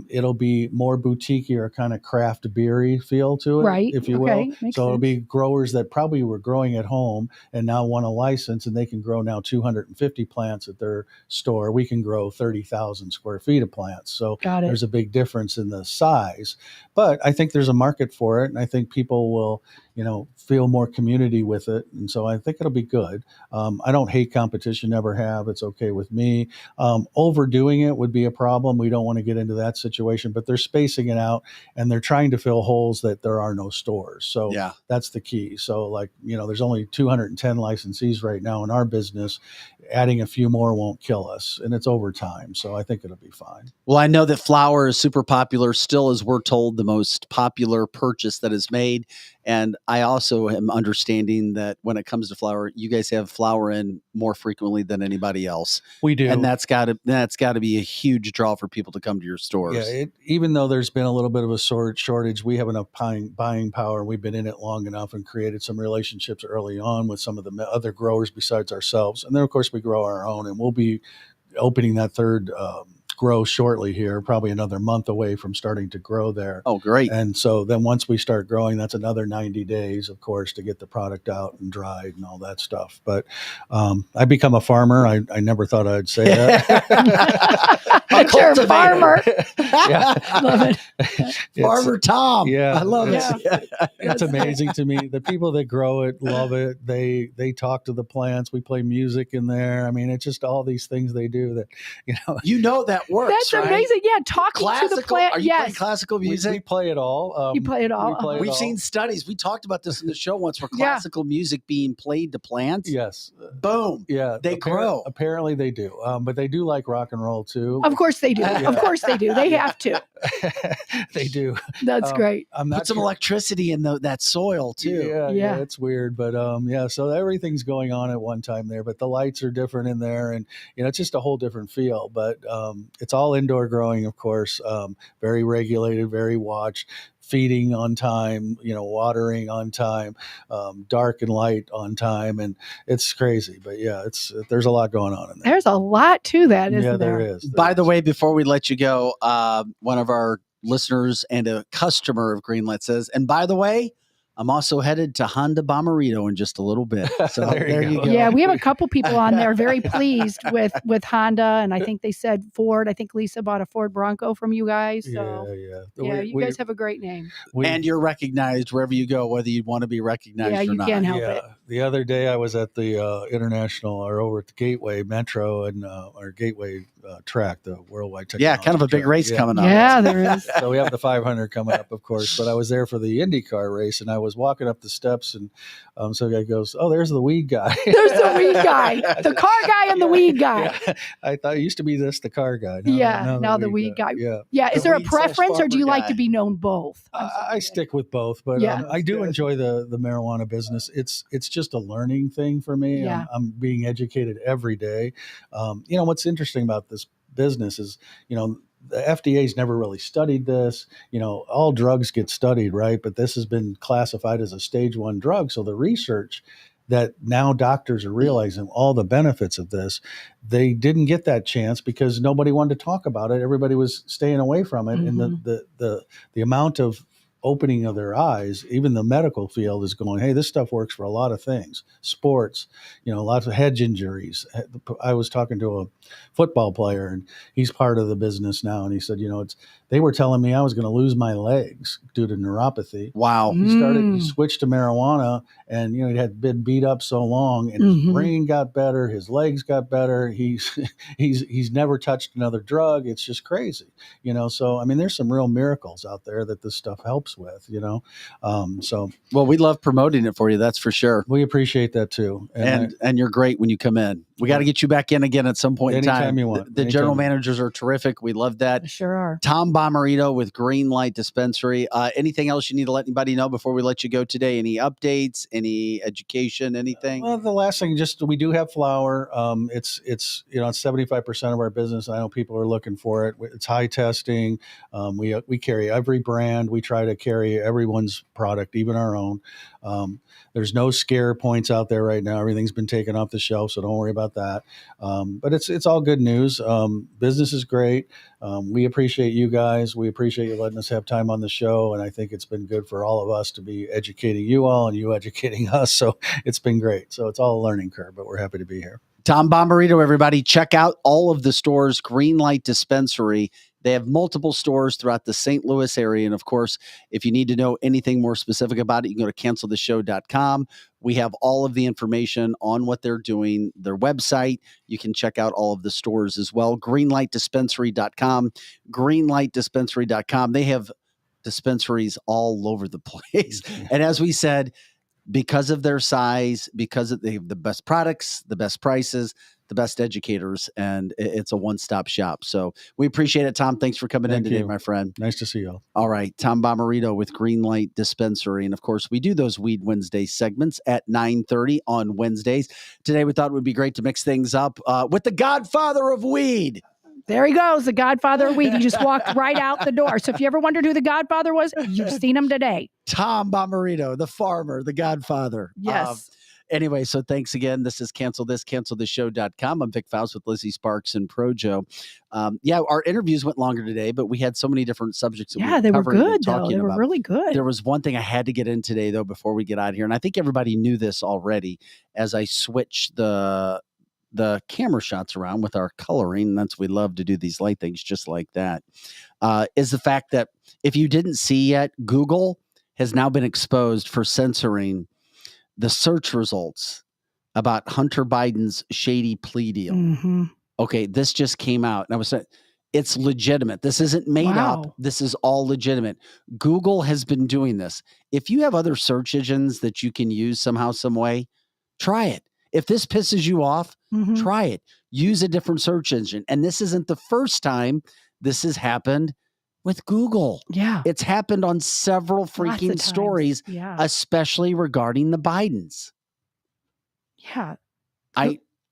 S9: It'll be more boutique or kind of craft beery feel to it, if you will. So it'll be growers that probably were growing at home and now want a license, and they can grow now 250 plants at their store. We can grow 30,000 square feet of plants. So there's a big difference in the size, but I think there's a market for it, and I think people will, feel more community with it. And so I think it'll be good. I don't hate competition, never have. It's okay with me. Overdoing it would be a problem. We don't want to get into that situation, but they're spacing it out and they're trying to fill holes that there are no stores. So that's the key. So there's only 210 licensees right now in our business. Adding a few more won't kill us, and it's over time. So I think it'll be fine.
S1: Well, I know that flower is super popular, still, as we're told, the most popular purchase that is made. And I also am understanding that when it comes to flower, you guys have flower in more frequently than anybody else.
S9: We do.
S1: And that's got to be a huge draw for people to come to your stores.
S9: Yeah, even though there's been a little bit of a shortage, we have enough buying power. We've been in it long enough and created some relationships early on with some of the other growers besides ourselves. And then, of course, we grow our own, and we'll be opening that third grow shortly here, probably another month away from starting to grow there.
S1: Oh, great.
S9: And so then once we start growing, that's another 90 days, of course, to get the product out and dried and all that stuff. But I become a farmer. I never thought I'd say that.
S2: That you're a farmer. Love it.
S1: Farmer Tom.
S9: Yeah,
S1: I love it.
S9: It's amazing to me. The people that grow it love it. They talk to the plants. We play music in there. I mean, it's just all these things they do that,
S1: That works.
S2: That's
S1: right?
S2: amazing. Yeah, talking to the plant.
S1: Are you
S2: Yes.
S1: playing classical music?
S9: We play it all.
S2: You play it all?
S1: We've seen studies. We talked about this in the show once for
S2: Yeah.
S1: classical music being played to plants.
S9: Yes.
S1: Boom.
S9: Yeah.
S1: They grow.
S9: Apparently they do. But they do like rock and roll too.
S2: Of course they do. Of course they do. They have to.
S9: They do.
S2: That's great.
S9: I'm not
S1: Put some electricity in that soil too.
S9: Yeah, it's weird, but so everything's going on at one time there, but the lights are different in there, and it's just a whole different feel. But it's all indoor growing, of course, very regulated, very watched. Feeding on time, watering on time, dark and light on time, and it's crazy. But there's a lot going on in there.
S2: There's a lot to that, isn't
S9: yeah,
S2: there?
S9: there is.
S1: By the way, before we let you go, one of our listeners and a customer of Greenlight says, and by the way, I'm also headed to Honda Bommarito in just a little bit. So there you go.
S2: Yeah, we have a couple people on there very pleased with Honda, and I think they said Ford. I think Lisa bought a Ford Bronco from you guys. So you guys have a great name.
S1: And you're recognized wherever you go, whether you want to be recognized or not.
S2: Yeah, you can't help it.
S9: The other day I was at the International, or over at the Gateway Metro and our Gateway track, the Worldwide Technology.
S1: Yeah, kind of a big race coming up.
S2: Yeah, there is.
S9: So we have the 500 coming up, of course. But I was there for the IndyCar race, and I was walking up the steps, and so the guy goes, "Oh, there's the weed guy."
S2: There's the weed guy, the car guy, and the weed guy.
S9: Yeah. I thought it used to be this the car guy.
S2: Now the weed guy. Yeah. Is there a preference, or do you like to be known both?
S9: I stick with both, but I do enjoy the marijuana business. It's just a learning thing for me.
S2: Yeah.
S9: I'm being educated every day. What's interesting about this business is, the FDA's never really studied this. All drugs get studied, right? But this has been classified as a stage 1 drug. So the research that now doctors are realizing all the benefits of this, they didn't get that chance because nobody wanted to talk about it. Everybody was staying away from it.
S2: Mm-hmm.
S9: And the amount of opening of their eyes, even the medical field is going, hey, this stuff works for a lot of things. Sports, lots of head injuries. I was talking to a football player, and he's part of the business now. And he said, they were telling me I was going to lose my legs due to neuropathy.
S1: Wow.
S9: He switched to marijuana, and, he had been beat up so long, and his brain got better. His legs got better. He's never touched another drug. It's just crazy, so, I mean, there's some real miracles out there that this stuff helps with,
S1: well, we love promoting it for you. That's for sure.
S9: We appreciate that too.
S1: And you're great when you come in. We got to get you back in again at some point in time.
S9: Anytime you want.
S1: The general managers are terrific. We love that.
S2: Sure are.
S1: Tom Bommarito with Greenlight Dispensary. Anything else you need to let anybody know before we let you go today? Any updates, any education, anything?
S9: Well, the last thing, we do have flour. It's 75% of our business. I know people are looking for it. It's high testing. We carry every brand. We try to carry everyone's product, even our own. There's no scare points out there right now. Everything's been taken off the shelf, so don't worry about that. But it's all good news. Business is great. We appreciate you guys. We appreciate you letting us have time on the show, and I think it's been good for all of us to be educating you all and you educating us. So it's been great. So it's all a learning curve, but we're happy to be here.
S1: Tom Bommarito, everybody. Check out all of the stores, Greenlight Dispensary. They have multiple stores throughout the St. Louis area. And of course, if you need to know anything more specific about it, you can go to canceltheshow.com. We have all of the information on what they're doing, their website. You can check out all of the stores as well. Greenlightdispensary.com, greenlightdispensary.com. They have dispensaries all over the place. And as we said, because of their size, because they have the best products, the best prices, the best educators, and it's a one-stop shop. So we appreciate it, Tom. Thanks for coming in today, my friend.
S9: Nice to see you all.
S1: All right. Tom Bommarito with Greenlight Dispensary. And of course, we do those Weed Wednesday segments at 9:30 on Wednesdays. Today, we thought it would be great to mix things up with the godfather of weed.
S2: There he goes, the godfather of weed. He just walked right out the door. So if you ever wondered who the godfather was, you've seen him today.
S1: Tom Bommarito, the farmer, the godfather.
S2: Yes.
S1: Anyway, so thanks again. This is canceltheshow.com. I'm Vic Faust with Lizzie Sparks and Projo. Our interviews went longer today, but we had so many different subjects. That
S2: they were good, though. They were really good.
S1: There was one thing I had to get in today, though, before we get out of here. And I think everybody knew this already as I switched the the camera shots around with our coloring, that's we love to do these light things just like that, is the fact that if you didn't see yet, Google has now been exposed for censoring the search results about Hunter Biden's shady plea deal.
S2: Mm-hmm.
S1: Okay, this just came out, and I was saying, it's legitimate. This isn't made up.
S2: Wow.
S1: This is all legitimate. Google has been doing this. If you have other search engines that you can use somehow, some way, try it. If this pisses you off,
S2: Mhm.
S1: try it. Use a different search engine. And this isn't the first time this has happened with Google.
S2: Yeah.
S1: It's happened on several
S2: Lots of
S1: freaking
S2: times.
S1: stories,
S2: Yeah.
S1: especially regarding the Bidens.
S2: Yeah.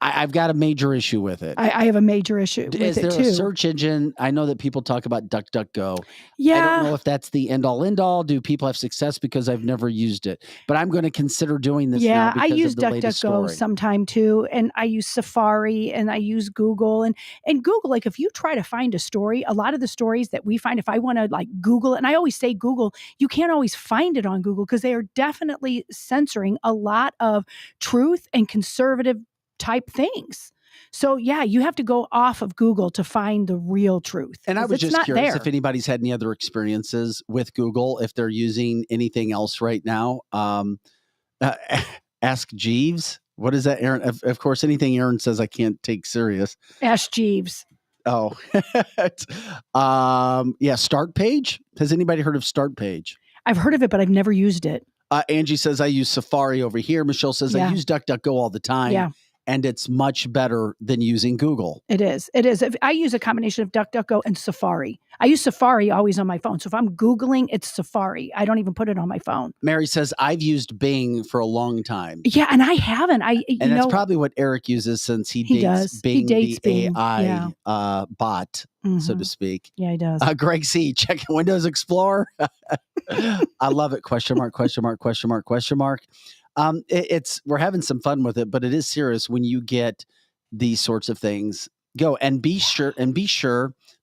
S1: I've got a major issue with it.
S2: I have a major issue with
S1: Is
S2: it
S1: there
S2: too.
S1: a search engine? I know that people talk about DuckDuckGo.
S2: Yeah.
S1: I don't know if that's the end all end all. Do people have success because I've never used it? But I'm going to consider doing this now
S2: Yeah, I
S1: because
S2: use
S1: of the latest
S2: DuckDuckGo
S1: story.
S2: sometime too, and I use Safari and I use Google and Google. Like if you try to find a story, a lot of the stories that we find, if I want to like Google it, and I always say Google, you can't always find it on Google because they are definitely censoring a lot of truth and conservative type things. So yeah, you have to go off of Google to find the real truth.
S1: And I
S2: 'cause
S1: was
S2: it's
S1: just
S2: not
S1: curious
S2: there.
S1: if anybody's had any other experiences with Google, if they're using anything else right now. Ask Jeeves. What is that, Aaron? Of course, anything Aaron says I can't take serious.
S2: Ask Jeeves.
S1: Oh, yeah. Start Page. Has anybody heard of Start Page?
S2: I've heard of it, but I've never used it.
S1: Angie says I use Safari over here. Michelle says I
S2: Yeah.
S1: use DuckDuckGo all the time.
S2: Yeah.
S1: And it's much better than using Google.
S2: It is. It is. I use a combination of DuckDuckGo and Safari. I use Safari always on my phone. So if I'm Googling, it's Safari. I don't even put it on my phone.
S1: Mary says I've used Bing for a long time.
S2: Yeah, and I haven't.
S1: And that's probably what Eric uses since he dates
S2: does.
S1: Bing,
S2: He dates
S1: the
S2: Bing.
S1: AI
S2: Yeah.
S1: bot, so to
S2: Mhm.
S1: speak.
S2: Yeah, he does.
S1: Greg C, check Windows Explorer. I love it. Question mark, question mark, question mark, question mark. We're having some fun with it, but it is serious when you get these sorts of things. Go and be sure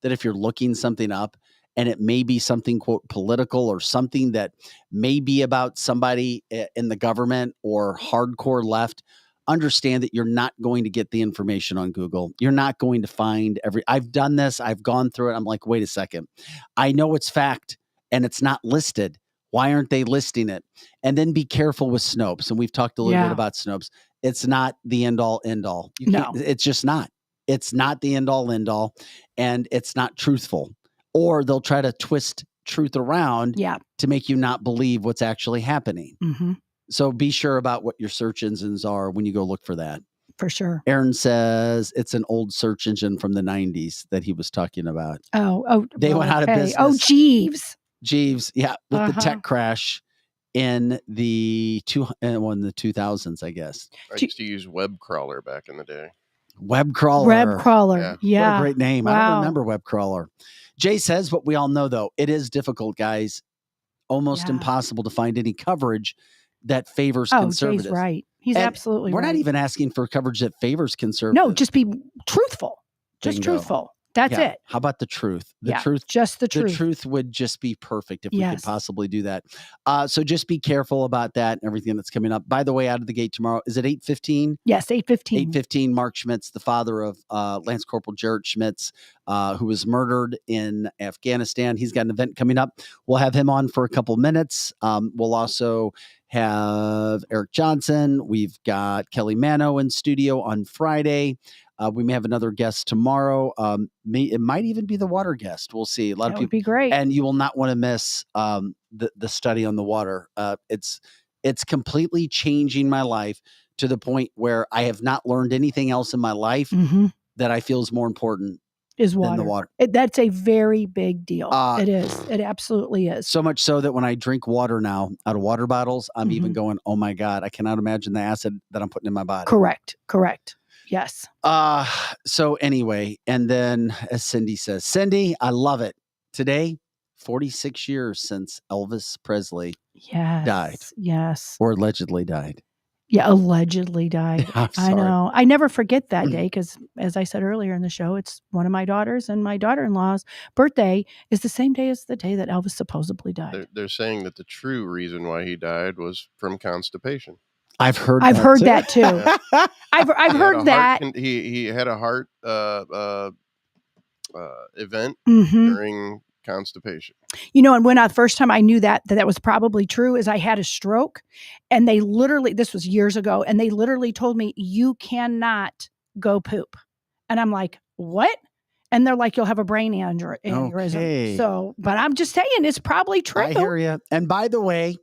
S1: that if you're looking something up and it may be something quote political or something that may be about somebody in the government or hardcore left, understand that you're not going to get the information on Google. You're not going to find I've done this. I've gone through it. I'm like, wait a second. I know it's fact and it's not listed. Why aren't they listing it? And then be careful with Snopes. And we've talked a little bit about Snopes. It's not the end all end all. It's just not. It's not the end all end all. And it's not truthful. Or they'll try to twist truth around to make you not believe what's actually happening.
S2: Mm-hmm.
S1: So be sure about what your search engines are when you go look for that.
S2: For sure.
S1: Aaron says it's an old search engine from the 90s that he was talking about.
S2: They
S1: went out of business.
S2: Oh, Jeeves.
S1: Yeah, with the tech crash in the 2000s, I guess.
S8: I used to use web crawler back in the day.
S1: Web crawler.
S2: Yeah.
S1: What a great name.
S2: Wow.
S1: I don't remember web crawler. Jay says what we all know, though. It is difficult, guys. Almost impossible to find any coverage that favors conservatives.
S2: Jay's right. He's absolutely right.
S1: We're not even asking for coverage that favors conservatives.
S2: No, just be truthful. Just
S1: Bingo.
S2: Truthful. That's it.
S1: How about the truth?
S2: Just the truth.
S1: The truth would just be perfect if we could possibly do that. So just be careful about that and everything that's coming up. By the way, out of the gate tomorrow, is it 8:15?
S2: Yes, 8:15.
S1: 8:15. Mark Schmitz, the father of Lance Corporal Jared Schmitz, who was murdered in Afghanistan. He's got an event coming up. We'll have him on for a couple minutes. We'll also have Eric Johnson. We've got Kelly Mano in studio on Friday. We may have another guest tomorrow. It might even be the water guest. We'll see. A lot of people
S2: would be great.
S1: And you will not want to miss the study on the water. It's completely changing my life to the point where I have not learned anything else in my life that I feel is more important
S2: is water.
S1: than the water.
S2: That's a very big deal. It is. It absolutely is.
S1: So much so that when I drink water now out of water bottles, I'm even going, oh my God, I cannot imagine the acid that I'm putting in my body.
S2: Correct. Yes.
S1: So anyway, and then as Cindy says, Cindy, I love it. Today, 46 years since Elvis Presley died.
S2: Yes.
S1: Or allegedly died.
S2: Yeah, allegedly died. I know. I never forget that day because, as I said earlier in the show, it's one of my daughters and my daughter-in-law's birthday is the same day as the day that Elvis supposedly died.
S8: They're saying that the true reason why he died was from constipation.
S1: I've heard
S2: that too. I've
S8: He
S2: heard
S8: had
S2: that.
S8: He had a heart event
S2: Mhm.
S8: during constipation.
S2: You know, and when first time I knew that was probably true is I had a stroke, and they literally, this was years ago, and they literally told me, you cannot go poop. And I'm like, what? And they're like, you'll have a brain aneurysm.
S1: Okay.
S2: So, but I'm just saying it's probably true.
S1: I hear you. And by the way,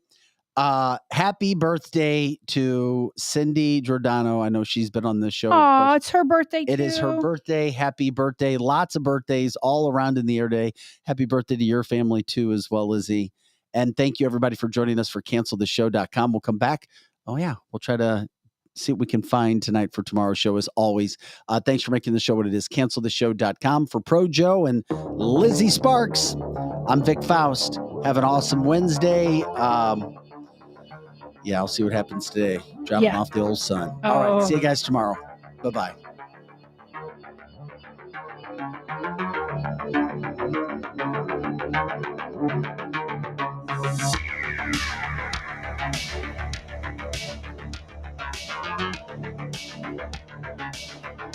S1: happy birthday to Cindy Giordano. I know she's been on the show.
S2: Oh, it's her birthday too.
S1: It is her birthday. Happy birthday. Lots of birthdays all around in the air today. Happy birthday to your family too, as well, Lizzie. And thank you everybody for joining us for canceltheshow.com. We'll come back. Oh yeah. We'll try to see what we can find tonight for tomorrow's show as always. Thanks for making the show what it is. Canceltheshow.com. For Pro Joe and Lizzie Sparks, I'm Vic Faust. Have an awesome Wednesday. Yeah, I'll see what happens today. Dropping off the old sun. All right. See you guys tomorrow. Bye-bye.